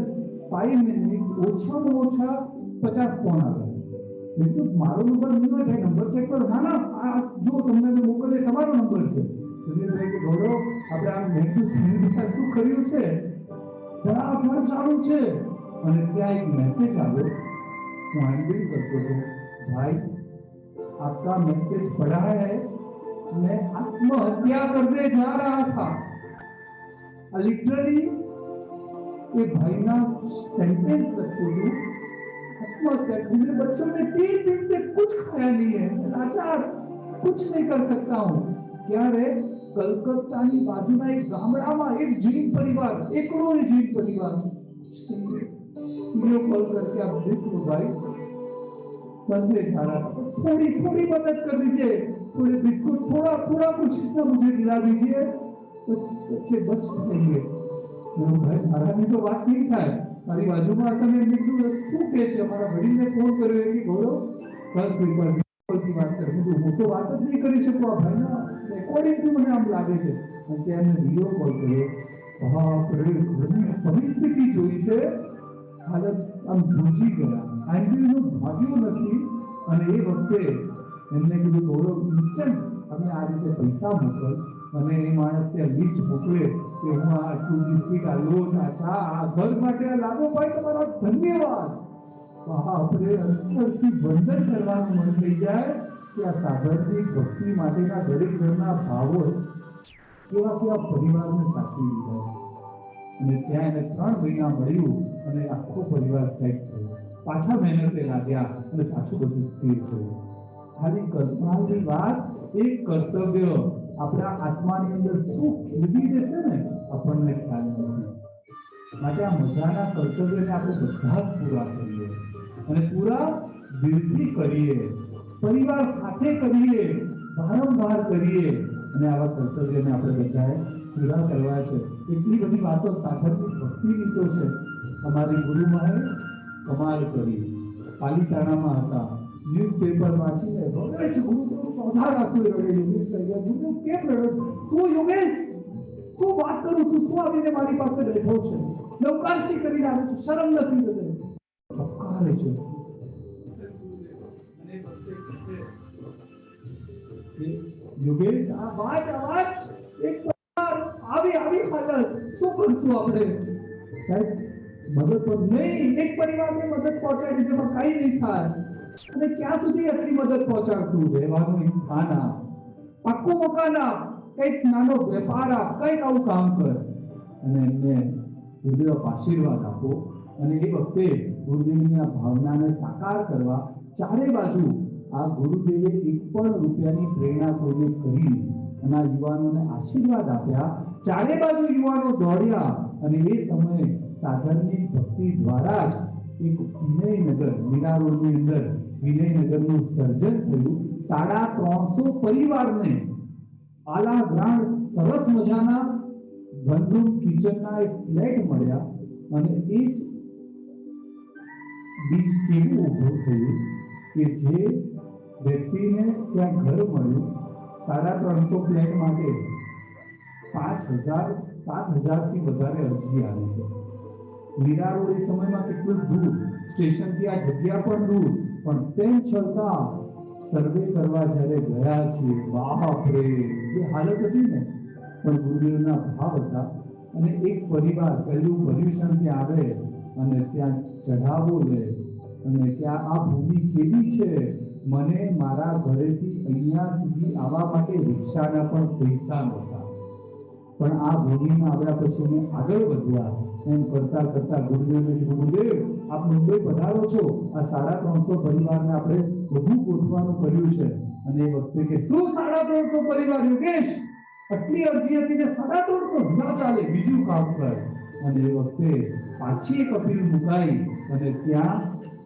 5 મિનિટ ઓછામાં ઓછા 50 ફોન આવે. એટલું મારો નંબર નહીં હોય, ભાઈ નંબર ચેક કરો. ના આ જો તમને મોકલે તમારો નંબર છે. સુનિલભાઈ કે ગૌરવ આપણે આ મેં શું કર્યું છે, ધડાધડ ચાલુ છે અને ત્યાં એક મેસેજ આવ્યો. હું હેન્ડલ કરતો હતો, भाई आपका मैसेज पढ़ा है, मैं आत्महत्या करने जा रहा था. लिटरली ये भाई ना सेंटेंस रखो तो आत्महत्या. मेरे बच्चों ने 3 दिन से कुछ खाया नहीं है, लाचार, कुछ नहीं कर सकता हूँ. क्या रे, कलकत्ताની બાજુના એક ગામડામાં એક જૈન પરિવાર, એકલો એ જૈન પરિવાર, वीडियो कॉल करके आप देखो भाई, बंदे जा रहा था, थोड़ी थोड़ी मदद कर दीजिए, थोड़े बिस्कुट, थोड़ा थोड़ा कुछ इतना मुझे दिला दीजिए तो बच्चे बच सकेंगे. भाई મારાની તો વાત નહીં થાય. મારી બાજુમાં તમે એમને કીધું શું કહે છે, અમારા વડીલને ફોન કર્યો કે ગૌરવ કલ પેપર की बात कर, હું તો વાત જ નહીં કરી શકું. આ ભાઈના રેકોર્ડિંગથી મને આમ લાગે છે. અને ત્યાં એમને વિડીયો કોલ કર્યો. બાપ રે, ઘરની પરિસ્થિતિ જોઈ છે, હાલત આમ ધ્રુજી ગયા. આંટીનું ભાગ્યું નથી. અને એ વખતે એમને કીધું ગૌરવ ઇન્સ્ટન્ટ અમે આ રીતે પૈસા મોકલ. અને એ માણસ ત્યાં લિસ્ટ મોકલે કે હું આ આટલું બિસ્કીટ, આ લોટ, આ ચા, આ ઘર માટે આ લાવો ભાઈ, તમારો ધન્યવાદ. આપણે અંતરથી વંદન કરવાનું મન થઈ જાય કે આ સાધનની ભક્તિ માટેના દરેક ઘરના ભાવો કેવા કેવા પરિવારને સાચવી લીધા. અને ત્યાં એને 3 મહિના મળ્યું અને આખો પરિવાર સેટ થયો. પાછા મહેનતે લાગ્યા અને પાછું બધું સ્થિર થયું. ખાલી કલ્પનાની વાત, એક કર્તવ્ય આપણા આત્માની અંદર શું ખીલવી દેશે ને આપણને ખ્યાલ નથી. માટે આ મજાના કર્તવ્યને આપણે બધા જ પૂરા કરીએ અને પૂરા દિલથી કરીએ, પરિવાર સાથે કરીએ, વારંવાર કરીએ. અને આવા કર્તવ્યને આપણે બધાએ પૂરા કરવા છે. એટલી બધી વાતો સાધનની ભક્તિની તો છે. અમારી ગુરુમાએ કમાલ કરી. પાલિતાણામાં હતા, ન્યૂઝપેપર વાંચીને બોલે છે, ગુરુ ચોથા રાસ્તે રડેલી. ગુરુ કેમ રડો? શું યોગેશ, શું વાત કરું છું? શું આવીને મારી પાસે બેઠો છે? નૌકારશી કરીને આવે છે, શરમ નથી થતી. અપકારે છે. યોગેશ, આ વાત એક આવી હાલત શું કરશું આપણે? સાહેબ મદદ તો નહીં, એક પરિવારને મદદ પહોંચાડી જેમાં કઈ નહીં થાય. અને ક્યાં સુધી આટલી મદદ પહોંચાડશું? રહેવાનું એક સ્થાન આપ, પાક્કું મકાન આપ, કંઈક નાનો વેપાર આપ, કંઈક આવું કામ કર. અને એમને ગુરુદેવ આશીર્વાદ આપો. અને એ વખતે ગુરુદેવની આ ભાવનાને સાકાર કરવા ચારે બાજુ આ ગુરુદેવે 1 પણ રૂપિયાની પ્રેરણા કોઈને કરી અને આ યુવાનોને આશીર્વાદ આપ્યા. ચારે બાજુ યુવાનો દોડ્યા અને એ સમયે સાધનની ભક્તિ દ્વારા જ એક વિનયનગર, મીરા રોડની અંદર વિનયનગરનું સર્જન થયું. 350 પરિવારને આલા ગ્રાન્ડ સરસ મજાના વનરૂમ કિચનના એક ફ્લેટ મળ્યા. અને એ જ બીજ કેવું ઊભું થયું કે જે વ્યક્તિને ત્યાં ઘર મળ્યું, 350 ફ્લેટ માટે 5000 7000 થી વધારે અરજી આવી છે. મીરા રોડ એ સમયમાં કેટલું દૂર, સ્ટેશનથી આ જગ્યા પણ દૂર, પણ તેમ છતાં સર્વે કરવા જ્યારે ગયા છીએ, બાપ રે, જે હાલત હતી ને, પણ ગુરુદેવના ભાવ હતા. અને એક પરિવાર પહેલું પર્યુષણ ત્યાં આવે અને ત્યાં ચઢાવો લે અને ત્યાં આ ભૂમિ કેવી છે, મને મારા ઘરેથી અહીંયા સુધી આવવા માટે રિક્ષાના પણ પૈસા નહોતા, પણ આ ભૂમિમાં આવ્યા પછી મેં આગળ વધ્યા. એમ કરતા કરતા ગુરુદેવને કીધું, ગુરુદેવ આપ મુંબઈ પધારો છો, આ 350 પરિવારને આપણે બધું ગોઠવાનું કર્યું છે. અને એ વખતે કે શું 350 પરિવાર યોગેશ? આટલી અરજી હતી ને 350 ના ચાલે, બીજું કામ કર. અને એ વખતે પાછી એક અપીલ મુકાઈ અને ત્યાં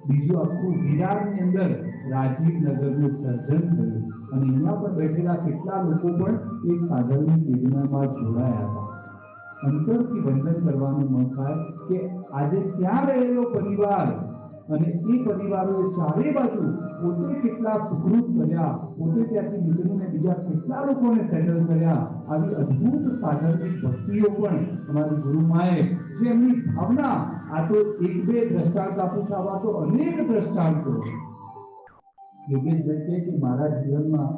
બીજું આખું વિરારની અંદર રાજીવનગરનું સર્જન થયું. અને અહીંયા પણ બેઠેલા કેટલા લોકો પણ એક સાધનની યોજનામાં જોડાયા હતા. અંતરથી વંદન કરવાનું મન થાય કે આજે ત્યાં રહેલો પરિવાર અને એ પરિવારોએ ચારે બાજુ પોતે કેટલા સુખરૂપ કર્યા, પોતે ત્યાંથી નીકળીને બીજા કેટલા લોકોને સેટલ કર્યા. આવી અદ્ભુત સાધનની ભક્તિઓ પણ અમારી ગુરુમાએ, જે એમની ભાવના, આ તો 1-2 દ્રષ્ટાંત આપું છું, આવા તો અનેક દ્રષ્ટાંતો. યોગેશભાઈ કહે કે મારા જીવનમાં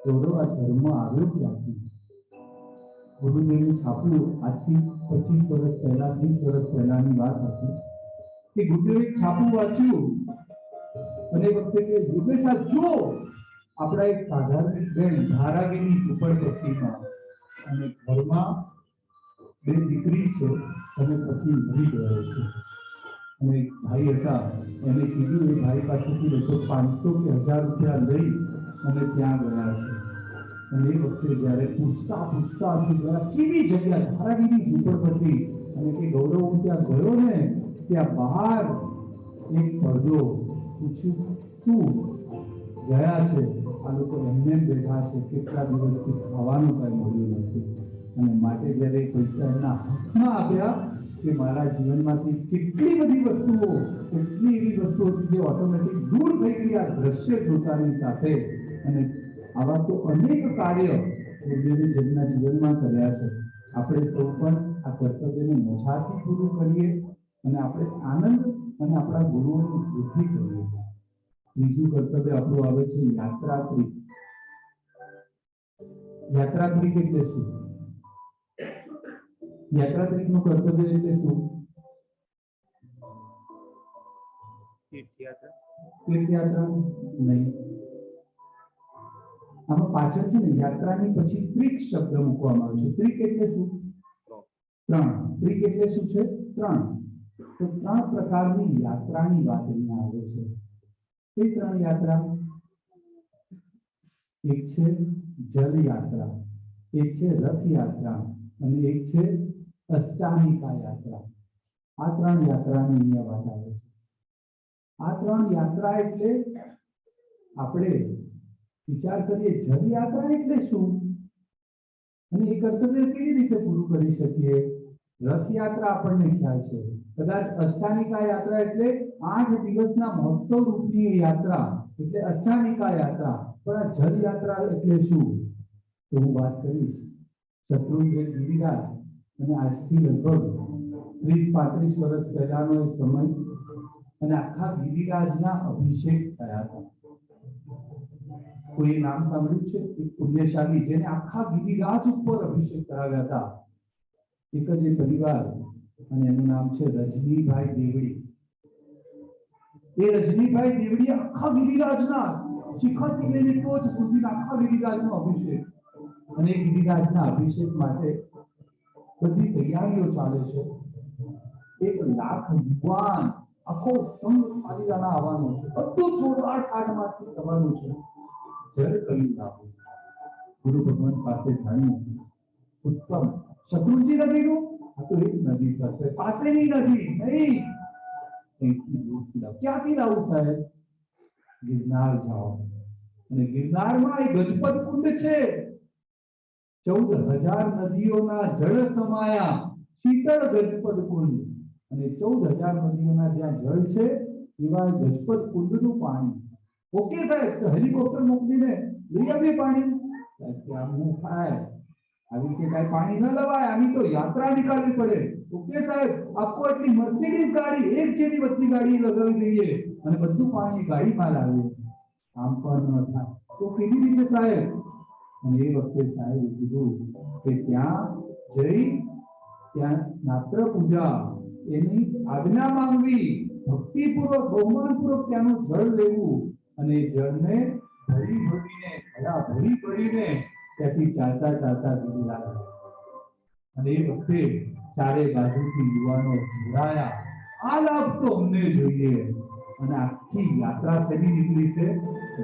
ગૌરવ આ ધર્મ આવ્યો ક્યાંથી? ગુરુદેવનું છાપું આજથી 25 વર્ષ પહેલા 30 વર્ષ પહેલાની વાત હશે કે ગુરુદેવે છાપું વાંચ્યું અને એ વખતે કે ગુરુદેવ જો આપણા એક સાધારણ બેન ધારાવીની ઝૂંપડપટ્ટીમાં અને ઘરમાં બે દીકરી છે અને પતિ મરી ગયો છે અને એક ભાઈ હતા એને કીધું એ ભાઈ પાસેથી 500 કે 1000 રૂપિયા લઈ અને ત્યાં ગયા છે અને એ વખતે જ્યારે પૂછતા કેવી જગ્યા ધારાવીની ઝૂંપડપટ્ટી અને કે ગૌરવ હું ત્યાં ગયો ને ત્યાં બહાર એક પડદો પૂછ્યું શું ગયા છે આ લોકો એમને બેઠા છે કેટલા દિવસથી ખાવાનું કઈ મળ્યું નથી અને માટે જ્યારે પૈસા એમના હાથમાં આપ્યા કે મારા જીવનમાંથી કેટલી બધી વસ્તુઓ કેટલી એવી વસ્તુઓ જે ઓટોમેટિક દૂર થઈ ગઈ આ દ્રશ્ય જોતાની સાથે અને આવા તો અનેક કાર્ય ગુરુદેવે જેમના જીવનમાં કર્યા છે આપણે સૌ પણ આ કર્તવ્યને મજાથી પૂરું કરીએ અને આપણે આનંદ અને આપણા ગુરુઓની વૃદ્ધિ કરીએ ત્રીજું કર્તવ્ય આપણું આવે છે યાત્રાત્રિક યાત્રાત્રિક એટલે શું યાત્રાત્રિકનું કર્તવ્ય એટલે શું તીર્થયાત્રા નહીં આમાં પાછળ છે ને યાત્રાની પછી ત્રિક શબ્દ મૂકવામાં આવ્યો છે ત્રિક એટલે શું ત્રણ ત્રિક એટલે શું છે ત્રણ તો 3 પ્રકારની યાત્રાની વાત અહીંયા આવે છે કઈ 3 યાત્રા એક છે જલ યાત્રા એક છે રથ યાત્રા અને એક છે અષ્ટાનિકા યાત્રા આ 3 યાત્રાની અહીંયા વાત આવે છે આ 3 યાત્રા એટલે આપણે વિચાર કરીએ જલ યાત્રા એટલે શું અને એ કર્તવ્ય કેવી રીતે પૂરું કરી શકીએ રથ યાત્રા આપણને ખ્યાલ છે કદાચ અષ્ટાનિકા યાત્રા એટલે 8 દિવસના મહોત્સવ રૂપની યાત્રા એટલે અષ્ટાનિકા યાત્રા પણ આ જલ યાત્રા એટલે શું તો હું વાત કરીશ શત્રુંજય ગિરિરાજ અને આજથી લગભગ 30-35 વર્ષ પહેલાનો એક સમય અને આખા ગિરિરાજના અભિષેક થયા હતા કોઈ નામ સાંભળ્યું છે એક પુણ્યશાલી જેને આખા ગિરિરાજ ઉપર અભિષેક કરાવ્યા હતા એક જ પરિવાર અને એનું નામ છે રજનીભાઈ દેવડી એ રજનીભાઈ દેવડી આખા ગિરિરાજના શિખરથી લઈને ટોચ સુધી આખા ગિરિરાજનો અભિષેક અને ગિરિરાજના અભિષેક માટે બધી તૈયારીઓ ચાલે છે 1 લાખ યુવાન આખો સંઘ પાલિતાના આવવાનો છે બધું જોરદાર ઠાઠમાંથી થવાનું છે જ્યારે કહ્યું લાવું ગુરુ ભગવાન પાસે જાણ્યું ઉત્તમ શત્રુંજી નદીનું આ તો એક નદી થશે પાસેની નદી નહીં ક્યાંથી લાવું સાહેબ ગિરનાર જાઓ અને ગિરનારમાં એક ગજપત કુંડ છે 14,000 નદીઓના જળ સમાયા શીતળ ગજપત કુંડ અને 14,000 નદીઓના જ્યાં જળ છે એવા ગજપત કુંડનું પાણી ઓકે સાહેબ તો હેલિકોપ્ટર મોકલીને લઈ આવીએ પાણી આમ થાય આવી રીતે કઈ પાણી ન લવાય આની તો યાત્રા નીકાળવી પડે ઓકે સાહેબ આપકો એટલી મર્સિડીઝ ગાડી એક જેની બધી ગાડી લગાવી દઈએ અને બધું પાણી ગાડીમાં લાવીએ આમ પણ ન થાય તો કેવી રીતે સાહેબ અને એ વખતે સાહેબે કીધું કે ત્યાં જઈ ત્યાં સ્નાત્ર પૂજા એની આજ્ઞા માંગવી ભક્તિપૂર્વક બહુમાનપૂર્વક ત્યાંનું જળ લેવું અને જળને ભરી ભરીને ત્યાંથી ચાલતા ગિરિરાજ અને એ વખતે ચારે બાજુથી યુવાનો જોડાયા આ લાભ તો અમને જોઈએ અને આખી યાત્રા શેની નીકળી છે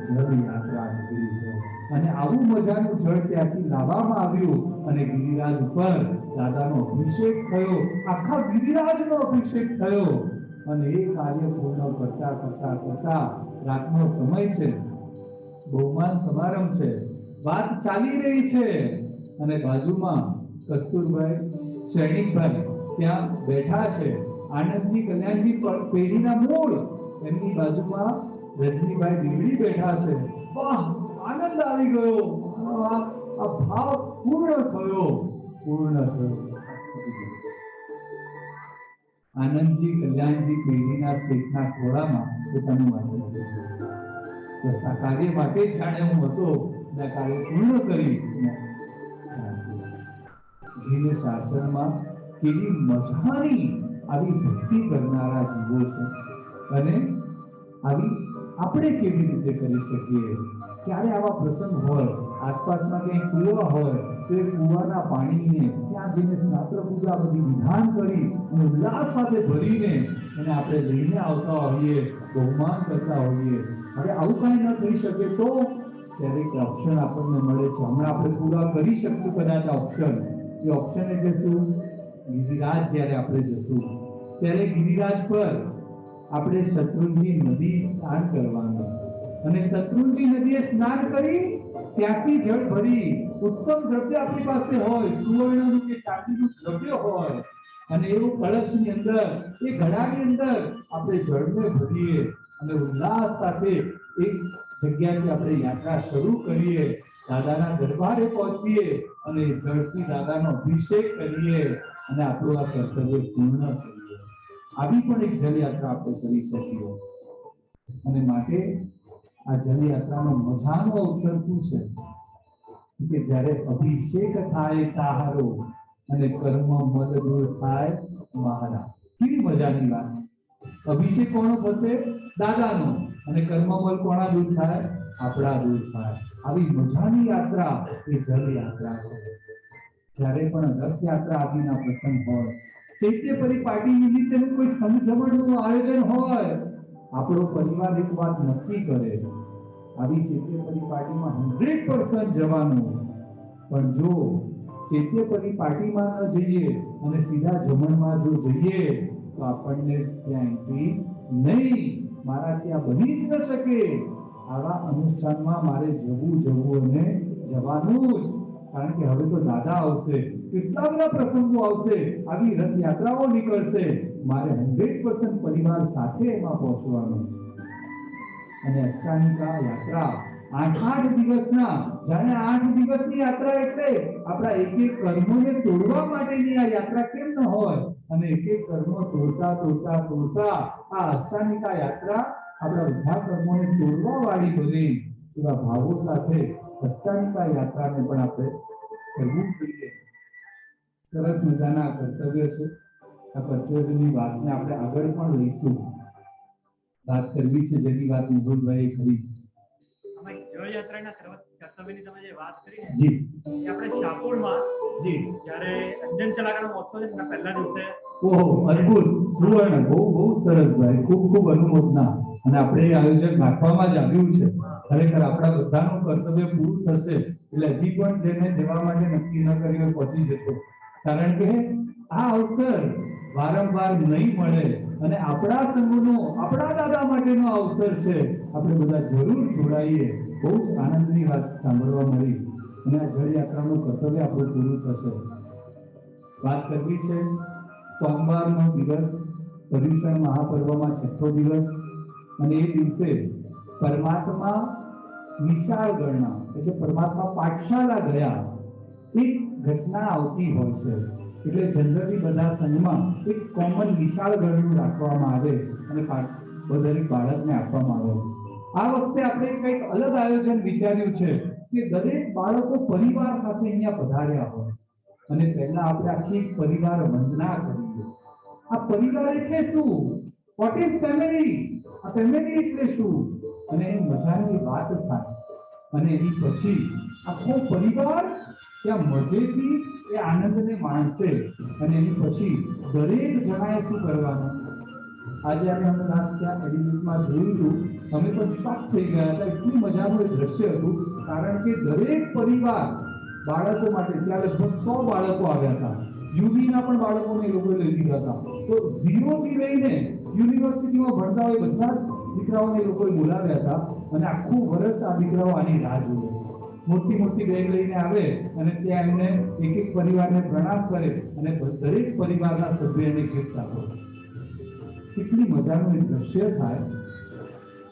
જળ યાત્રા નીકળી છે અને આવું મજાનું જળ ત્યાંથી લાવવામાં આવ્યું અને ગિરિરાજ ઉપર દાદાનો અભિષેક થયો આખા ગિરિરાજનો અભિષેક થયો અને એ કાર્ય પૂર્ણ કરતા રાતનો સમય છે બહુમાન સમારંભ છે વાત ચાલી રહી છે અને બાજુમાં કસ્તુરભાઈ સૈનિકભાઈ ત્યાં બેઠા છે આનંદજી કલ્યાણજી પેઢીના મૂળ એમની બાજુમાં રજનીભાઈ દેવડી બેઠા છે વાહ આનંદ આવી ગયો આ ભાવ પૂર્ણ થયો આનંદજી કલ્યાણજી પેઢીના શેઠના ખોળામાં પોતાનું વાંચન બસ આ કાર્ય માટે જ જાણે હું હતો કાર્ય પૂર્ણ કરી જીને શાસનમાં કેવી મજાની આવી ભક્તિ કરનારા જીવો છે અને આવી આપણે કેવી રીતે કરી શકીએ. ક્યારે આવા પ્રસંગ હોય, આસપાસમાં ક્યાંય કુવા હોય તો એ કુવાના પાણીને ત્યાં જઈને સ્નાત્ર પૂજા બધી વિધાન કરી અને ઉલ્લાસ સાથે ભરીને અને આપણે લઈને આવતા હોઈએ, બહુમાન કરતા હોઈએ. હવે આવું કાંઈ ન થઈ શકે તો ત્યારે એક ઓપ્શન આપણને મળે છે. હમણાં આપણે પૂરા કરી શકશું કદાચ આ ઓપ્શન. એ ઓપ્શન એટલે શું? ગિરિરાજ જ્યારે આપણે જશું ત્યારે ગિરિરાજ પર આપણે શત્રુંજય નદી સ્નાન કરવાનું અને શત્રુંજય નદીએ સ્નાન કરી ત્યાંથી જળ ભરી ઉત્તમ દ્રવ્ય આપણી પાસે હોય, સુવર્ણનું કે ચાંદીનું દ્રવ્ય હોય અને એવું કળશની અંદર એ ઘડાની અંદર આપણે જળને ભરીએ અને ઉલ્લાસ સાથે એક જગ્યાથી આપણે યાત્રા શરૂ કરીએ, દાદાના દરબારે પહોંચીએ અને જળથી દાદાનો અભિષેક કરીએ અને આપણું આ કર્તવ્ય પૂર્ણ કરીએ. આવી પણ એક જલયાત્રા આપણે કરી શકીએ. અને માટે આ જલયાત્રાનો મજાનો અવસર શું છે કે જ્યારે અભિષેક થાય તાહારો અને કર્મ મદ દૂર થાય મહારા. કેવી મજાની વાત! અભિષેક કોનો થશે? દાદાનો. અને કર્મમલ કોના દૂર થાય? આપણા દૂર થાય. આવી મજાની યાત્રા એ જલયાત્રા છે. જ્યારે પણ રથયાત્રા આદિના પ્રસંગ હોય, ચૈત્ય પરિપાટી નિમિત્તેનું કોઈ સંજમણનું આયોજન હોય, આપણો પરિવાર એક વાત નક્કી કરે, આવી ચૈત્ય પરિપાટીમાં 100% જવાનું. પણ જો ચૈત્ય પરિપાટીમાં ન જઈએ અને સીધા જમણમાં જો જઈએ તો આપણને ત્યાં એન્ટ્રી નહીં. મારા ત્યાં બની જ ન શકે. આવા અનુષ્ઠાનમાં મારે જવું અને જવાનું જ. કારણ કે હવે તો દાદા આવશે, કેટલા બધા પ્રસંગો આવશે, આવી રથયાત્રાઓ નીકળશે. મારે 100% પરિવાર સાથે એમાં પહોંચવાનું. અને અષ્ટાંગિકા યાત્રા 8 દિવસના, જાણે 8 દિવસની યાત્રા એટલે આપણા એક એક કર્મોને તોડવા માટેની આ યાત્રા કેમ ન હોય? અને એક એક કર્મો તોડતા આ અષ્ટાંગિકા યાત્રા આપણા બધા કર્મોને તોડવા વાળી બની. એવા ભાવો સાથે અષ્ટાંગિકા યાત્રાને પણ આપણે કરવું જોઈએ. સરસ મજાના કર્તવ્ય છે. આ કર્તવ્યની વાતને આપણે આગળ પણ લઈશું. વાત કરવી છે જેની વાત નિભુલભાઈ કરી. જળયાત્રાના કર્તવ્યની તમે જે વાત કરી ને, જી, એ આપણે શાહપુરમાં જી, જ્યારે અંજન ચલાકાનો મહોત્સવ છે એના પહેલા દિવસે ઓહો, અદ્ભુત, સુવર્ણ, બહુ સરસ ભાઈ, ખૂબ અનુમોદના. અને આપણે એ આયોજન રાખવામાં જ આવ્યું છે. ખરેખર આપણા બધાનું કર્તવ્ય પૂરું થશે એટલે હજી પણ જેને જવા માટે નક્કી ન કર્યું પહોંચી જશે. કારણ કે આ અવસર વારંવાર નહીં મળે અને આપણા સંઘનો, આપણા દાદા માટેનો અવસર છે. આપણે બધા જરૂર જોડાઈએ. બહુ જ આનંદની વાત સાંભળવા મળી. અને આ જળયાત્રાનું કર્તવ્ય આપણું પૂરું થશે. વાત કરવી છે સોમવારનો દિવસ, પર્યુષણ મહાપર્વમાં 6થો દિવસ. અને એ દિવસે પરમાત્મા વિશાળ ગણના એટલે પરમાત્મા પાઠશાળા ગયા એક ઘટના આવતી હોય છે. એટલે જનરલી બધા સંઘમાં એક કોમન વિશાળ ગણનું રાખવામાં આવે અને દરેક બાળકને આપવામાં આવે. આ વખતે આપણે કંઈક અલગ આયોજન વિચાર્યું છે કે દરેક બાળકો પરિવાર સાથે અહીંયા પધાર્યા હોય અને પહેલા આપણે આખી પરિવાર વંદના કરીએ. આ પરિવાર એટલે શું? What is family? આ ફેમિલી એટલે શું? અને એ મજાની વાત થાય. અને એની પછી આખો પરિવાર ત્યાં મજેથી એ આનંદને માણશે. અને એની પછી દરેક જણાએ શું કરવાનું? આજે અમે લાસ્ટ ત્યાં એડિટમાં જોયું હતું, અમે પણ શોક થઈ ગયા હતા. એટલું મજાનું એક દ્રશ્ય હતું. કારણ કે દરેક પરિવાર બાળકો માટે ત્યાં લગભગ 100 બાળકો આવ્યા હતા. યુબીના પણ બાળકોને એ લોકોએ લઈ લીધા હતા. તો 0 થી લઈને યુનિવર્સિટીમાં ભણતા હોય બધા દીકરાઓને એ લોકોએ બોલાવ્યા હતા. અને આખું વર્ષ આ દીકરાઓ આની રાહ જુએ. મોટી બેગ લઈને આવે અને ત્યાં એમને એક એક પરિવારને પ્રણામ કરે અને દરેક પરિવારના સભ્યને ગિફ્ટ આપે. કેટલી મજાનું એક દ્રશ્ય થાય.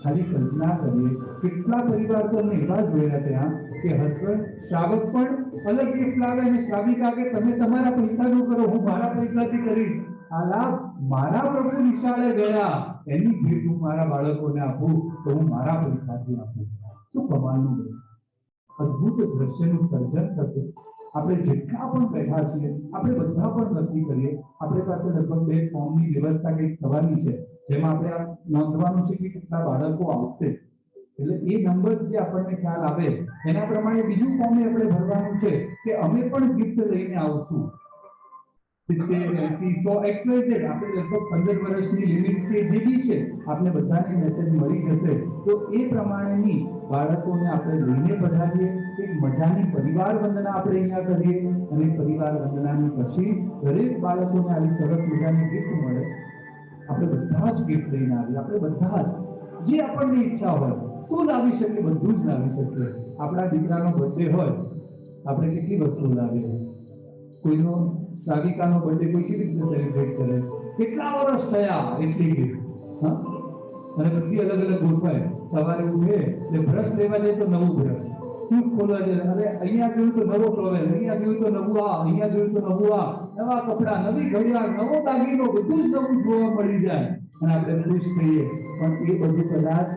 ખાલી કલ્પના કરીએ. કેટલા પરિવાર તો અમે એવા જોયા ત્યાં કે હસબન્ડ શ્રાવક પણ અલગ ગિફ્ટ લાવે અને શ્રાવિકા કે તમે તમારા પૈસાનું કરો, હું મારા પૈસાથી કરીશ. આ લાભ મારા પ્રભુ નિશાળે ગયા એની ભેટ હું મારા બાળકોને આપું તો હું મારા પૈસાથી આપું. શું કમાલનું છે! અદ્ભુત દ્રશ્યનું સર્જન થશે. આપણે જેટલા પણ બેઠા છીએ આપણે બધા પણ નક્કી કરીએ, આપણી પાસે લગભગ 2 ફોર્મની વ્યવસ્થા કંઈક થવાની છે, જેમાં આપણે આ નોંધવાનું છે કે કેટલા બાળકો આવશે, એટલે એ નંબર જે આપણને ખ્યાલ આવે એના પ્રમાણે બીજું ફોર્મ આપણે ભરવાનું છે કે અમે પણ ગિફ્ટ લઈને આવશું. 70, 80, 100 XYZ આપણે લગભગ 15 વર્ષની લિમિટ કે જે બી છે આપણે બધાને મેસેજ મળી જશે, તો એ પ્રમાણેની બાળકોને આપણે લઈને પધારીએ, એક મજાની પરિવાર વંદના આપણે અહીંયા કરીએ અને પરિવાર વંદનાની પછી દરેક બાળકોને આવી સરસ મજાની ગિફ્ટ મળે. આપણે બધા જ ગિફ્ટ લઈને આવીએ, આપણે બધા જ જે આપણને ઈચ્છા હોય શું લાવી શકીએ બધું જ લાવી શકીએ. આપણા દીકરાનો બર્થડે હોય આપણે કેટલી વસ્તુ લાવીએ, કોઈનો સાવિકાનો બર્થડે કોઈ કેવી રીતે સેલિબ્રેટ કરે, કેટલા વર્ષ થયા એટલી ગિફ્ટ, હા, અને બધી અલગ અલગ ગોઠવાય. સવારે ઉઠે એટલે બ્રશ લેવા જાય તો નવું બ્રશ, ટ્યુબ ખોલવા જાય અરે અહીંયા જોયું તો નવો ટોવેલ, અહીંયા જોયું તો નવું આ, અહીંયા જોયું તો નવું આ, નવા કપડા, નવી ઘડિયાળ, નવો દાગીનો, બધું જ નવું જોવા મળી જાય અને આપણે ખુશ થઈએ. પણ એ બધું કદાચ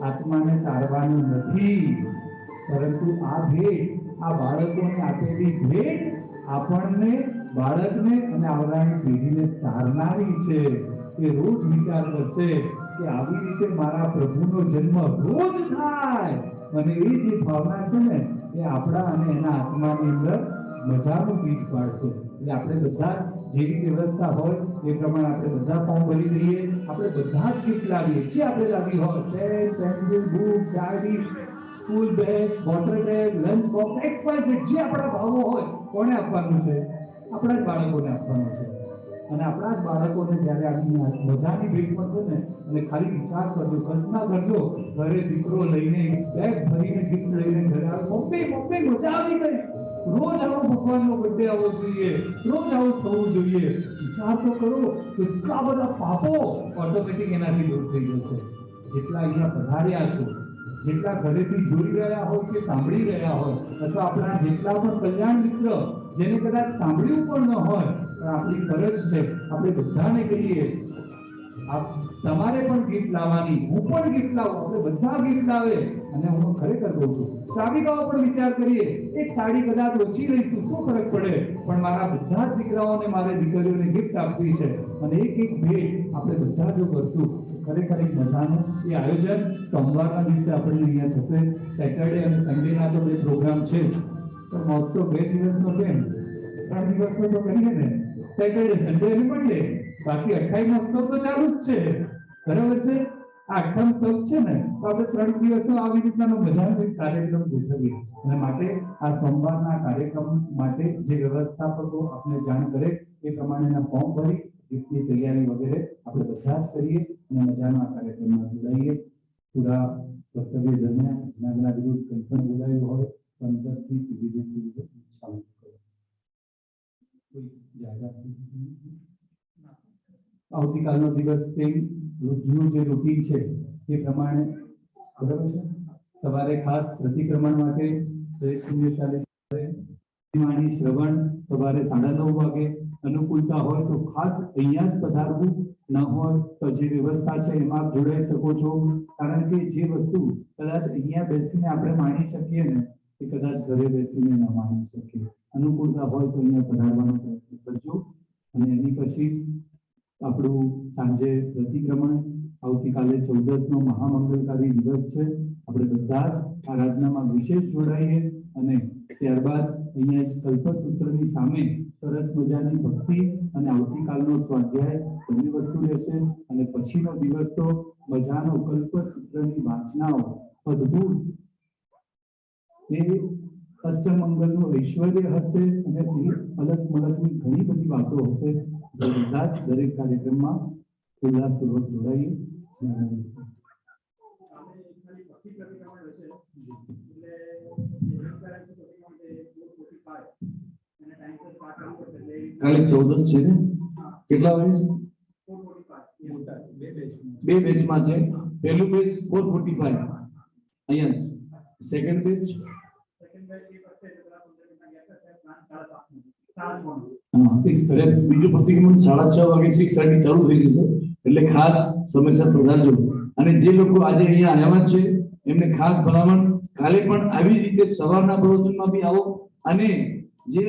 આત્માને તારવાનું નથી, પરંતુ આ ભેટ, આ બાળકોને આપેલી ભેટ આપણને, બાળકને અને આવનારી પેઢીને તારનારી છે. એ રોજ વિચાર કરશે કે આવી રીતે મારા પ્રભુનો જન્મ રોજ થાય, અને એ જે ભાવના છે ને એ આપણા અને એના આત્માની અંદર મજાનું બીજ પાડશે. એટલે આપણે બધા જે રીતે વ્યવસ્થા હોય એ પ્રમાણે આપણે બધા ફોર્મ ભરી દઈએ, આપણે બધા જ ગિફ્ટ લાવીએ, જે આપણે લાવી હોય pen, pencil, book, diary, school bag, water bag, lunch box, XYZ જે આપણા ભાવો હોય કોને આપવાનું છે? આપણા જ બાળકોને આપવાનું છે. અને આપણા જ બાળકોને જ્યારે આવી મજાની ભેટ મળશે ને, અને ખાલી વિચાર કરજો, કલ્પના કરજો, ઘરે દીકરો લઈને બેગ ભરીને ગિફ્ટ લઈને ઘરે આવે, મમ્મી મમ્મી મજા આવી ગઈ, રોજ આવો ભગવાનનો બર્થડે આવવો જોઈએ, રોજ આવું થવું જોઈએ. વિચાર તો કરો, કેટલા બધા પાપો ઓટોમેટિક એનાથી દૂર થઈ જશે. જેટલા અહીંયા પધાર્યા છો, જેટલા ઘરેથી જોઈ રહ્યા હોય કે સાંભળી રહ્યા હોય, અથવા આપણા જેટલા પણ કલ્યાણ મિત્ર જેને કદાચ સાંભળ્યું પણ ન હોય, પણ આપણી ફરજ છે આપણે બધાને કહીએ તમારે પણ ગિફ્ટ લાવવાની, હું પણ ગિફ્ટ લાવું, આપણે બધા ગિફ્ટ લાવે. અને હું ખરેખર કહું છું, શ્રાવિકાઓ પણ વિચાર કરીએ, એક સાડી કદાચ ઓછી લઈશું શું ફરક પડે, પણ મારા બધા જ દીકરાઓને મારે દીકરીઓને ગિફ્ટ આપવી છે, અને એક એક ભેટ આપણે બધા જો કરશું ખરેખર એક મજાનું એ આયોજન સોમવારના દિવસે આપણને અહીંયા થશે. સેટરડે અને સન્ડેના તો 2 પ્રોગ્રામ છે, તો મહોત્સવ 2 દિવસનો કેમ 3 દિવસનો તો કરીએ ને, સેટરડે, સન્ડે અને મંડે, બાકી 28 મહોત્સવ તો ચાલુ જ છે, બરાબર છે? આ 28 તક છે ને, તો આપણે 3 દિવસનો આવી રીતનો મજાનો એક કાર્યક્રમ ગોઠવીએ. અને માટે આ સોમવારના કાર્યક્રમ માટે જે વ્યવસ્થાપકો આપણે જાણ કરે એ પ્રમાણેના ફોર્મ ભરી ગિફ્ટની તૈયારી વગેરે આપણે બધા જ કરીએ અને મજાનો આ કાર્યક્રમમાં જોડાઈએ. પૂરા કર્તવ્ય દરમિયાન જૂનાગઢ વિરુદ્ધ કંઈ પણ બોલાયું હોય તો અંદરથી વિધિથી ચાલુ કરો. કોઈ જાહેરાત આવતીકાલનો દિવસ સેમ રોજનું જે રૂટીન છે એ પ્રમાણે, બરાબર છે? સવારે ખાસ પ્રતિક્રમણ માટે શ્રવણ સવારે 9:30 વાગે, અનુકૂળતા હોય તો ખાસ અહીંયા જ પધારવું, ન હોય તો જે વ્યવસ્થા છે એમાં જોડાઈ શકો છો. કારણ કે જે વસ્તુ કદાચ અહીંયા બેસીને આપણે માણી શકીએ ને એ કદાચ ઘરે બેસીને ન માણી શકીએ. અનુકૂળતા હોય તો અહીંયા પધારવાનો પ્રયત્ન કરજો. અને એની પછી આપણું સાંજે પ્રતિક્રમણ, આવતીકાલે 14નો મહામંગલકારી દિવસ છે. આપણે બધા જ આરાધનામાં વિશેષ જોડાઈએ અને ત્યારબાદ અહીંયા જ કલ્પસૂત્રની સામે સરસ મજાની ભક્તિ અને આવતીકાલનો સ્વાધ્યાય બંને વસ્તુ રહેશે. અને પછીનો દિવસ તો મજાનો કલ્પસૂત્રની વાંચનાઓ અદ્ભુત, એ અષ્ટમંગલનું ઐશ્વર્ય હશે અને અલગ મલકની ઘણી બધી વાતો હશે. બધા જ દરેક કાર્યક્રમમાં ઉલ્લાસપૂર્વક જોડાઈએ. કાલે 14 છે ને, કેટલા વાગે? 2 બેચમાં છે. પહેલું બેચ 4:45 અહીંયા, સેકન્ડ બેચ બીજું પ્રતિક્રમણ 6:30 વાગે 6:30 ચાલુ થઈ જશે. એટલે ખાસ સમયસર પધારજો. અને જે લોકો આજે અહીંયા આવ્યા છે એમને ખાસ ભલામણ, કાલે પણ આવી રીતે સવારના પ્રવચનમાં બી આવો અને જે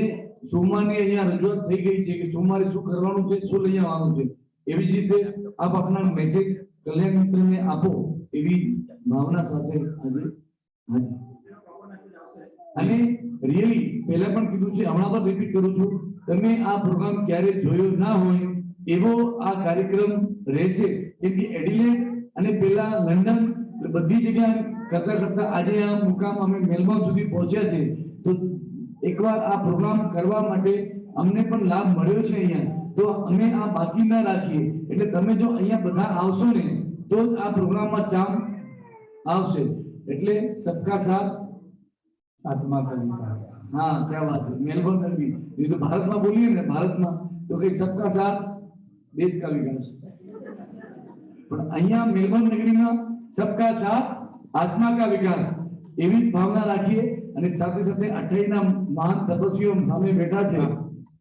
સોમવારની અહીંયા રજૂઆત થઈ ગઈ છે કે સોમવારે શું કરવાનું છે, શું લઈ આવવાનું છે, એવી જ રીતે આપ આપના મેસેજ કલ્યાણ મિત્રને આપો એવી ભાવના સાથે આજે અને રિયલી પહેલા પણ કીધું છે, હમણાં પણ રિપીટ કરું છું, તમે આ પ્રોગ્રામ ક્યારે જોયો ના હોય એવો આ કાર્યક્રમ રહેશે. કેમ કે એડિલેડ અને પેલા લંડન બધી જગ્યાએ કરતા કરતા આજે આ મુકામ અમે મેલબોર્ન સુધી પહોંચ્યા છે. તો એકવાર આ પ્રોગ્રામ કરવા માટે અમને પણ લાભ મળ્યો છે અહીંયા, તો અમે આ બાકી ના રાખીએ. એટલે તમે જો અહીંયા બધા આવશો ને તો જ આ પ્રોગ્રામમાં ચામ આવશે. એટલે સબકા સાથ आत्मा का विकास। हाँ, क्या बात है, मेलबोर्न में भी ये तो भारत में बोलिए ना, भारत में तो कई सबका साथ देश का विकास, पर અહીંયા મેલબોર્ન નગરીમાં सबका साथ आत्मा का विकास એવી જ ભાવના રાખીએ. અને સાથે સાથે 28 ના મહાન તપસ્વીઓ સામે બેઠા છે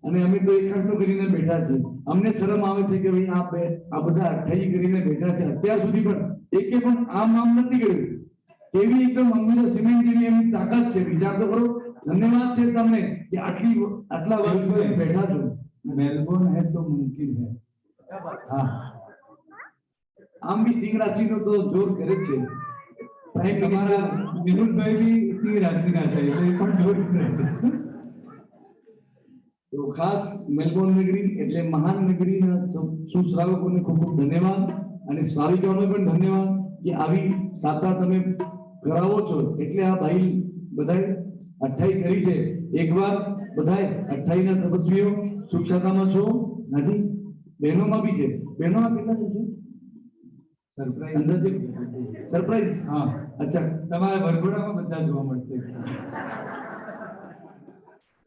અને અમે તો એકઠું કરીને બેઠા છે. અમને શરમ આવે છે કે ભાઈ આ બધા 28 કરીને બેઠા છે. અત્યાર સુધી પણ એકે પણ આમ નથી કર્યું. કેવી એકદમ અંગૂઠા સિમેન્ટ જેવી એમની તાકાત છે. વિચાર તો કરો. ધન્યવાદ છે તમને કે આટલા વર્ષ બેઠા છો. मेलबोर्न है तो मुमकिन है। હા, આમ બી સિંહ રાશિનો તો જોર કરે છે. પ્રાઇમ हमारा મિનિસ્ટર विनोद भाई भी इसी राशि ना चाहिए तो ये पण जोर करे છે। તો ખાસ મેલબોર્ન નગરી એટલે મહાન નગરીના સુશ્રાવકોને ખૂબ ખૂબ ધન્યવાદ અને શ્રાવિકાઓને પણ ધન્યવાદ કે આવી સાતા તમે કરાવો છો. એટલે આ ભાઈ બધાએ 28 કરી છે. એકવાર બધાએ 28 ના તપસ્વીઓ સુક્ષાતામાં છો નથી, બહેનોમાં બી છે. બહેનોમાં કેટલા છે? સરપ્રાઈઝ અંદાજે સરપ્રાઈઝ. હા, અચ્છા, તમારા વરઘોડામાં બધા જોવા મળશે।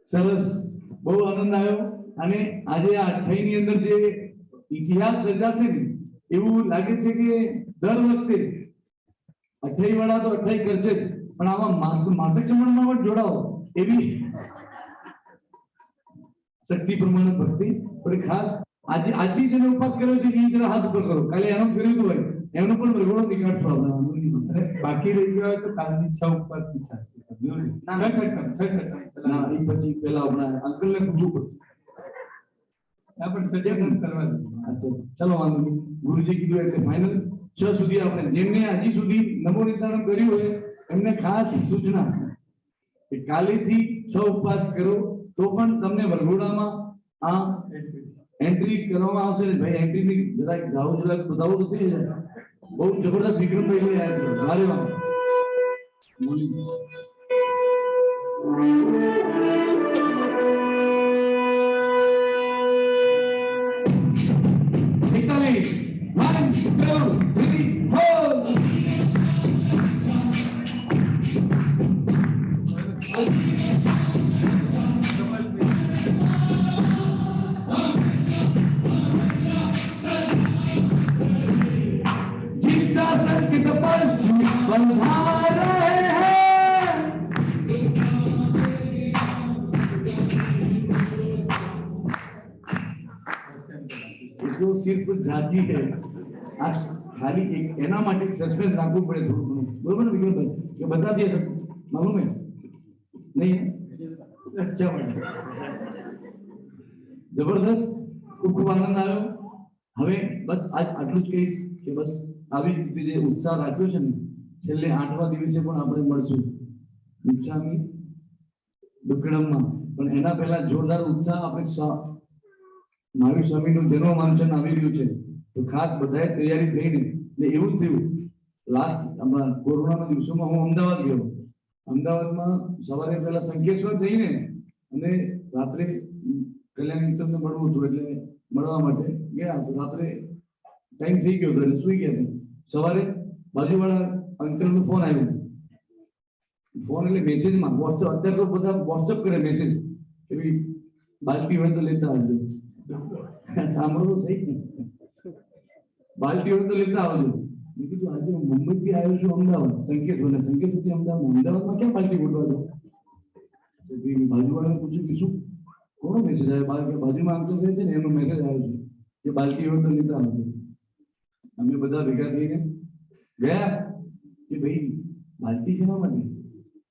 સરસ, બહુ આનંદ આવ્યો. અને આજે આ 28 ની અંદર જે ઇતિહાસ સર્જાશે ને એવું લાગે છે કે દર વખતે 28 વાળા તો 28 કરશે જ, પણ આમાં માસિક સમયમાં પણ જોડાઓ એવી શક્તિ પ્રમાણે ભક્તિ. પણ ખાસ આજે જેને ઉપવાસ કર્યો છે એ જરા હાથ ઉપર કરો. કાલે એનો કર્યું હતું હોય એનો પણ વરઘોડો નીકાળશો આપણે. અને બાકી રહી ગયો હોય તો કાલની 6 ઉપવાસ ની સાથે ના, ના, ના, એ પછી પેલા હમણાં અંકલને પૂછવું પડશે. ના પણ સજેશન કરવા દો। અચ્છા, ચલો વાંધો નહીં. ગુરુજી કીધું એટલે ફાઇનલ 6 સુધી આપણે જેમને હજી સુધી નમો નિર્ધારણ કર્યું હોય એમને ખાસ સૂચના કે કાલેથી 6 ઉપવાસ કરો તો પણ તમને વરઘોડામાં આ એન્ટ્રી કરવામાં આવશે ને ભાઈ. એન્ટ્રી ની જરાક જાઓ જરાક બતાવો તો થઈ જાય. બહુ જબરદસ્ત વિક્રમભાઈ લઈ આવ્યા છે. વારે વાહ. Italy, 1, 2, 3, 4. जिसका संकट पर बंधा रहे हैं, जो सिर्फ जाति है આ ખાલી એક એના માટે સસ્પેન્સ રાખવું પડે થોડું ઘણું. બરોબર ને વિક્રમભાઈ? કે બતા દે માલુમ હે નહીં? અચ્છા ભાઈ, જબરદસ્ત, ખૂબ ખૂબ આનંદ આવ્યો. હવે બસ આજ આટલું જ કહીશ કે બસ આવી રીતે જે ઉત્સાહ રાખ્યો છે ને છેલ્લે 8મા દિવસે પણ આપણે મળશું દીક્ષામી દુક્કડમમાં. પણ એના પહેલા જોરદાર ઉત્સાહ આપણે મહાવીર સ્વામીનું જન્મ વાંચન આવી રહ્યું છે. તો ખાસ બધાએ તૈયારી થઈને ને એવું જ થયું. લાસ્ટ હમણાં કોરોનાના દિવસોમાં હું અમદાવાદ ગયો. અમદાવાદમાં સવારે પહેલા સંકેશ્વર જઈને અને રાત્રે કલ્યાણ મિત્રને મળવું હતું એટલે મળવા માટે ગયા. તો રાત્રે ટાઈમ થઈ ગયો એટલે સુઈ ગયા હતા. સવારે બાજુવાળા અંકલનો ફોન આવ્યો. ફોન એટલે મેસેજમાં વોટ્સઅપ. અત્યારે તો બધા વોટ્સઅપ કરે મેસેજ કે ભાઈ બાલ્ટી હોય તો લેતા આવજો. સાંભળવું સહી ને, બાલ્ટી હોય તો લેતા આવજો. મેં કીધું આજે હું મુંબઈથી આવ્યો છું અમદાવાદ સંકેશ્વર, સંકેશ્વરથી અમદાવાદમાં ક્યાં બાલ્ટી ગોઠવા દો? બાજુવાળાને પૂછ્યું કે શું કોનો મેસેજ આવ્યો? બાજુમાં અંકલ રહે છે ને એનો મેસેજ આવ્યો છે કે બાલ્ટી હોય તો લેતા આવજો. અમે બધા ભેગા થઈને ગયા કે ભાઈ બાલ્ટી શેના માટે?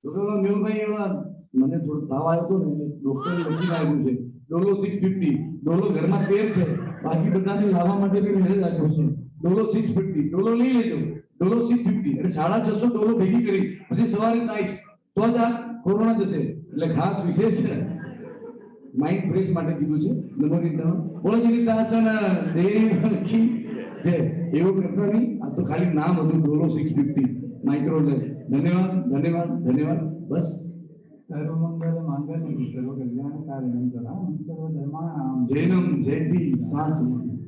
તો મેહુલભાઈ એવા મને થોડો તાવ આવ્યો હતો ને ડોક્ટરે લખીને આવ્યું છે ડોલો 650 ડોલો ઘરમાં 13 છે બાકી બધાને લાવવા માટે મેં મેળ રાખ્યો છે ડોલો 650 ડોલો લઈ લેજો ડોલો 650 એટલે 650 ડોલો ભેગી કરી પછી સવારે નાઈટ તો જ આ કોરોના જશે એટલે ખાસ વિશેષ માઇન્ડ ફ્રેશ માટે કીધું છે નમો બોલો જેની શાસન દેવ કી જય એવું કરતા નહીં આ તો ખાલી નામ હતું ડોલો 650 માઇક્રો ધન્યવાદ ધન્યવાદ ધન્યવાદ બસ સર્વમંગલ માંગલ્ય સર્વ કલ્યાણકારી સર્વ ધર્માણામ જૈનમ જયતી શાસન